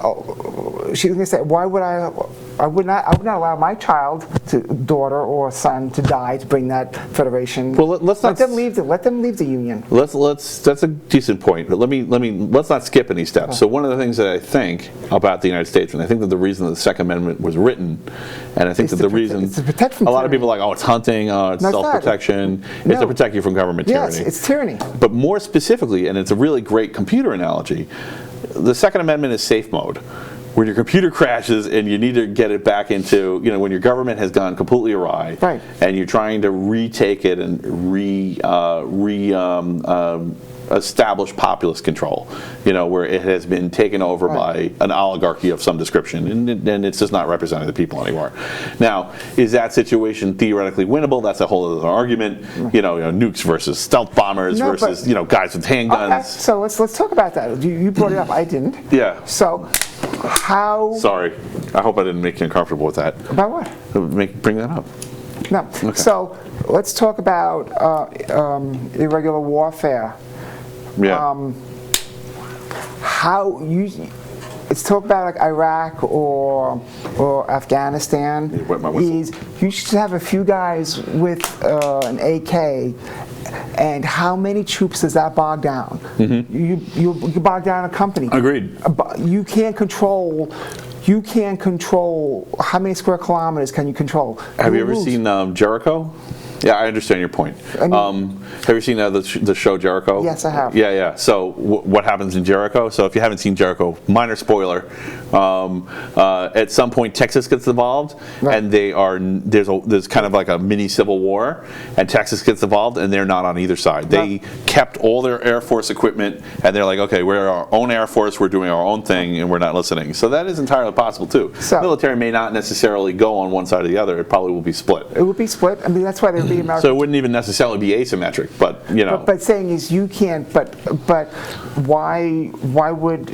She's going to say, why would I I would not allow my daughter or son to die to bring that federation. Well, let's not let them leave the union. That's a decent point. But let's not skip any steps. So one of the things that I think about the United States, and I think that the reason that the Second Amendment was written, and I think that the reason it's to protect from a lot of tyranny. people are like, oh, it's hunting, it's No, it's not. self-protection, it's No. to protect you from government Yes, tyranny. it's tyranny. But more specifically, and it's a really great computer analogy, the Second Amendment is safe mode. When your computer crashes and you need to get it back into, when your government has gone completely awry, Right. and you're trying to retake it and establish populist control, where it has been taken over by an oligarchy of some description, and it's just not representing the people anymore. Now, is that situation theoretically winnable? That's a whole other argument. Nukes versus stealth bombers versus guys with handguns. Okay, so let's talk about that. You brought it up. I didn't. Yeah. So how? Sorry, I hope I didn't make you uncomfortable with that. About what? Bring that up. No. Okay. So let's talk about irregular warfare. Yeah. Let's talk about like Iraq or Afghanistan. You wet my whistle. You should have a few guys with an AK, and how many troops does that bog down? Mm-hmm. You bog down a company. Agreed. You can't control. How many square kilometers can you control? Have you ever seen Jericho? Yeah, I understand your point. Have you seen the show Jericho? Yes, I have. Yeah. So what happens in Jericho? So if you haven't seen Jericho, minor spoiler. At some point, Texas gets involved, Right. and there's kind of like a mini civil war, and Texas gets involved, and they're not on either side. They kept all their Air Force equipment, and they're like, okay, we're our own Air Force, we're doing our own thing, and we're not listening. So that is entirely possible too. So- military may not necessarily go on one side or the other. It probably will be split. It would be split. I mean, that's why there'd be American. So it wouldn't even necessarily be asymmetric, but But saying is you can't. But why would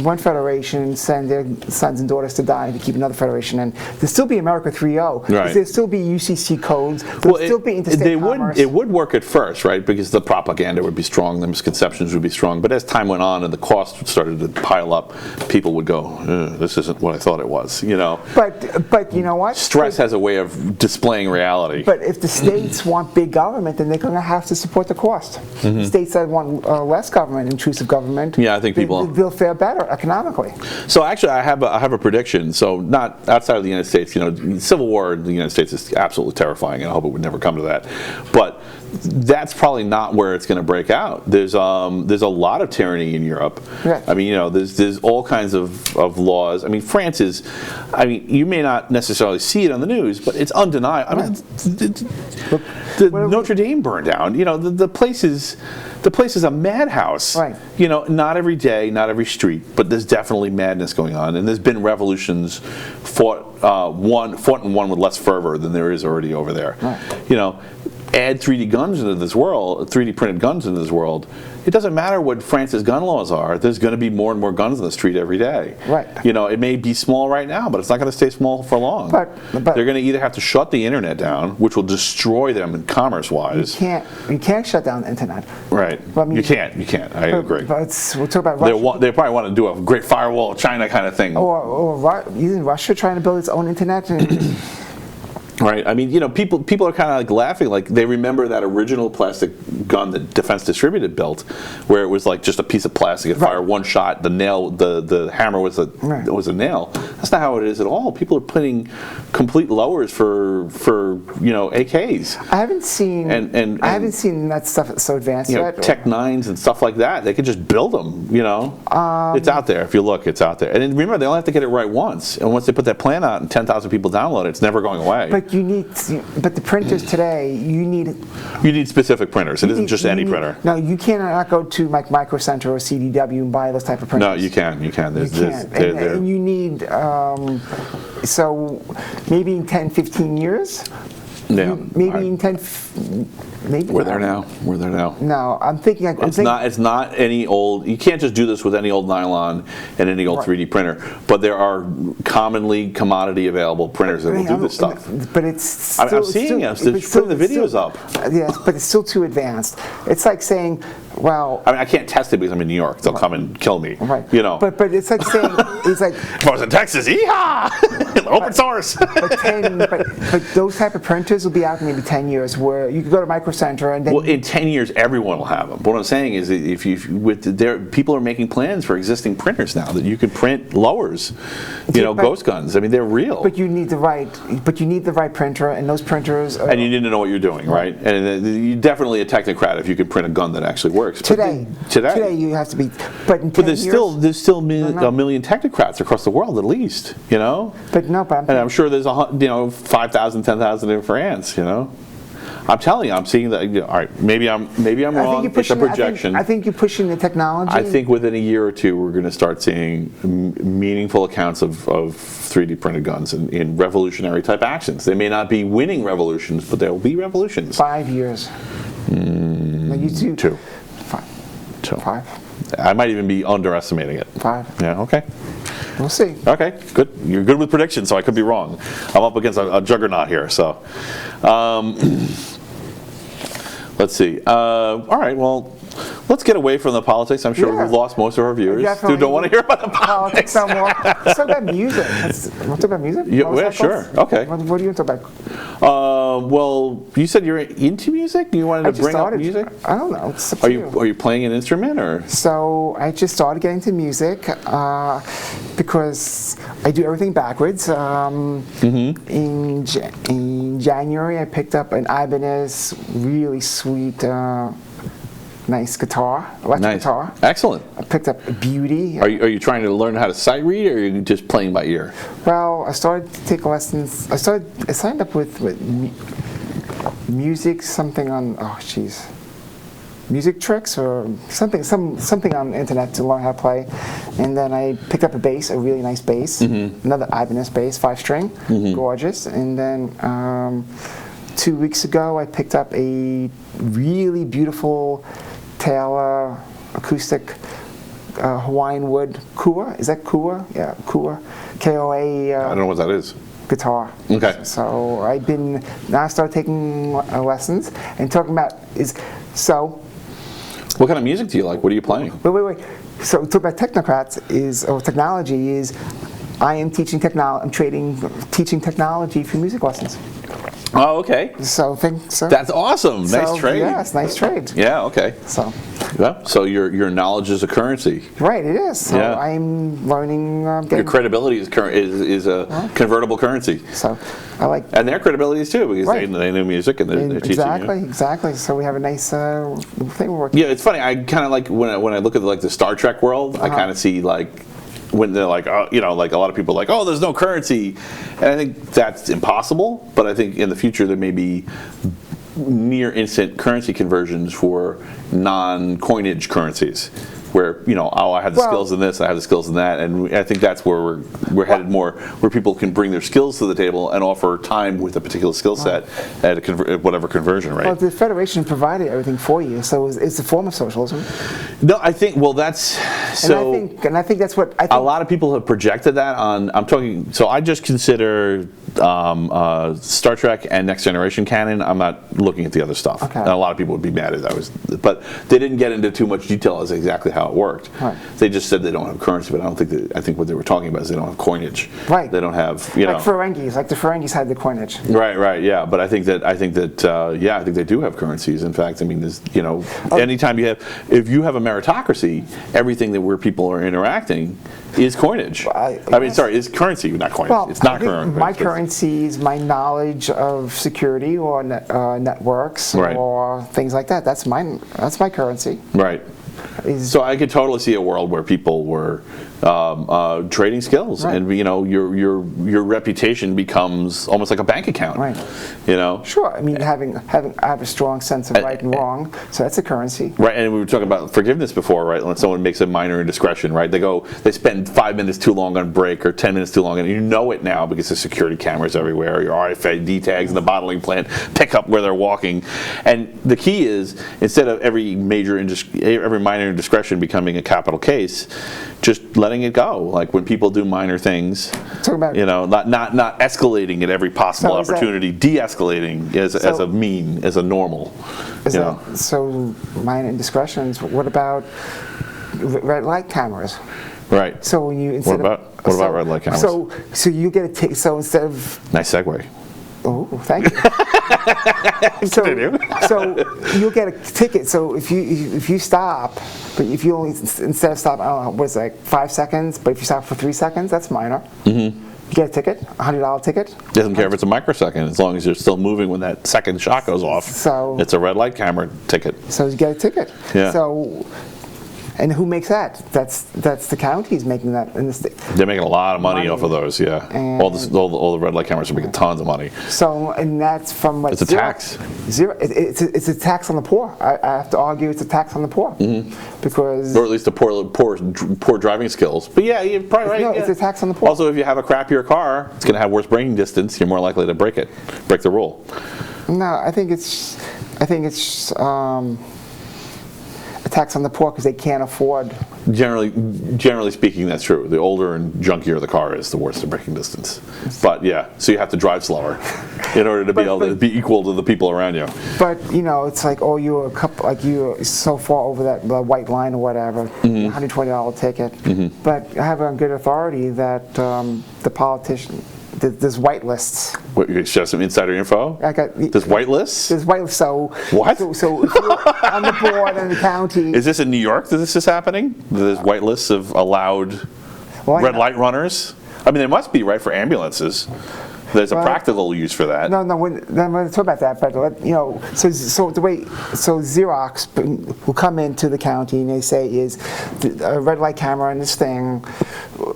one federation send their sons and daughters to die to keep another federation? And there'd still be America 3.0. Right. There'd still be UCC codes. There'd still be interstate commerce. It would work at first, right? Because the propaganda would be strong, the misconceptions would be strong. But as time went on and the cost started to pile up, people would go, "This isn't what I thought it was." But you know what? Stress has a way of displaying reality. But if the states want big government, then they're going to have to support the cost. States that want less government, intrusive government, Yeah, I think they'll fare better economically. So actually, I have a prediction. So not outside of the United States. Civil war in the United States is absolutely terrifying, and I hope it would never come to that. But that's probably not where it's going to break out. There's a lot of tyranny in Europe. Yeah. I mean, there's all kinds of laws. I mean, France is. I mean, you may not necessarily see it on the news, but it's undeniable. I mean, Notre Dame burned down. The place is a madhouse. Right. Not every day, not every street, but there's definitely madness going on, and there's been revolutions fought and won with less fervor than there is already over there. Right. Add 3D guns into this world, 3D printed guns into this world. It doesn't matter what France's gun laws are. There's going to be more and more guns in the street every day. Right. It may be small right now, but it's not going to stay small for long. But they're going to either have to shut the internet down, which will destroy them commerce-wise. You can't shut down the internet. Right. But, I mean, you can't. I agree. But we'll talk about Russia. They probably want to do a great firewall of China kind of thing. Or isn't Russia trying to build its own internet? Right. I mean, people are kind of like laughing, like they remember that original plastic gun that Defense Distributed built, where it was like just a piece of plastic. It fired one shot. The nail, the hammer was a nail. That's not how it is at all. People are putting complete lowers for AKs. I haven't seen. I haven't seen that stuff so advanced yet. Tech 9s and stuff like that. They could just build them. It's out there. If you look, it's out there. And remember, they only have to get it right once. And once they put that plan out and 10,000 people download it, it's never going away. But the printers today, you need specific printers. It isn't just any printer. No, you cannot go to like Micro Center or CDW and buy those type of printers. No, you can. And you need so maybe in 10, 15 years. Yeah. Maybe in 10. Maybe we're there now. We're there now. No, I'm thinking. It's not any old. You can't just do this with any old nylon and any old 3D printer. But there are commonly commodity available printers that will do this stuff. But it's. Still, I'm seeing them. They're putting the videos up. Yes, but it's still too advanced. It's like saying Well, I mean, I can't test it because I'm in New York. They'll come and kill me. right. You know. But it's like saying it's like. If I was in Texas, yeehaw! Open source. but those type of printers will be out in maybe 10 years, where you can go to Micro Center and then. Well, in 10 years, everyone will have them. But what I'm saying is, if you people are making plans for existing printers now that you can print lowers, ghost guns. I mean, they're real. But you need the right printer, and those printers. And you need to know what you're doing, right? And you're definitely a technocrat if you can print a gun that actually works. Today you have to be. But there's still a million technocrats across the world at least, But no, but and I'm sure there's 5,000, 10,000 in France, I'm telling you, I'm seeing that. All right, maybe I'm wrong. It's a projection. I think you're pushing the technology. I think within a year or two, we're going to start seeing meaningful accounts of 3D printed guns in revolutionary type actions. They may not be winning revolutions, but there will be revolutions. 5 years. No, you two. 2. 5. 2. 5. I might even be underestimating it. 5. Yeah. Okay. We'll see. Okay, good. You're good with predictions, so I could be wrong. I'm up against a juggernaut here, so. Let's see. All right, well, let's get away from the politics. I'm sure we've lost most of our viewers who don't want to hear about the politics. No more. Let's talk about music. Want to talk about music? Yeah, sure. Okay. What do you want to talk about? Well, you said you're into music? You wanted to bring up music? I don't know. It's up to you. Are you playing an instrument or? So I just started getting into music because I do everything backwards. In January, I picked up an Ibanez really sweet, nice guitar, electric guitar. Excellent. I picked up Beauty. Are you trying to learn how to sight read, or are you just playing by ear? Well, I started to take lessons. I signed up with music, something on, Music Tricks or something on the internet to learn how to play. And then I picked up a bass, a really nice bass, another Ibanez bass, 5-string, gorgeous. And then 2 weeks ago, I picked up a really beautiful Taylor acoustic Hawaiian wood Kua. Is that Kua? Yeah, Kua. K-O-A. I don't know what that is. Guitar. Okay. So now I started taking lessons and talking about What kind of music do you like? What are you playing? Wait. So talk about Technocrats technology is. I am teaching teaching technology for music lessons. Oh, okay. So That's awesome. Nice trade. Yes, nice trade. Yeah. Okay. So your knowledge is a currency. Right, it is. So Yeah. I'm learning. Your credibility is a convertible currency. So I like. And their credibility is too, because they know music and they're teaching you. Exactly. So we have a nice thing we're working. Yeah, it's funny. I kind of like when I look at the Star Trek world. I kind of see when they're like, like a lot of people are like, oh, there's no currency, and I think that's impossible. But I think in the future there may be near instant currency conversions for non-coinage currencies, where I have the skills in this, I have the skills in that, and I think that's where we're headed more, where people can bring their skills to the table and offer time with a particular skill set at whatever conversion rate. Well, the Federation provided everything for you, so it's a form of socialism. No, I think that's so. And I think that's what I think. A lot of people have projected that on. I'm talking. So I just consider Star Trek and Next Generation canon. I'm not looking at the other stuff. Okay. And a lot of people would be mad if I was, but they didn't get into too much detail as exactly how it worked. Right. They just said they don't have currency, but I don't think that. I think what they were talking about is they don't have coinage. Right. They don't have like Ferengis. Like the Ferengis had the coinage. Right. Yeah. But I think that I think they do have currencies. In fact, I mean, there's anytime if you have a meritocracy, everything where people are interacting is coinage. Is currency, not coinage. Well, it's not currency. My currency is my knowledge of security or networks or things like that. That's my currency. Right. So I could totally see a world where people were trading skills, and your reputation becomes almost like a bank account. Right. Sure. I mean, I have a strong sense of right and wrong, so that's a currency. Right. And we were talking about forgiveness before, right? When someone makes a minor indiscretion, right? They spend 5 minutes too long on break or 10 minutes too long, and you know it now because there's security cameras everywhere, your RFID tags in the bottling plant pick up where they're walking, and the key is instead of every minor indiscretion becoming a capital case, just let letting it go. Like when people do minor things, Talking about- not escalating at every possible So is that- opportunity, de-escalating as a mean, as a normal. So minor indiscretions. What about red light cameras? Right. So when you What about red light cameras? So you get a ticket. So instead of Nice segue. oh, thank you. so you'll get a ticket. So if you stop, but if you only instead of stop, I don't know, what's it, like 5 seconds, but if you stop for 3 seconds, that's minor. Mm-hmm. You get a ticket, $100 ticket. Doesn't care if it's a microsecond, as long as you're still moving when that second shot goes off. So it's a red light camera ticket. So you get a ticket. Yeah. So. And who makes that? That's the counties making that in the state. They're making a lot of money off of those, yeah. And All the red light cameras are making tons of money. So, and that's from what? It's a tax. It's a tax on the poor. I have to argue it's a tax on the poor, because. Or at least the poor driving skills. But yeah, you're probably right. No, yeah. it's a tax on the poor. Also, if you have a crappier car, it's going to have worse braking distance. You're more likely to break the rule. No, I think it's a tax on the poor because they can't afford. Generally speaking, that's true. The older and junkier the car is, the worse the braking distance. But yeah, so you have to drive slower in order to be able to be equal to the people around you. But it's like, oh, you're so far over the white line or whatever, $120 ticket. But I have on good authority that the politician. There's white lists. What, you share some insider info? There's white lists? There's white lists. So what? So if you're on the board in the county. Is this in New York that this is happening? There's white lists of allowed red light runners? I mean, there must be, right, for ambulances. There's a practical use for that. No, we're going to talk about that. But so the way Xerox will come into the county and they say is a red light camera in this thing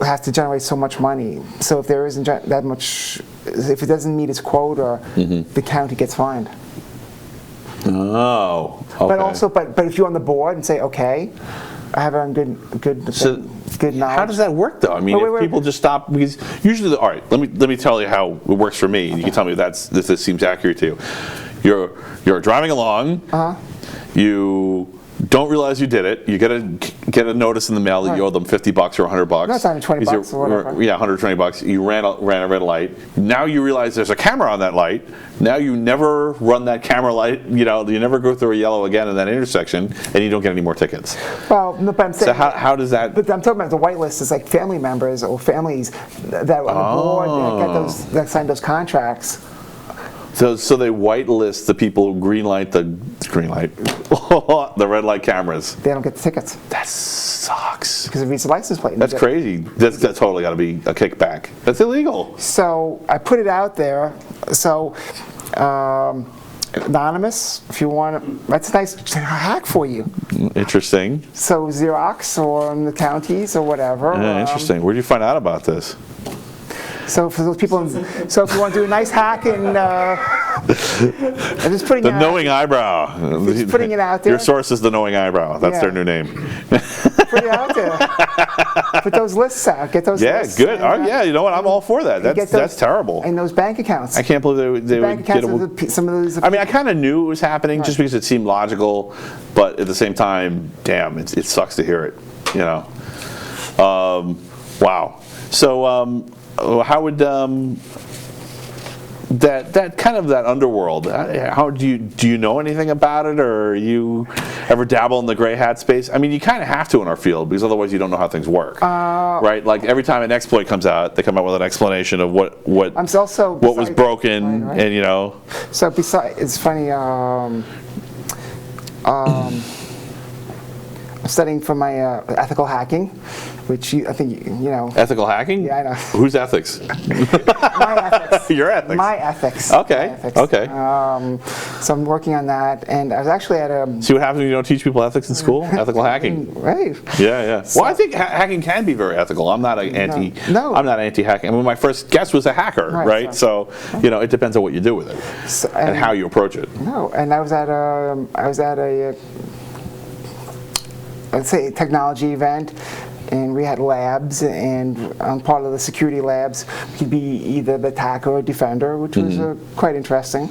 has to generate so much money. So if there isn't that much, if it doesn't meet its quota, the county gets fined. Oh, okay. But if you're on the board and say, okay, I have it on good knowledge. How does that work, though? I mean, if people just stop, because usually, all right, let me tell you how it works for me. You can tell me if this seems accurate to you. You're driving along. You don't realize you did it. You get a notice in the mail that you owe them $50 or $100. No, it's $120 or whatever. Yeah, $120. You ran a red light. Now you realize there's a camera on that light. Now you never run that camera light. You never go through a yellow again in that intersection, and you don't get any more tickets. Well, no, but I'm saying. So how does that? But I'm talking about the whitelist is like family members or families that are on the board that signed those contracts. So they whitelist the people who green light the red light cameras. They don't get the tickets. That sucks. Because it reads the license plate. That's crazy. That's totally got to be a kickback. That's illegal. So I put it out there. So anonymous, if you want, that's a nice hack for you. Interesting. So Xerox or in the counties or whatever. Interesting. Where did you find out about this? So for those people, so if you want to do a nice hack and I'm just putting the it knowing eyebrow. Just putting it out there. Your source is the knowing eyebrow. That's their new name. Put it out there. Put those lists out. Get those lists. Yeah, good. Yeah, you know what? I'm all for that. That's terrible. And those bank accounts. I can't believe they would get some of those. I mean, I kind of knew it was happening just because it seemed logical, but at the same time, damn, it sucks to hear it. Wow. So. How would that kind of that underworld? How do you know anything about it, or you ever dabble in the gray hat space? I mean, you kind of have to in our field because otherwise you don't know how things work, right? Like every time an exploit comes out, they come out with an explanation of what was broken, right. And So it's funny. I'm studying for my ethical hacking, which I think you know. Ethical hacking? Yeah, I know. Whose ethics? My ethics. Your ethics. My ethics. Okay. My ethics. Okay. So I'm working on that, and I was actually at a. See what happens when you don't teach people ethics in school? Ethical hacking. Right. Yeah. So, well, I think hacking can be very ethical. I'm not anti. No. I'm not anti-hacking. I mean, my first guest was a hacker, right? So it depends on what you do with it and how you approach it. No, and I was at a let's say a technology event, and we had labs, and on part of the security labs, we could be either the attacker or defender, which was a quite interesting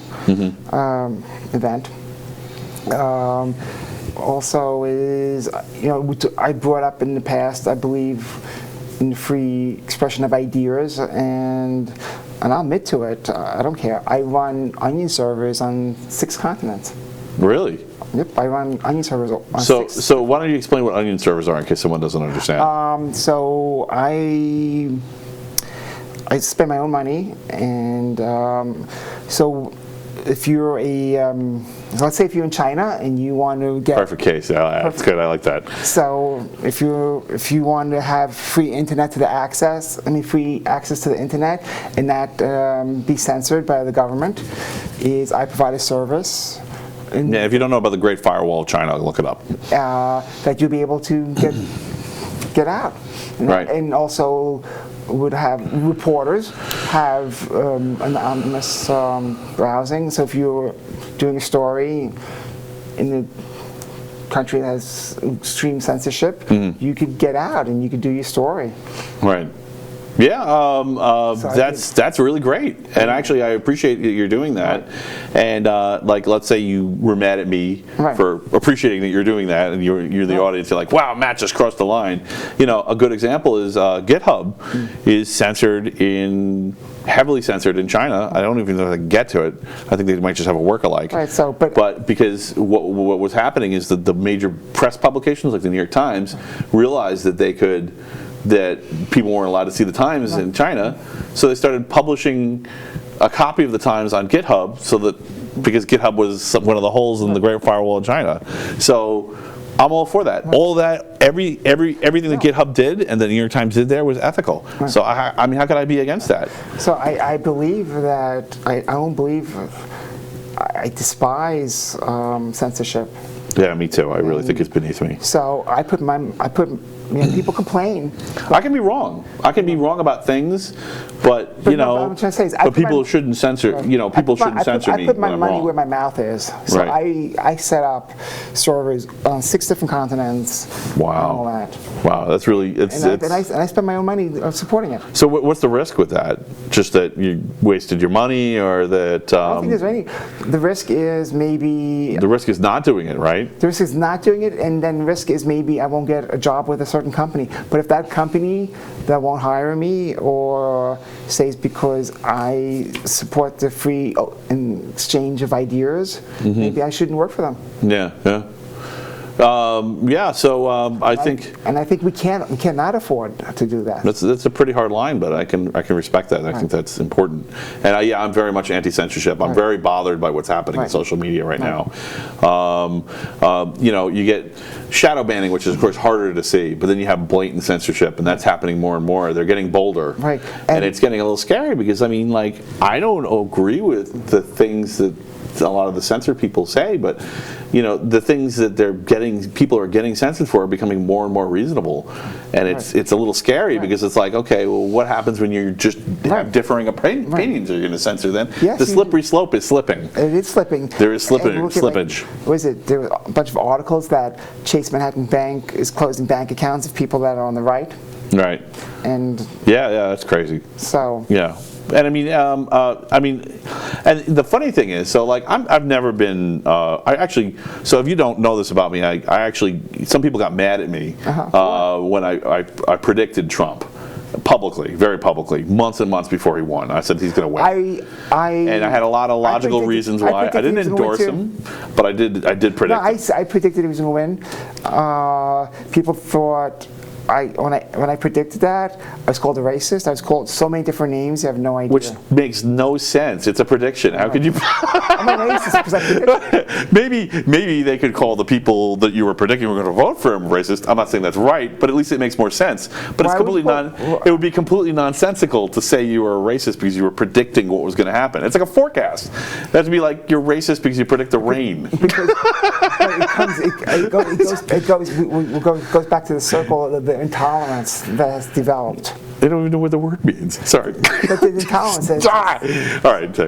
event. Also is, I brought up in the past, I believe, in free expression of ideas, and I'll admit to it. I don't care. I run onion servers on 6 continents. Really? Yep, I run onion servers on 6. So why don't you explain what onion servers are in case someone doesn't understand? So I spend my own money, and so if you're let's say if you're in China and you want to get Perfect case. Yeah, that's good. I like that. So if you want to have free internet to free access to the internet and not be censored by the government, I provide a service. Yeah, if you don't know about the Great Firewall of China, look it up. That you'll be able to get out, Right. And also would have reporters have anonymous browsing. So if you're doing a story in the country that has extreme censorship, you could get out and you could do your story. Right. Yeah, that's really great, and actually I appreciate that you're doing that. And like, let's say you were mad at me for appreciating that you're doing that, and you're the audience. You're like, wow, Matt just crossed the line. You know, a good example is GitHub is heavily censored in China. I don't even know how to get to it. I think they might just have a work-alike. Right. So, but because what was happening is that the major press publications like the New York Times realized that people weren't allowed to see the Times in China, so they started publishing a copy of the Times on GitHub, because GitHub was one of the holes in the Great Firewall of China. So I'm all for that. All that, everything that GitHub did and the New York Times did there was ethical. So I mean, how could I be against that? So I believe that I don't believe. I despise censorship. Yeah, me too. I really think it's beneath me. So people complain. I can be wrong. I can be wrong about things, but you know, what I'm trying to say is people shouldn't censor. You know, people shouldn't censor me. I put my when I'm money wrong. where my mouth is. So I set up servers on 6 different continents. Wow. And all that. Wow, that's really And I spend my own money supporting it. So what's the risk with that? Just that you wasted your money, or that? I don't think there's any. The risk is maybe. The risk is not doing it, right? The risk is not doing it, and then the risk is maybe I won't get a job with a certain company. But if that company that won't hire me, or says because I support the free exchange of ideas, maybe I shouldn't work for them. Yeah. I think we cannot afford to do that. that's a pretty hard line, but I can respect that. I think that's important. And I'm very much anti-censorship. I'm very bothered by what's happening in social media right now. You know, you get shadow banning, which is of course harder to see, but then you have blatant censorship, and that's happening more and more. They're getting bolder, right? And it's getting a little scary because I mean, like, I don't agree with the things that a lot of the censored people say, but you know, the things that people are getting censored for are becoming more and more reasonable, and it's a little scary because it's like, okay, well, what happens when you just have differing opinions? Are you going to censor them? Yes, the slippery slope is slipping. It is slipping. There is slippage. What is it? There were a bunch of articles that Chase Manhattan Bank is closing bank accounts of people that are on the right. Right. And yeah, that's crazy. So yeah. And I mean, and the funny thing is, so like I've never been. So if you don't know this about me, I actually, some people got mad at me when I predicted Trump publicly, very publicly, months and months before he won. I said he's going to win. And I had a lot of logical reasons why. I didn't endorse him, but I did predict. No, I predicted he was going to win. People thought. When I predicted that, I was called a racist. I was called so many different names, you have no idea. Which makes no sense. It's a prediction. How could you? I'm a racist because I predicted. Maybe they could call the people that you were predicting were going to vote for him racist. I'm not saying that's right, but at least it makes more sense. But it's completely it would be completely nonsensical to say you were a racist because you were predicting what was going to happen. It's like a forecast. That'd be like you're racist because you predict the rain. Because it goes back to the circle of the intolerance that has developed. They don't even know what the word means. Sorry. But the intolerance is. All right.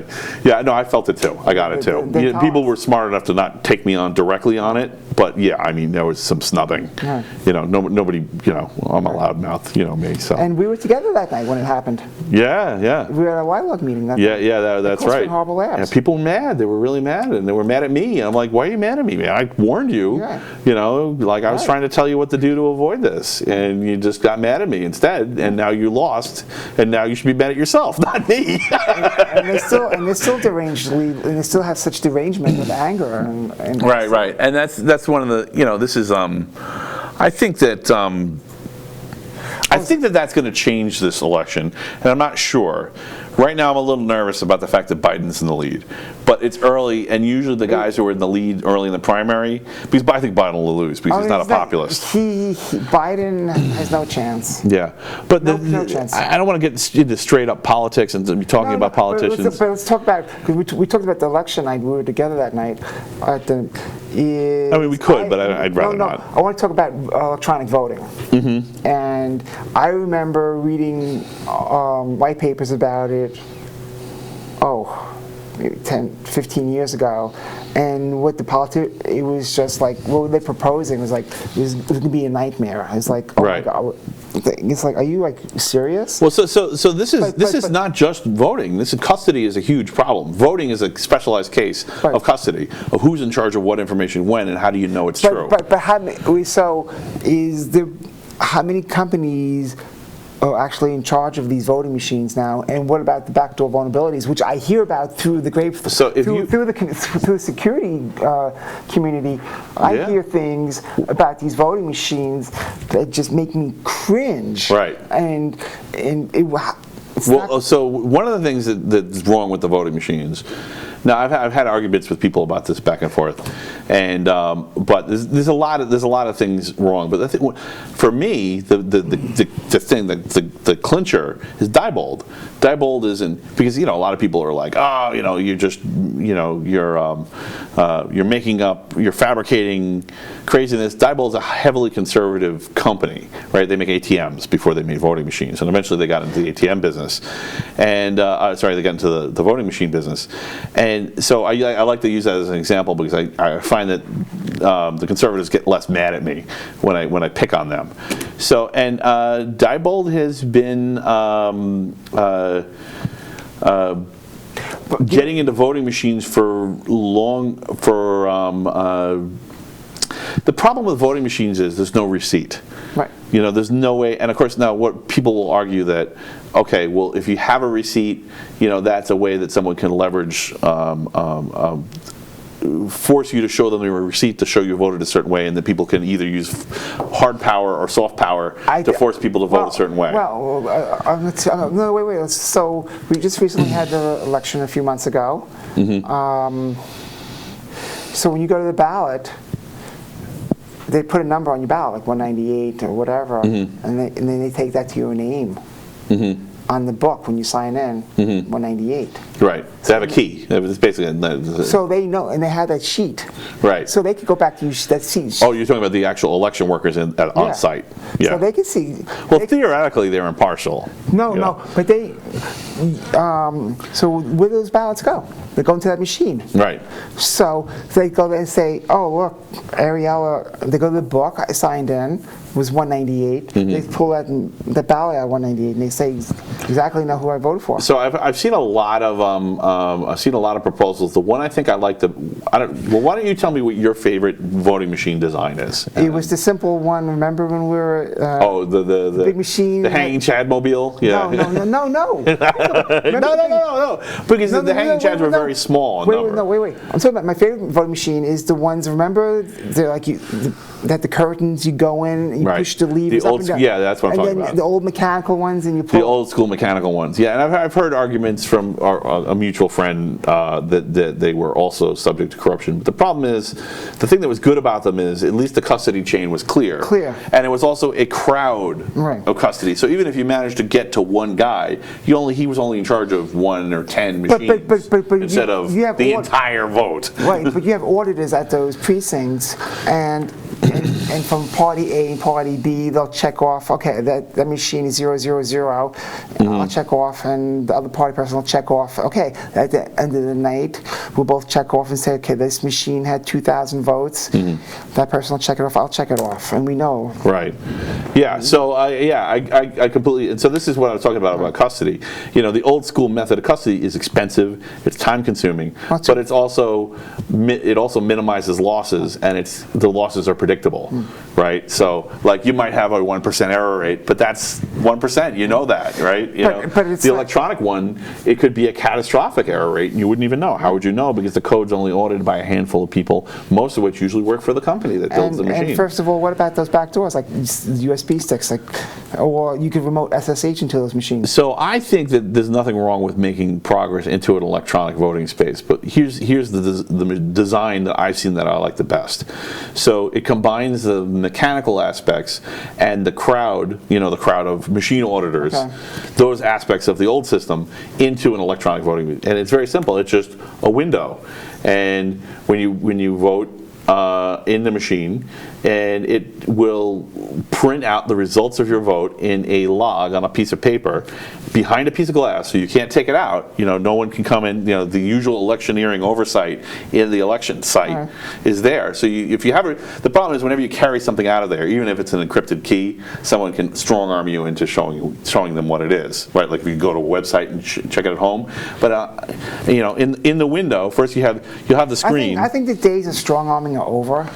Yeah, no, I felt it too. I got it too. People were smart enough to not take me on directly on it, but yeah, I mean, there was some snubbing. Right. Nobody, I'm a loudmouth, me. So. And we were together that night when it happened. Yeah. We were at a YLOG meeting. That's right. Horrible laughs. Yeah, people were mad. They were really mad, and they were mad at me. I'm like, why are you mad at me, man? I warned you. Yeah. I was trying to tell you what to do to avoid this, and you just got mad at me instead, and now you lost, and now you should be mad at yourself, not me. and they're still deranged, and they still have such derangement of anger. And right, and that's one of the this is I think that that's going to change this election, and I'm not sure. Right now, I'm a little nervous about the fact that Biden's in the lead, but it's early, and usually the guys who are in the lead early in the primary, because I think Biden will lose because he's not a populist. Biden has no chance. Yeah, but no chance. I don't want to get into straight up politics and be talking about politicians. But let's talk about, because we talked about the election night. We were together that night. We could, but I'd rather not. I want to talk about electronic voting. Mm-hmm. And I remember reading white papers about it. Maybe 10, 15 years ago, and what it was just like, what were they proposing? It was like, it was going to be a nightmare. It's like, right. My God. It's like, are you like serious? Well, so this is not just voting. Custody is a huge problem. Voting is a specialized case of custody, of who's in charge of what information when, and how do you know it's true. But how many companies are actually in charge of these voting machines now, and what about the backdoor vulnerabilities, which I hear about through the through the security community? I hear things about these voting machines that just make me cringe. Right. So one of the things that's wrong with the voting machines. Now, I've had arguments with people about this back and forth, and but there's a lot of things wrong. But for me, the clincher is Diebold. Diebold isn't, because a lot of people are like, you're just you're making up, you're fabricating craziness. Diebold's a heavily conservative company, right? They make ATMs before they made voting machines, and eventually they got into the ATM business, and they got into the voting machine business. And so I like to use that as an example because I find that the conservatives get less mad at me when I pick on them. So, and Diebold has been getting into voting machines the problem with voting machines is there's no receipt. Right. There's no way, and of course now what people will argue that, okay, well, if you have a receipt, that's a way that someone can leverage, force you to show them your receipt to show you voted a certain way, and that people can either use hard power or soft power to force people to vote a certain way. No, wait. So we just recently had the election a few months ago. Mm-hmm. So when you go to the ballot, they put a number on your ballot, like 198 or whatever, mm-hmm. and then they take that to your name mm-hmm. on the book when you sign in, mm-hmm. 198. Right. They have a key. It's basically. So they know, and they have that sheet. Right. So they could go back to use that sheet. Oh, you're talking about the actual election workers on site. Yeah. So they can see. Well, theoretically, they're impartial. No, but they. So where do those ballots go? They go into that machine. Right. So they go there and say, "Oh, look, Ariella." They go to the book. I signed in. Was 198. Mm-hmm. They pull that the ballot out 198, and they say exactly know who I voted for. So I've seen a lot of proposals. The one I think I like why don't you tell me what your favorite voting machine design is? It was the simple one. Remember when we were the big machine, the hanging Chad mobile? Yeah. No. No. Because the hanging Chads were very small in number. Wait. I'm talking about my favorite voting machine is the ones. Remember, they're like that the curtains you go in. And you push the levers up and down. Yeah, that's what I'm talking about. The old mechanical ones, and you pull. The old school mechanical ones. Yeah, and I've heard arguments from a mutual friend that they were also subject to corruption. But the problem is, the thing that was good about them is at least the custody chain was clear. And it was also a crowd of custody. So even if you managed to get to one guy, he was only in charge of 1 or 10 machines but instead of the entire vote. Right, but you have auditors at those precincts, and from party A and party B, they'll check off, okay, that machine is 000, I'll check off, and the other party person will check off, okay, at the end of the night, we'll both check off and say, okay, this machine had 2,000 votes, that person will check it off, I'll check it off, and we know. Right. Yeah, so I completely, and so this is what I was talking about custody. You know, the old school method of custody is expensive, it's time consuming, but it also minimizes losses, and the losses are predictable, right? So, like, you might have a 1% error rate, but that's 1%, you know that, right? But it's the electronic one, it could be a catastrophic error rate, and you wouldn't even know. How would you know? Because the code's only audited by a handful of people, most of which usually work for the company that builds the machine. And first of all, what about those back doors, like USB sticks, or you could remote SSH into those machines? So I think that there's nothing wrong with making progress into an electronic voting space, but here's the design that I've seen that I like the best. So it combines the mechanical aspects and the crowd, the crowd of machine auditors, those aspects of the old system into an electronic voting. And it's very simple. It's just a window. And when you vote in the machine, and it will print out the results of your vote in a log on a piece of paper behind a piece of glass, so you can't take it out. No one can come in. The usual electioneering oversight in the election site is there. So if you have the problem is whenever you carry something out of there, even if it's an encrypted key, someone can strong arm you into showing them what it is. Right, like if you go to a website and check it at home. But in the window, first you'll have the screen. I think the days of strong arming are over.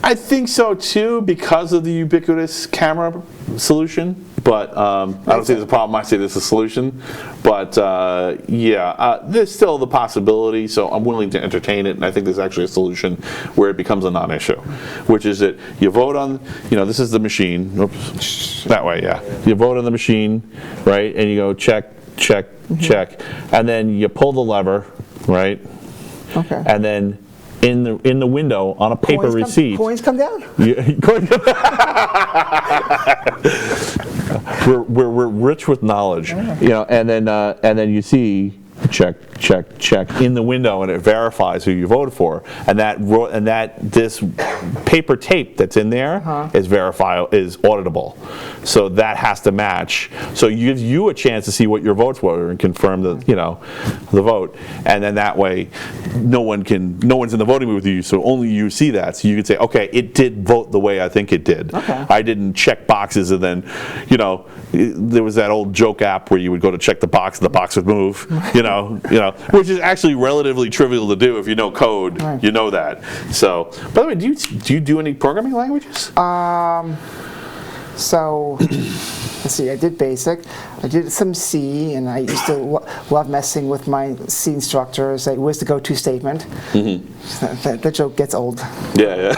I think so too, because of the ubiquitous camera solution. But I don't say there's a problem. I say there's a solution. But there's still the possibility. So I'm willing to entertain it. And I think there's actually a solution where it becomes a non-issue, which is that you vote on. This is the machine. Oops, that way, yeah. You vote on the machine, right? And you go check, check, check, and then you pull the lever, right? Okay. And then in the window on a paper receipt. Coins come down? We're rich with knowledge, and then you see check, check, check in the window, and it verifies who you voted for, and this paper tape that's in there is auditable, so that has to match. So it gives you a chance to see what your votes were and confirm the vote, and then that way no one's in the voting booth with you, so only you see that. So you can say, okay, it did vote the way I think it did. I didn't check boxes, and then there was that old joke app where you would go to check the box and the box would move, which is actually relatively trivial to do if you know code. You know that. So, by the way, do you do any programming languages? So, let's see. I did BASIC. I did some C, and I used to love messing with my C instructor. Say, where's the go-to statement? That joke gets old. Yeah.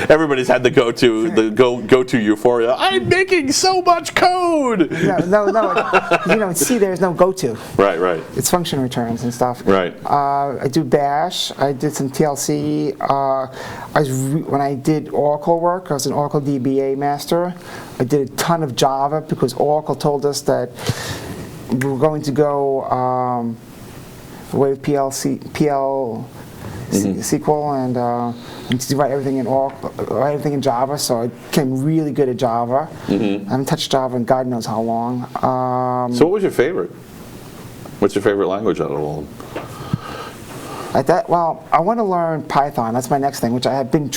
Everybody's had the go-to euphoria. I'm making so much code. No. In C there's no go-to. Right. It's function returns and stuff. Right. I do Bash. I did some TLC. When I did Oracle work, I was an Oracle DBA master. I did a ton of Java because Oracle told us that we were going to go with SQL and to write everything in write everything in Java, so I became really good at Java. I haven't touched Java in God knows how long. So what was your favorite? What's your favorite language out of all of them? I want to learn Python. That's my next thing, which I have been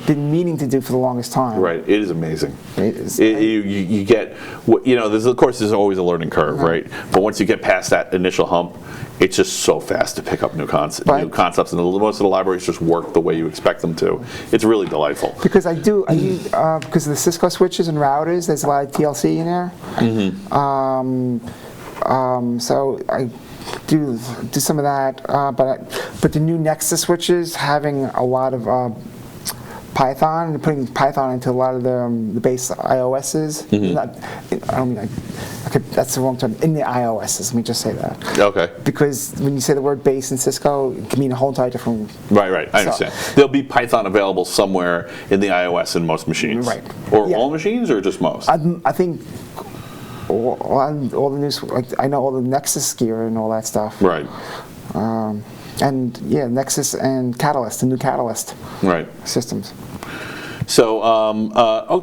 meaning to do for the longest time. Right, it is amazing. It is. You get, there's always a learning curve, right? But once you get past that initial hump, it's just so fast to pick up new concepts, and most of the libraries just work the way you expect them to. It's really delightful. Because I use because of the Cisco switches and routers, there's a lot of TLC in there. So I do some of that, but the new Nexus switches having a lot of Python and putting Python into a lot of the base iOSs. I don't mean that's the wrong term. In the iOSs, let me just say that. Okay. Because when you say the word base in Cisco, it can mean a whole entire different. Right. I understand. There'll be Python available somewhere in the iOS in most machines. Right. Or all machines, or just most? I think all the news. Like, I know all the Nexus gear and all that stuff. Right. And yeah, Nexus and Catalyst, the new Catalyst systems. So,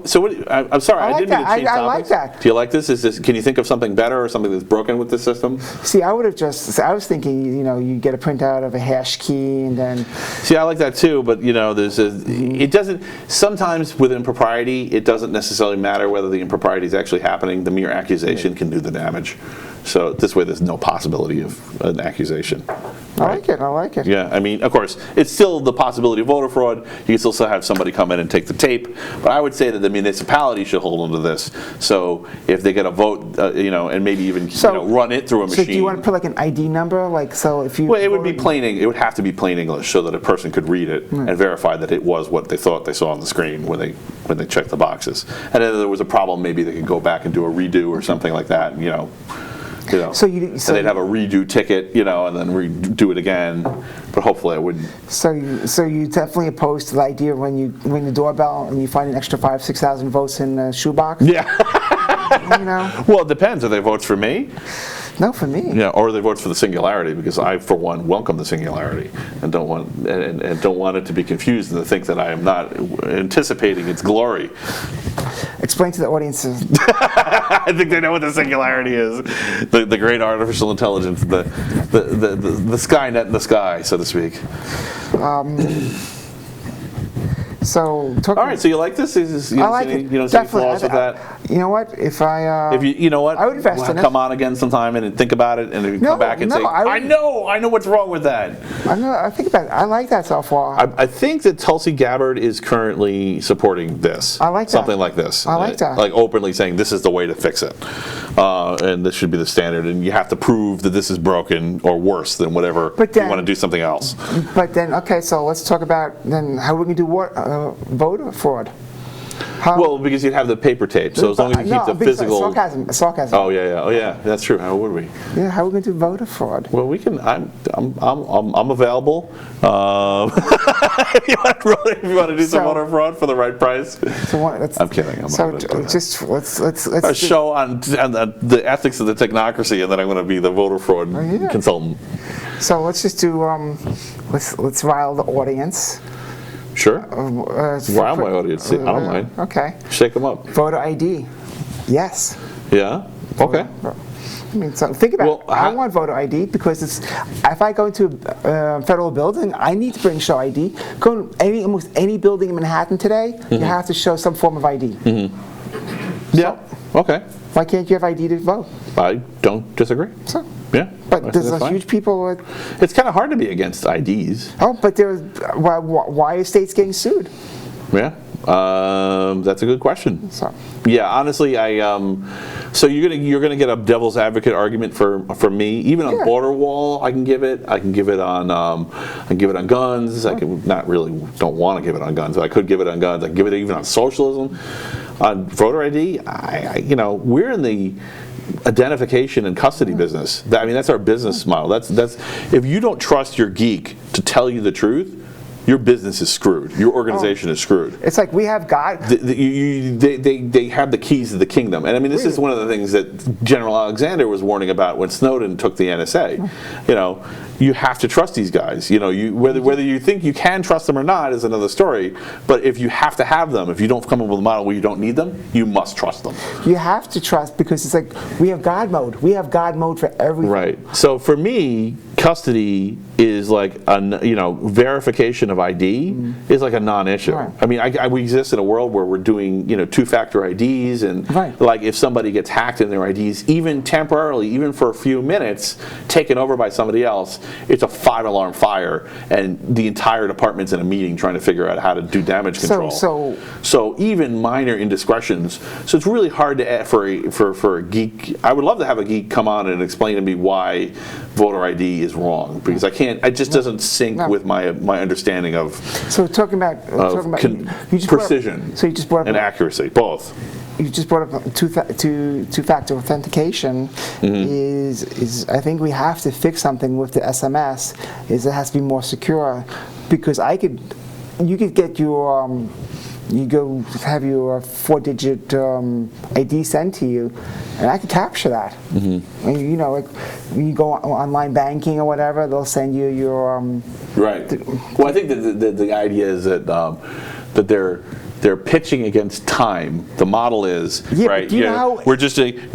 so what, I'm sorry, I didn't mean to change topics. I like that. Do you like this? Can you think of something better or something that's broken with this system? See, I was thinking, you get a printout of a hash key and then. See, I like that too, but it doesn't. Sometimes with impropriety, it doesn't necessarily matter whether the impropriety is actually happening. The mere accusation can do the damage. So this way, there's no possibility of an accusation. Right? I like it. Yeah, I mean, of course, it's still the possibility of voter fraud. You can still have somebody come in and take the tape, but I would say that the municipality should hold on to this. So if they get a vote, and maybe even run it through a machine. So do you want to put like an ID number, if you? Well, it would be plain. It would have to be plain English so that a person could read it and verify that it was what they thought they saw on the screen when they checked the boxes. And then if there was a problem, maybe they could go back and do a redo or something like that. So they'd have a redo ticket, and then redo it again. But hopefully, I wouldn't. So you definitely opposed to the idea when you ring the doorbell and you find an extra 5,000-6,000 votes in the shoebox? Yeah. Well, it depends. Are they votes for me? No, for me. Yeah, or they vote for the singularity, because I, for one, welcome the singularity and don't want it to be confused and to think that I am not anticipating its glory. Explain to the audience. I think they know what the singularity is. The great artificial intelligence, the Skynet in the sky, so to speak. All right, so you like this? I like it. You don't see any flaws with that? You know what? I would invest in it. Come on again sometime and think about it, and come back and say, I know what's wrong with that. I think about it. I like that so far. I think that Tulsi Gabbard is currently supporting this. I like that. Something like this. I like that. Like openly saying this is the way to fix it, and this should be the standard, and you have to prove that this is broken or worse than whatever. You want to do something else. But then, okay, so let's talk about then how we can do what voter fraud. Well, because you'd have the paper tape, so as long as you keep the physical. Sarcasm. Oh yeah, that's true. How would we? Yeah, how are we going to do voter fraud? Well, we can. I'm available. If you want to do some voter fraud for the right price. I'm kidding. Let's a show on the ethics of the technocracy, and then I'm going to be the voter fraud consultant. So let's just do. Let's rile the audience. Sure. Rile my audience. I don't mind. Okay. Shake them up. Voter ID. Yes. Yeah. Okay. I mean, so think about it. I want voter ID because if I go into a federal building, I need to bring show ID. Go to almost any building in Manhattan today, you have to show some form of ID. Yeah. Okay. Why can't you have ID to vote? I don't disagree. So. Yeah. But there's a huge people. It's kind of hard to be against IDs. Oh, but why are states getting sued? Yeah. That's a good question. So. Yeah, honestly, so you're gonna get a devil's advocate argument for me. Even on border wall, I can give it. I can give it on guns. I can don't want to give it on guns, but I could give it on guns. I can give it even on socialism. On voter ID, we're in the identification and custody business. That's our business model. That's if you don't trust your geek to tell you the truth, your business is screwed. Your organization is screwed. It's like we have God. They have the keys to the kingdom. And this is one of the things that General Alexander was warning about when Snowden took the NSA. You have to trust these guys. Whether you think you can trust them or not is another story. But if you have to have them, if you don't come up with a model where you don't need them, you must trust them. You have to trust because it's like we have God mode. We have God mode for everything. Right. So for me, custody is like verification of ID is like a non-issue. Right. We exist in a world where we're doing two-factor IDs and like if somebody gets hacked in their IDs, even temporarily, even for a few minutes, taken over by somebody else, it's a 5-alarm fire, and the entire department's in a meeting trying to figure out how to do damage control. So even minor indiscretions. So it's really hard to for a geek. I would love to have a geek come on and explain to me why voter ID is wrong because it just doesn't sync with my understanding of So talking about you just precision so you just brought up and accuracy, both. You just brought up two-factor authentication. Is I think we have to fix something with the SMS. Is it has to be more secure, because you could get your you go have your 4-digit ID sent to you, and I could capture that. Mm-hmm. And, like when you go on online banking or whatever, they'll send you your right. Well, I think that the idea is that that they're pitching against time. The model is right. Do you know how,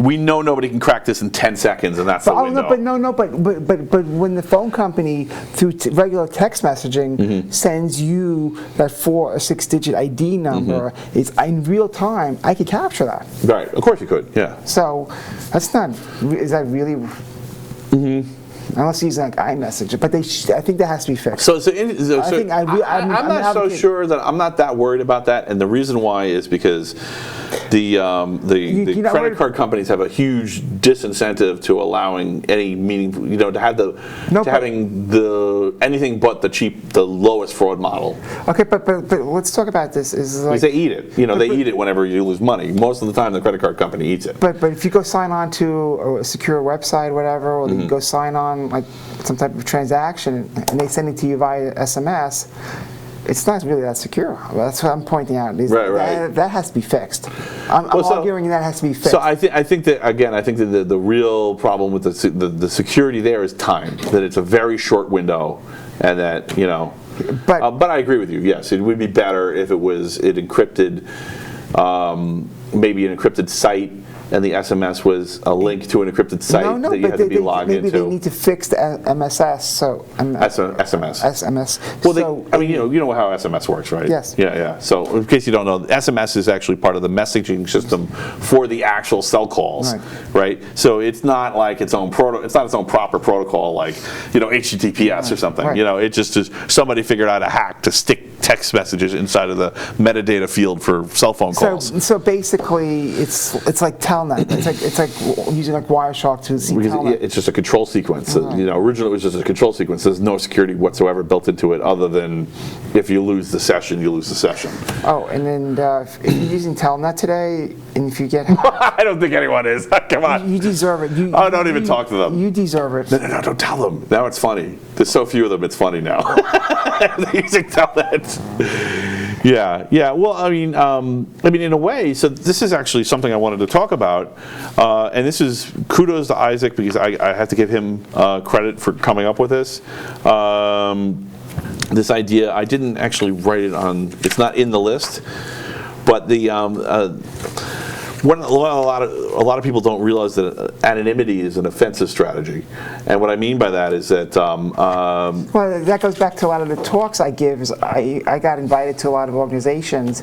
we know nobody can crack this in 10 seconds, and that's the window. But when the phone company through regular text messaging sends you that 4 or 6-digit ID number, it's in real time. I could capture that. Right. Of course you could. Yeah. So that's not. Is that really? Unless using like iMessage, but I think that has to be fixed. I'm not so sure that I'm not that worried about that, and the reason why is because the credit card companies have a huge disincentive to allowing any meaningful, to have having anything but the lowest fraud model. Okay, but let's talk about this. Because they eat it. They eat it whenever you lose money. Most of the time, the credit card company eats it. But if you go sign on to a secure website, or whatever, or you go sign on like some type of transaction, and they send it to you via SMS, it's not really that secure. That's what I'm pointing out. That has to be fixed. I'm arguing that has to be fixed. So I think that the real problem with the security there is time. That it's a very short window, and that But I agree with you. Yes, it would be better if it encrypted, maybe an encrypted site. And the SMS was a link to an encrypted site that you had to be logged into. Maybe they need to fix the MSS. So SMS. SMS. Well, you know how SMS works, right? Yes. Yeah. So in case you don't know, SMS is actually part of the messaging system for the actual cell calls, right? So it's not like its own it's not its own proper protocol like HTTPS or something. Right. It just is somebody figured out a hack to stick text messages inside of the metadata field for cell phone calls. So basically, it's like Telnet. It's like using like Wireshark to see Telnet. It's just a control sequence. Originally it was just a control sequence. There's no security whatsoever built into it, other than if you lose the session, you lose the session. Oh, and then if you're using Telnet today, and if you get I don't think anyone is. Come on. You deserve it. Don't even talk to them. You deserve it. No, don't tell them. Now it's funny. There's so few of them. It's funny now. They're using Telnet. Yeah. Well, I mean, in a way. So this is actually something I wanted to talk about, and this is kudos to Isaac because I have to give him credit for coming up with this. This idea, I didn't actually write it on. It's not in the list, but the. A lot of people don't realize that anonymity is an offensive strategy, and what I mean by that is that. Well, that goes back to a lot of the talks I give. I got invited to a lot of organizations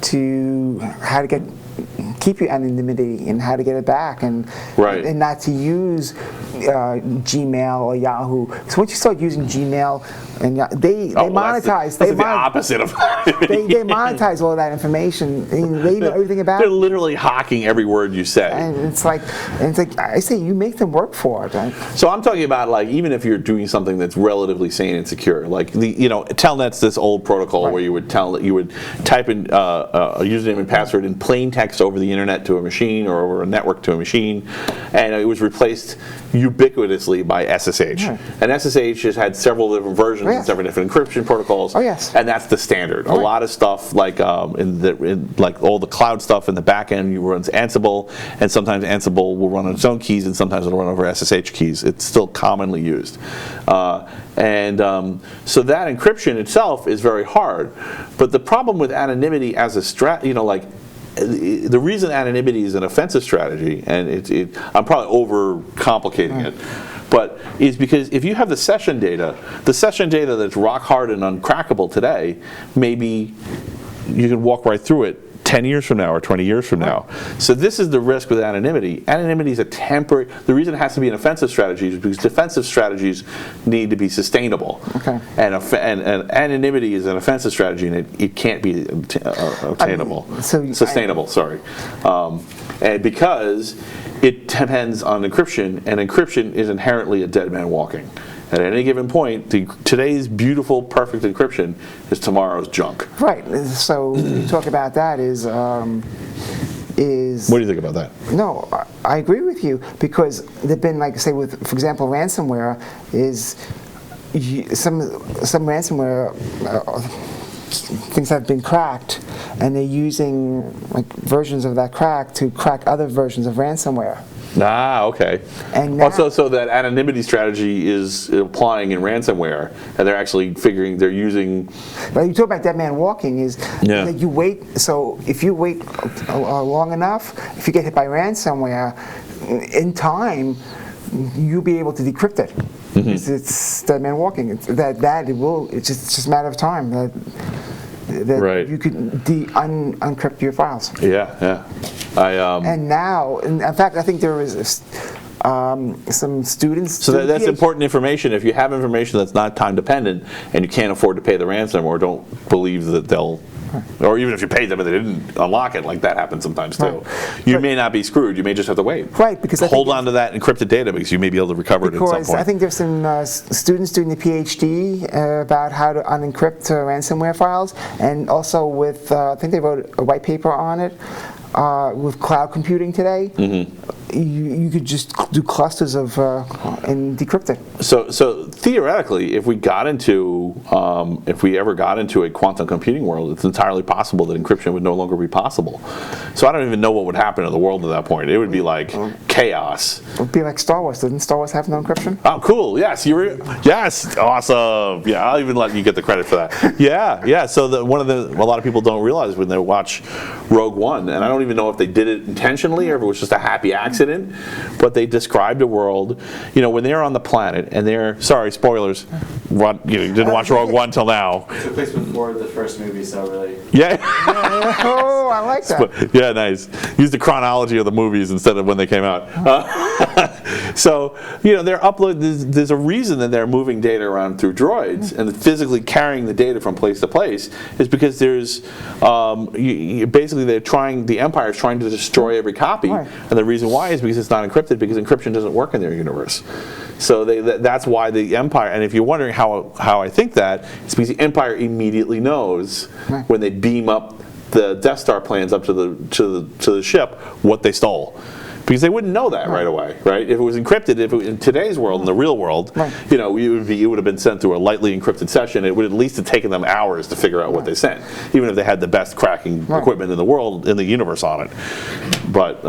to how to keep your anonymity and how to get it back, and not to use Gmail or Yahoo. So once you start using Gmail, and they monetize. That's the opposite of. They monetize all that information. They know everything about it. They're literally hacking every word you say. And it's like I say, you make them work for it. Right? So I'm talking about like even if you're doing something that's relatively sane and secure, like Telnet's this old protocol where you would type in a username and password in plain text over the internet to a machine or over a network to a machine, and it was replaced ubiquitously by SSH. And SSH has had several different versions and several different encryption protocols. And that's the standard. A lot of stuff like like all the cloud stuff in the back end runs Ansible, and sometimes Ansible will run on its own keys, and sometimes it'll run over SSH keys. It's still commonly used. So that encryption itself is very hard. But the problem with anonymity as a the reason anonymity is an offensive strategy, and I'm probably overcomplicating it, but is because if you have the session data that's rock hard and uncrackable today, maybe you can walk right through it 10 years from now or 20 years from now. So this is the risk with anonymity. Anonymity is a temporary. The reason it has to be an offensive strategy is because defensive strategies need to be sustainable. And anonymity is an offensive strategy, and it can't be obtainable. Sustainable. And because it depends on encryption, and encryption is inherently a dead man walking. at any given point, today's beautiful, perfect encryption is tomorrow's junk. Right. So you talk about that is. What do you think about that? No, I agree with you, because there've been, like, say, with, for example, ransomware is some ransomware things have been cracked, and they're using like versions of that crack to crack other versions of ransomware. Ah, okay. And now, also, so that anonymity strategy is applying in ransomware, and they're actually they're using. but you talk about dead man walking is Yeah. that you wait. So if you wait long enough, if you get hit by ransomware, in time, you'll be able to decrypt it. It's dead man walking. It's just a matter of time that Right. you could unencrypt your files. Yeah. And now, in fact, I think there was some students. So that's important information. If you have information that's not time dependent and you can't afford to pay the ransom or don't believe that they'll, or even if you paid them and they didn't unlock it, like that happens sometimes too. Right. You may not be screwed. You may just have to wait. Right, because I hold think on to that encrypted data because you may be able to recover it at some Because point. I think there's some students doing the PhD about how to unencrypt ransomware files, and also with I think they wrote a white paper on it with cloud computing today. You could just do clusters of and decrypt it. So theoretically, if we ever got into a quantum computing world, it's entirely possible that encryption would no longer be possible. So I don't even know what would happen to the world at that point. It would be like chaos. It would be like Star Wars. Didn't Star Wars have no encryption? Oh, cool! Yes, yes, awesome. Yeah, I'll even let you get the credit for that. Yeah. So a lot of people don't realize when they watch Rogue One, and I don't even know if they did it intentionally or if it was just a happy accident, but they described a world. When they're on the planet and sorry, spoilers. You didn't watch Rogue One till now. It took place before the first movie, so really. Yeah. Oh, I like that. Yeah, nice. Use the chronology of the movies instead of when they came out. So, they're there's a reason that they're moving data around through droids and physically carrying the data from place to place is because there's basically the Empire is trying to destroy every copy, Right. and the reason why is because it's not encrypted, because encryption doesn't work in their universe. So that's why the Empire, and if you're wondering how I think that, it's because the Empire immediately knows Right. when they beam up the Death Star plans up to the ship what they stole. Because they wouldn't know that right away, right? If it was encrypted, in today's world, in the real world, Right. it would have been sent through a lightly encrypted session. It would at least have taken them hours to figure out what they sent, even if they had the best cracking equipment in the world, in the universe on it. But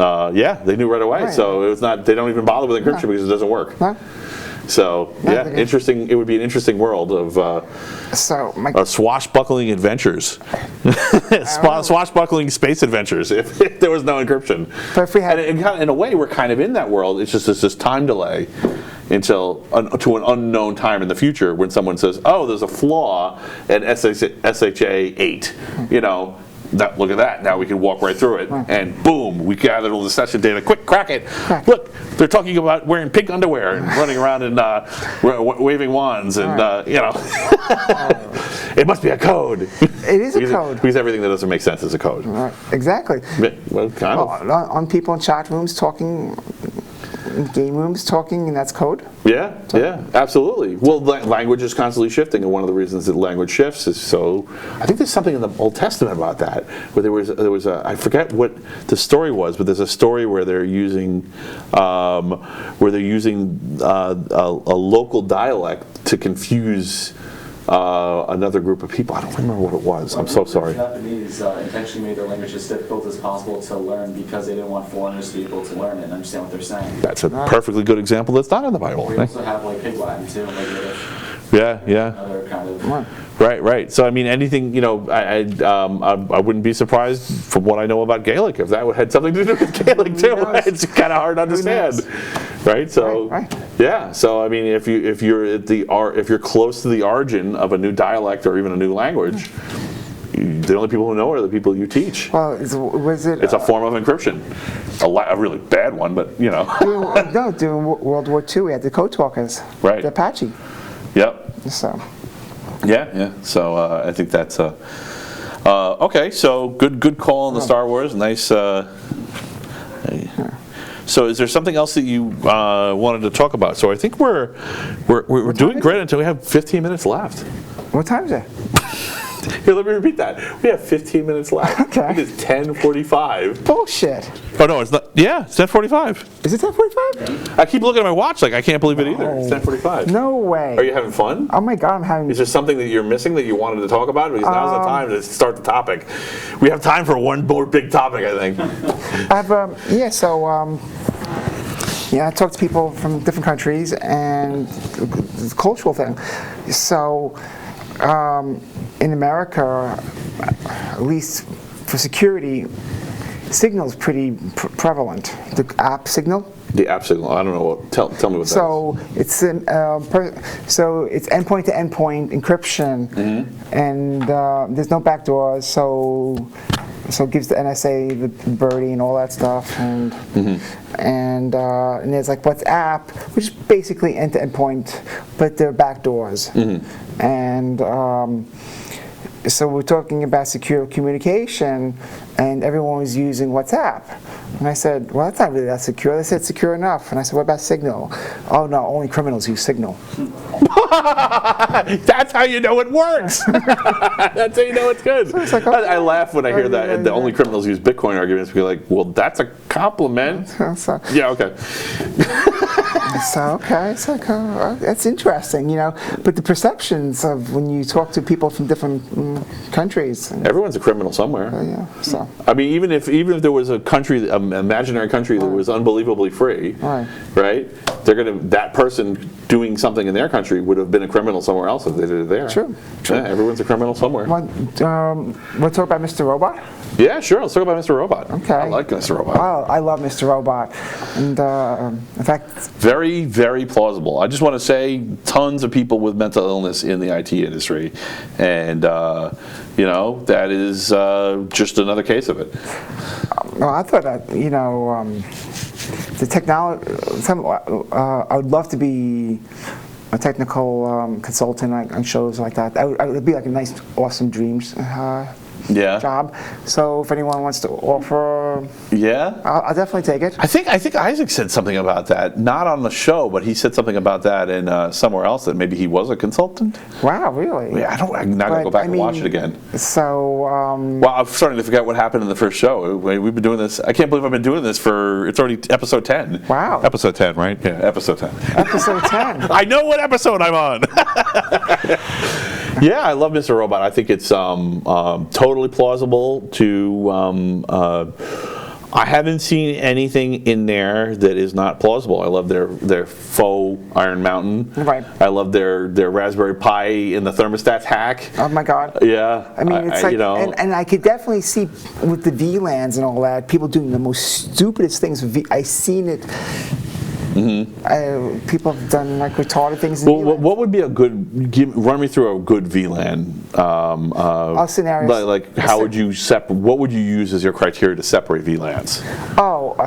they knew right away. Right. So it was not. They don't even bother with encryption because it doesn't work. No? So interesting. It would be an interesting world of So swashbuckling adventures, swashbuckling space adventures. If there was no encryption, But if we had- and in a way, we're kind of in that world. It's just this time delay until to an unknown time in the future when someone says, "Oh, there's a flaw at SHA 8." Look at that. Now we can walk right through it, and boom, we gathered all the session data. Quick, crack it! Look, they're talking about wearing pink underwear and running around and waving wands, and it must be a code. It is a code. Because everything that doesn't make sense is a code. Right. Exactly. Well, kind of. On people in chat rooms talking, in game rooms talking, and that's code. Yeah, absolutely. Well, language is constantly shifting, and one of the reasons that language shifts is so. I think there's something in the Old Testament about that, where there was I forget what the story was, but there's a story where they're using a local dialect to confuse another group of people. I don't remember what it was. I'm so sorry. Japanese intentionally made their language as difficult as possible to learn because they didn't want foreigners to be able to learn it and understand what they're saying. That's a perfectly good example that's not in the Bible. We also have like Pig Latin too, like Yiddish. Yeah. Another kind of. Right. So I mean, anything, I wouldn't be surprised from what I know about Gaelic if that had something to do with Gaelic too. It's kind of hard to understand, right? So Right. yeah. So I mean, if you're close to the origin of a new dialect or even a new language, the only people who know are the people you teach. Well, was it? It's a form of encryption, a really bad one, but during World War II, we had the code talkers. Right. The Apache. Yep. So. Yeah. So I think that's okay. So good call on the Star Wars. Nice. So is there something else that you wanted to talk about? So I think we're doing great until we have 15 minutes left. What time is it? Here, let me repeat that. We have 15 minutes left. Okay. It is 10:45. Bullshit. Oh no, it's not. Yeah, it's 10:45. Is it 10:45? I keep looking at my watch like I can't believe it either. It's 10:45. No way. Are you having fun? Oh my God, I'm having. Is there something that you're missing that you wanted to talk about? Because now's the time to start the topic. We have time for one more big topic, I think. I talk to people from different countries and it's a cultural thing. So, in America, at least for security, Signal is pretty prevalent. The app Signal. The app Signal. I don't know. Tell me what that is. So it's it's endpoint to endpoint encryption, and there's no backdoors. So it gives the NSA the birdie and all that stuff, and there's like WhatsApp, which is basically end to endpoint, but there are backdoors, and. So we're talking about secure communication, and everyone was using WhatsApp. And I said, well, that's not really that secure. They said secure enough. And I said, what about Signal? Oh, no, only criminals use Signal. That's how you know it works. That's how you know it's good. So it's like, okay. I laugh when I hear that. And the only criminals use Bitcoin arguments. Be like, well, that's a compliment. Yeah, okay. It's like, that's interesting, But the perceptions of when you talk to people from different countries. Everyone's a criminal somewhere. So. I mean, even if there was a country, an imaginary country that was unbelievably free, right? That person doing something in their country would have been a criminal somewhere else if they did it there. True. Yeah, everyone's a criminal somewhere. We'll talk about Mr. Robot? Yeah, sure. Let's talk about Mr. Robot. Okay. I like Mr. Robot. Well, I love Mr. Robot. And in fact... Very, very plausible. I just want to say tons of people with mental illness in the IT industry. And, that is just another case of it. Well, I thought that, the technology... I would love to be a technical consultant on shows like that. It would be like a nice, awesome dream job. So if anyone wants to offer, I'll definitely take it. I think Isaac said something about that, not on the show, but he said something about that in somewhere else that maybe he was a consultant. Wow, really? Yeah, I'm not gonna go back and watch it again. So, well, I'm starting to forget what happened in the first show. We've been doing this. I can't believe I've been doing this it's already episode 10. Wow. Episode 10, right? Yeah, episode 10. Episode 10. I know what episode I'm on. Yeah, I love Mr. Robot. I think it's totally plausible to. I haven't seen anything in there that is not plausible. I love their faux Iron Mountain. Right. I love their Raspberry Pi in the thermostat hack. Oh my God. Yeah. I mean, it's and I could definitely see with the VLANs and all that, people doing the most stupidest things. I've seen it. People have done like retarded things. Well, what would be a good? Run me through a good VLAN. Scenarios. Like how would you what would you use as your criteria to separate VLANs?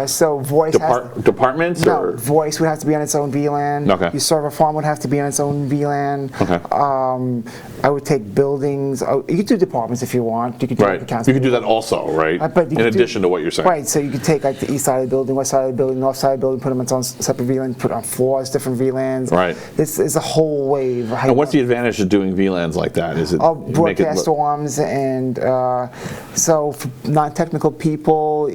So voice. Departments? No, voice would have to be on its own VLAN. Okay. Your server farm would have to be on its own VLAN. Okay. I would take buildings. You could do departments if you want. You could do accounts. You could do that also, right? But in addition to what you're saying. Right. So you could take like the east side of the building, west side of the building, north side of the building, put them on its own separate VLAN, put on floors, different VLANs. Right. It's a whole wave. And what's the advantage of doing VLANs like that? Is it broadcast arms, and so for non-technical people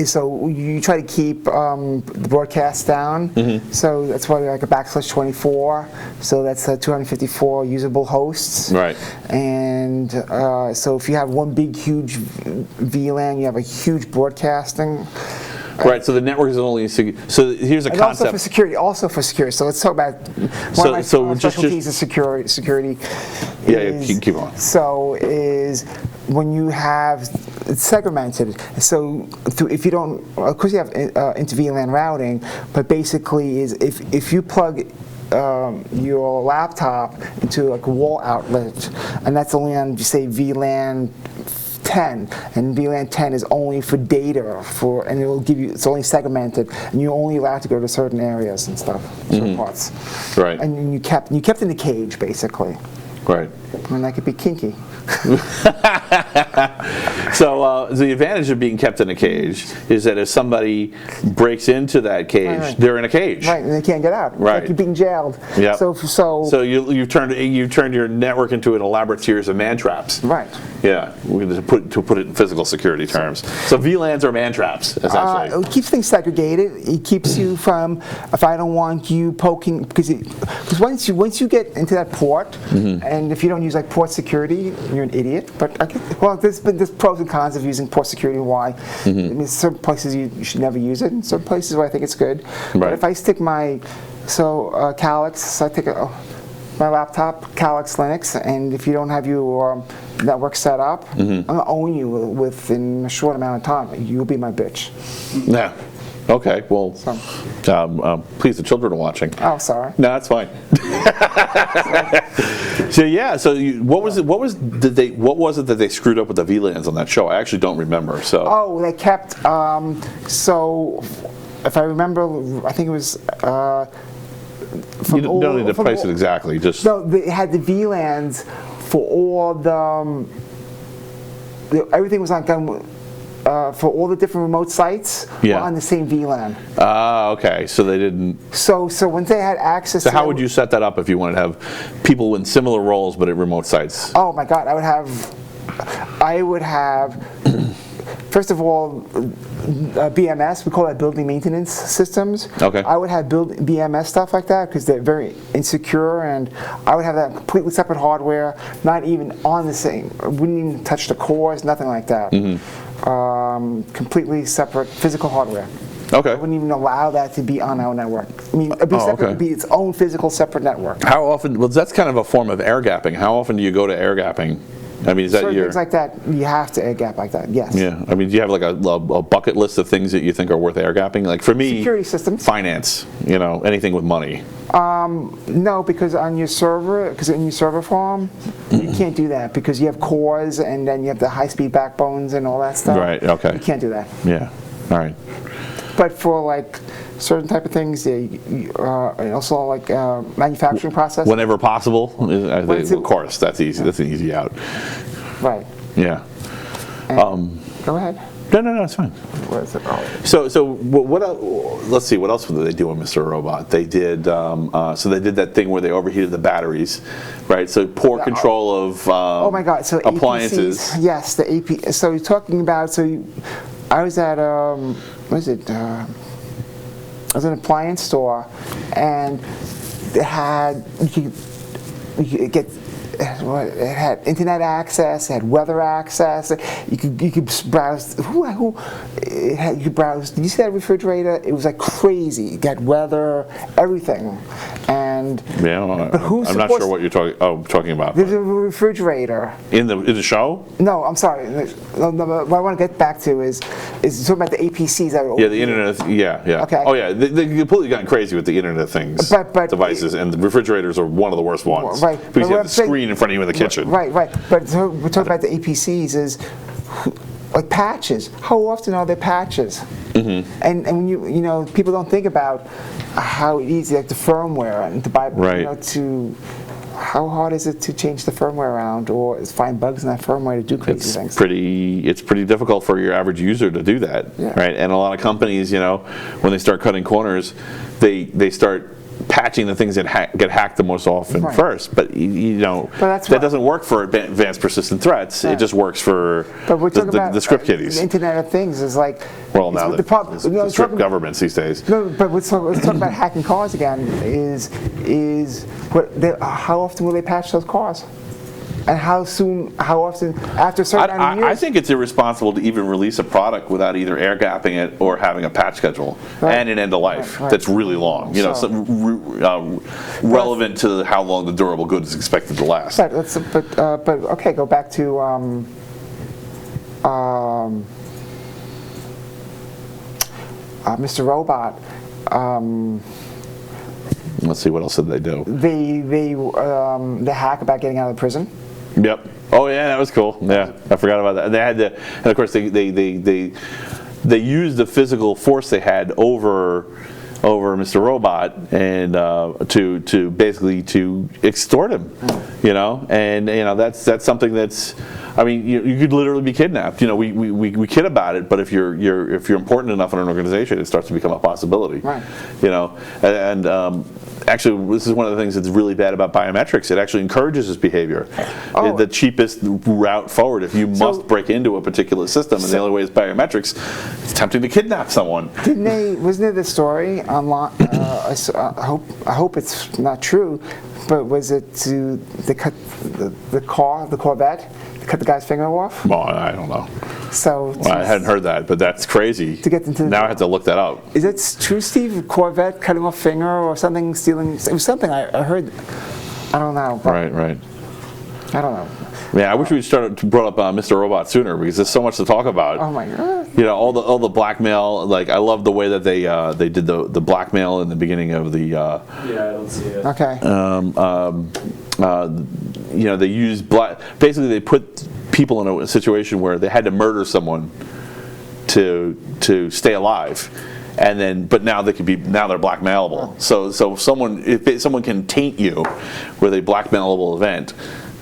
so you try to keep the broadcast down. So that's why like a /24. So that's 254 usable hosts. Right. And so if you have one big huge VLAN, you have a huge broadcasting. Right, so the network is only so here's a and concept. Also for security. So let's talk about one of my specialties is security. Keep on. So is when you have it's segmented. So if you don't, of course you have into VLAN routing, but basically is if you plug your laptop into like a wall outlet, and that's only on say VLAN 10, and VLAN 10 is only for data and it will give you, it's only segmented, and you're only allowed to go to certain areas and stuff, certain parts. Right. And you kept in the cage basically. Right. and that could be kinky. So the advantage of being kept in a cage is that if somebody breaks into that cage, Right. they're in a cage. Right, and they can't get out. It's Right. like you're being jailed. Yep. So you've turned your network into an elaborate series of man traps. right. Yeah, to put it in physical security terms. So VLANs are man traps, essentially. It keeps things segregated. It keeps you from, if I don't want you poking, because once you get into that port, and if you don't use like port security, you're an idiot. But there's pros and cons of using port security. Why? I mean, certain places you should never use it, and certain places where I think it's good. Right. But if I stick my Calyx, so I take my laptop, Calyx Linux, and if you don't have your network set up, I'm gonna own you within a short amount of time. You'll be my bitch. Yeah. Okay. Well, please, the children are watching. Oh, sorry. No, that's fine. So yeah. So what was it? What was it that they screwed up with the VLANs on that show? I actually don't remember. So. Oh, they kept. So, if I remember, I think it was. You don't need to price it exactly. Just. No, they had the VLANs for all everything was on. For all the different remote sites were on the same VLAN. Ah, okay. So they didn't. So once they had access. So how would you set that up if you wanted to have people in similar roles but at remote sites? Oh my God, I would have. First of all, BMS, we call that building maintenance systems. Okay. I would have BMS stuff like that because they're very insecure, and I would have that completely separate hardware, not even on the same. I wouldn't even touch the cores, nothing like that. Completely separate physical hardware. Okay. I wouldn't even allow that to be on our network. I mean, it'd be separate, it'd be its own physical separate network. How often? Well, that's kind of a form of air gapping. How often do you go to air gapping? I mean, is that Certain your things like that, you have to air gap like that. Yes. Yeah. I mean, do you have like a bucket list of things that you think are worth air gapping? Like for me, Security systems. finance. Anything with money. No, because in your server farm, you can't do that because you have cores and then you have the high-speed backbones and all that stuff. Right. Okay. You can't do that. Yeah. All right. But for like certain type of things, and also like manufacturing process. Whenever possible. Of course, that's easy. Yeah. That's an easy out. Right. Yeah. And go ahead. No, it's fine. What is it? Oh. So what let's see, what else did they do on Mr. Robot? They did, so they did that thing where they overheated the batteries, right? So poor control of Oh my God! So appliances. APCs, yes, the AP. So you're talking about. I was at what is it? I was in an appliance store, and it had you could get. It had internet access, it had weather access. You could browse. You could browse. Did you see that refrigerator? It was like crazy. It got weather, everything, and. Yeah, but who's I'm not sure what you're talking about. There's a refrigerator. In the show? No, I'm sorry. No, what I want to get back to is talking about the APCs that are. Yeah, the Internet. Yeah. Okay. Oh yeah, they completely gotten crazy with the Internet of Things But devices, and the refrigerators are one of the worst ones. Right. Because you have the screen in front of you in the kitchen. Right. But we're talking about the APCs is like patches. How often are there patches? Mm-hmm. And when you people don't think about how easy like the firmware and to buy how hard is it to change the firmware around or find bugs in that firmware to do crazy things? It's pretty difficult for your average user to do that, right? And a lot of companies, when they start cutting corners, they start patching the things that get hacked the most often first, but that doesn't work for advanced persistent threats. It just works for the script kiddies. The Internet of Things is like now the script governments these days. No, but let's talk about hacking cars again. How often will they patch those cars? And how often, after a certain amount of years? I think it's irresponsible to even release a product without either air gapping it or having a patch schedule and an end of life that's really long. Relevant to how long the durable good is expected to last. But okay, go back to Mr. Robot. Let's see, what else did they do? The hack about getting out of prison. Yep. Oh yeah, that was cool. Yeah, I forgot about that. They had to, and of course they used the physical force they had over over Mr. Robot and to basically to extort him, and that's something that's, I mean, you could literally be kidnapped. We kid about it, but if you're important enough in an organization, it starts to become a possibility. Right. And actually, this is one of the things that's really bad about biometrics. It actually encourages this behavior. Oh. The cheapest route forward, if you must break into a particular system, and the only way is biometrics, it's tempting to kidnap someone. Wasn't there the story online? I hope it's not true, but was it they cut the Corvette? Cut the guy's finger off? Well, I don't know. So I hadn't heard that, but that's crazy. To get into now I have to look that up. Is it true, Steve? Corvette cutting off finger or something, stealing? It was something I heard. I don't know. Right. I don't know. Yeah, I wish we brought up Mr. Robot sooner, because there's so much to talk about. Oh my God. All the blackmail. Like, I love the way that they did the blackmail in the beginning of the. Yeah, I don't see it. Okay. They use basically they put people in a situation where they had to murder someone to stay alive, and then now they're blackmailable. So if someone can taint you with a blackmailable event,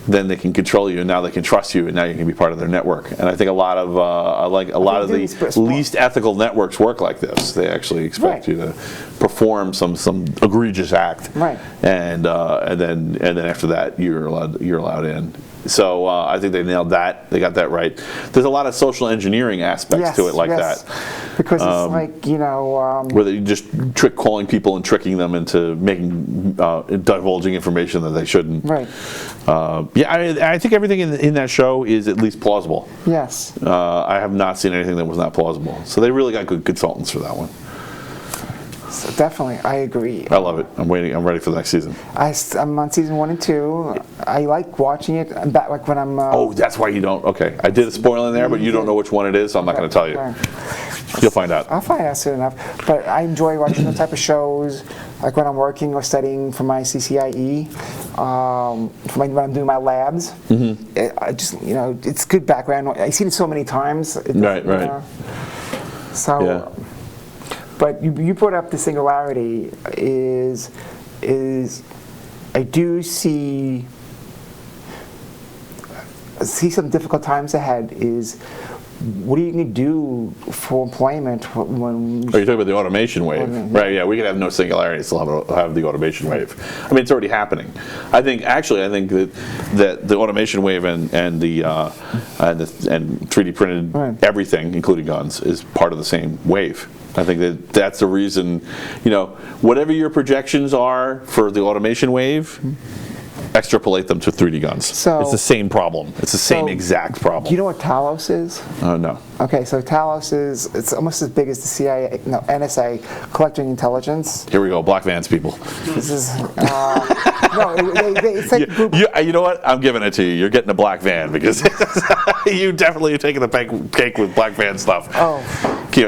then they can control you, and now they can trust you, and now you can be part of their network. And I think a lot of the least ethical networks work like this. They actually expect you to perform some egregious act, right? And then after that you're allowed in. So I think they nailed that. They got that right. There's a lot of social engineering aspects to it like that. Because it's like, where they just calling people and tricking them into making divulging information that they shouldn't. Right. I think everything in that show is at least plausible. Yes. I have not seen anything that was not plausible. So they really got good consultants for that one. So definitely, I agree. I love it. I'm waiting. I'm ready for the next season. I'm on season 1 and 2. I like watching it. I'm back, like when I'm. Oh, that's why you don't. Okay, I did a spoiler in there, but you don't know which one it is, so I'm not going to tell you. You'll find out. I'll find out soon enough. But I enjoy watching those type of shows, like when I'm working or studying for my CCIE, when I'm doing my labs. Mm-hmm. I just, it's good background. I've seen it so many times. Right. So. Yeah. But you brought up the singularity is I do see some difficult times ahead. Is what are you going to do for employment when? Are you talking about the automation wave? Right. Yeah, we could have no singularity, still have the automation wave. I mean, it's already happening. I think that the automation wave and 3D printed everything, including guns, is part of the same wave. I think that's the reason, whatever your projections are for the automation wave, extrapolate them to 3D guns. So, it's the same problem. It's the same exact problem. Do you know what Talos is? No. Okay, so Talos it's almost as big as the CIA, NSA, collecting intelligence. Here we go, Black Vans people. This is, it's like a group. You know what? I'm giving it to you. You're getting a Black Van, because you definitely are taking the cake with Black Van stuff. Oh.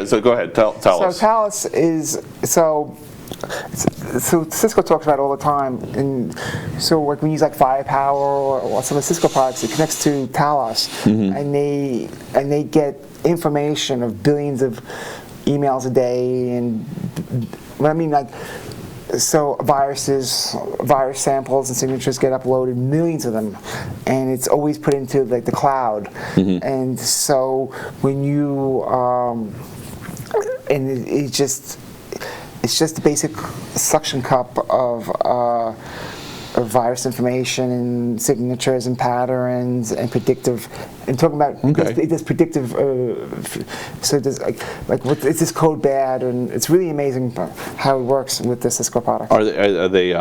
So go ahead, tell us. So Talos is, so Cisco talks about it all the time, and so like when you use like Firepower or some of the Cisco products, it connects to Talos, and they get information of billions of emails a day, and what I mean, like, so virus samples and signatures get uploaded, millions of them, and it's always put into like the cloud, and so when you and it's just a basic suction cup of virus information and signatures and patterns and predictive, and talking about it does predictive. So it does like is this code bad? And it's really amazing how it works with the Cisco product. Are they?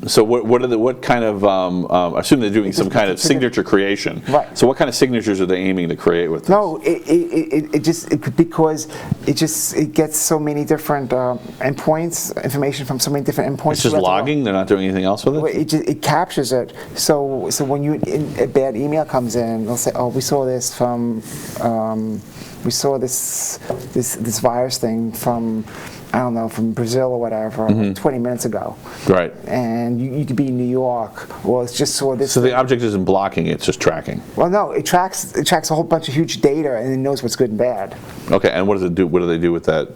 So what kind of? I assume they're doing some kind of signature creation. Right. So what kind of signatures are they aiming to create with this? No, because it gets so many different endpoints, information from so many different endpoints. It's just logging. They're not doing anything else with it. It captures it. So when a bad email comes in, they'll say, "Oh, we saw this from, we saw this virus thing from, I don't know, from Brazil or whatever, 20 minutes ago." Right. And you could be in New York. Well, it's just saw this. So the object isn't blocking; it's just tracking. Well, no, it tracks a whole bunch of huge data, and it knows what's good and bad. Okay, and what does it do? What do they do with that?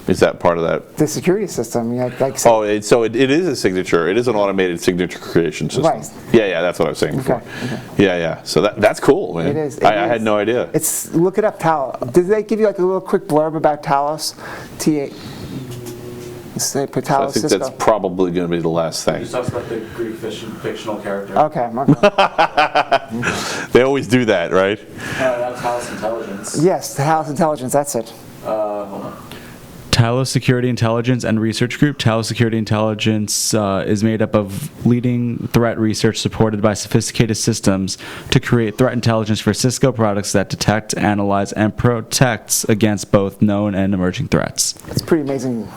Is that part of that? The security system, like Oh, so it is a signature. It is an automated signature creation system. Right. Yeah, that's what I was saying before. Okay. Yeah. So that's cool, man. It is. I had no idea. Look it up, Talos. Did they give you like a little quick blurb about Talos? Say put I Talos think Cisco. that's probably going to be the last thing. He talks about the Greek fictional character. Okay. They always do that, right? That's Talos Intelligence. Yes, the Talos Intelligence. That's it. Hold on. Talos Security Intelligence and Research Group. Talos Security Intelligence is made up of leading threat research supported by sophisticated systems to create threat intelligence for Cisco products that detect, analyze, and protects against both known and emerging threats. It's pretty amazing.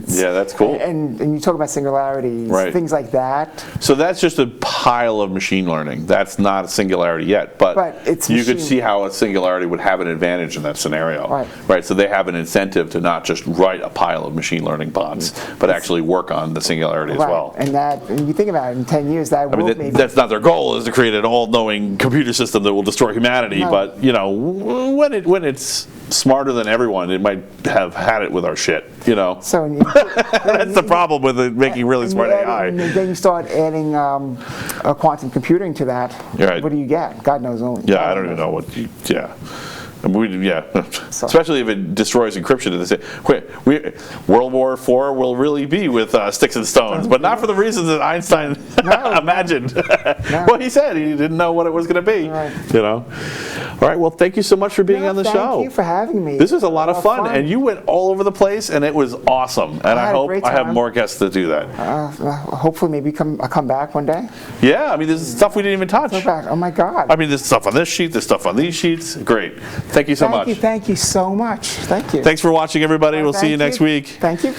Yeah, that's cool. And you talk about singularities, Right. things like that. So that's just a pile of machine learning. That's not a singularity yet, but it's you could machine- see how a singularity would have an advantage in that scenario. Right. So they have an incentive to not just write a pile of machine learning bots, but actually work on the singularity as well. And you think about it, in 10 years, that will maybe... That's not their goal, is to create an all-knowing computer system that will destroy humanity. No. But when it's smarter than everyone, it might have had it with our shit. So That's the problem with it making really smart AI. And then you start adding quantum computing to that. Right. What do you get? God knows only. Yeah, I don't even know what. Yeah. Especially if it destroys encryption. World War IV will really be with sticks and stones, but not for the reasons that Einstein imagined. No. Well, he said he didn't know what it was going to be. Right. All right. Well, thank you so much for being on the show. Thank you for having me. This was a lot of fun, and you went all over the place, and it was awesome. And I hope I have more guests to do that. Hopefully, maybe I'll come back one day. Yeah, I mean, there's stuff we didn't even touch. Go back. Oh my God. I mean, there's stuff on this sheet, there's stuff on these sheets. Great. Thank you so much. Thank you so much. Thank you. Thanks for watching, everybody. We'll see you next week. Thank you.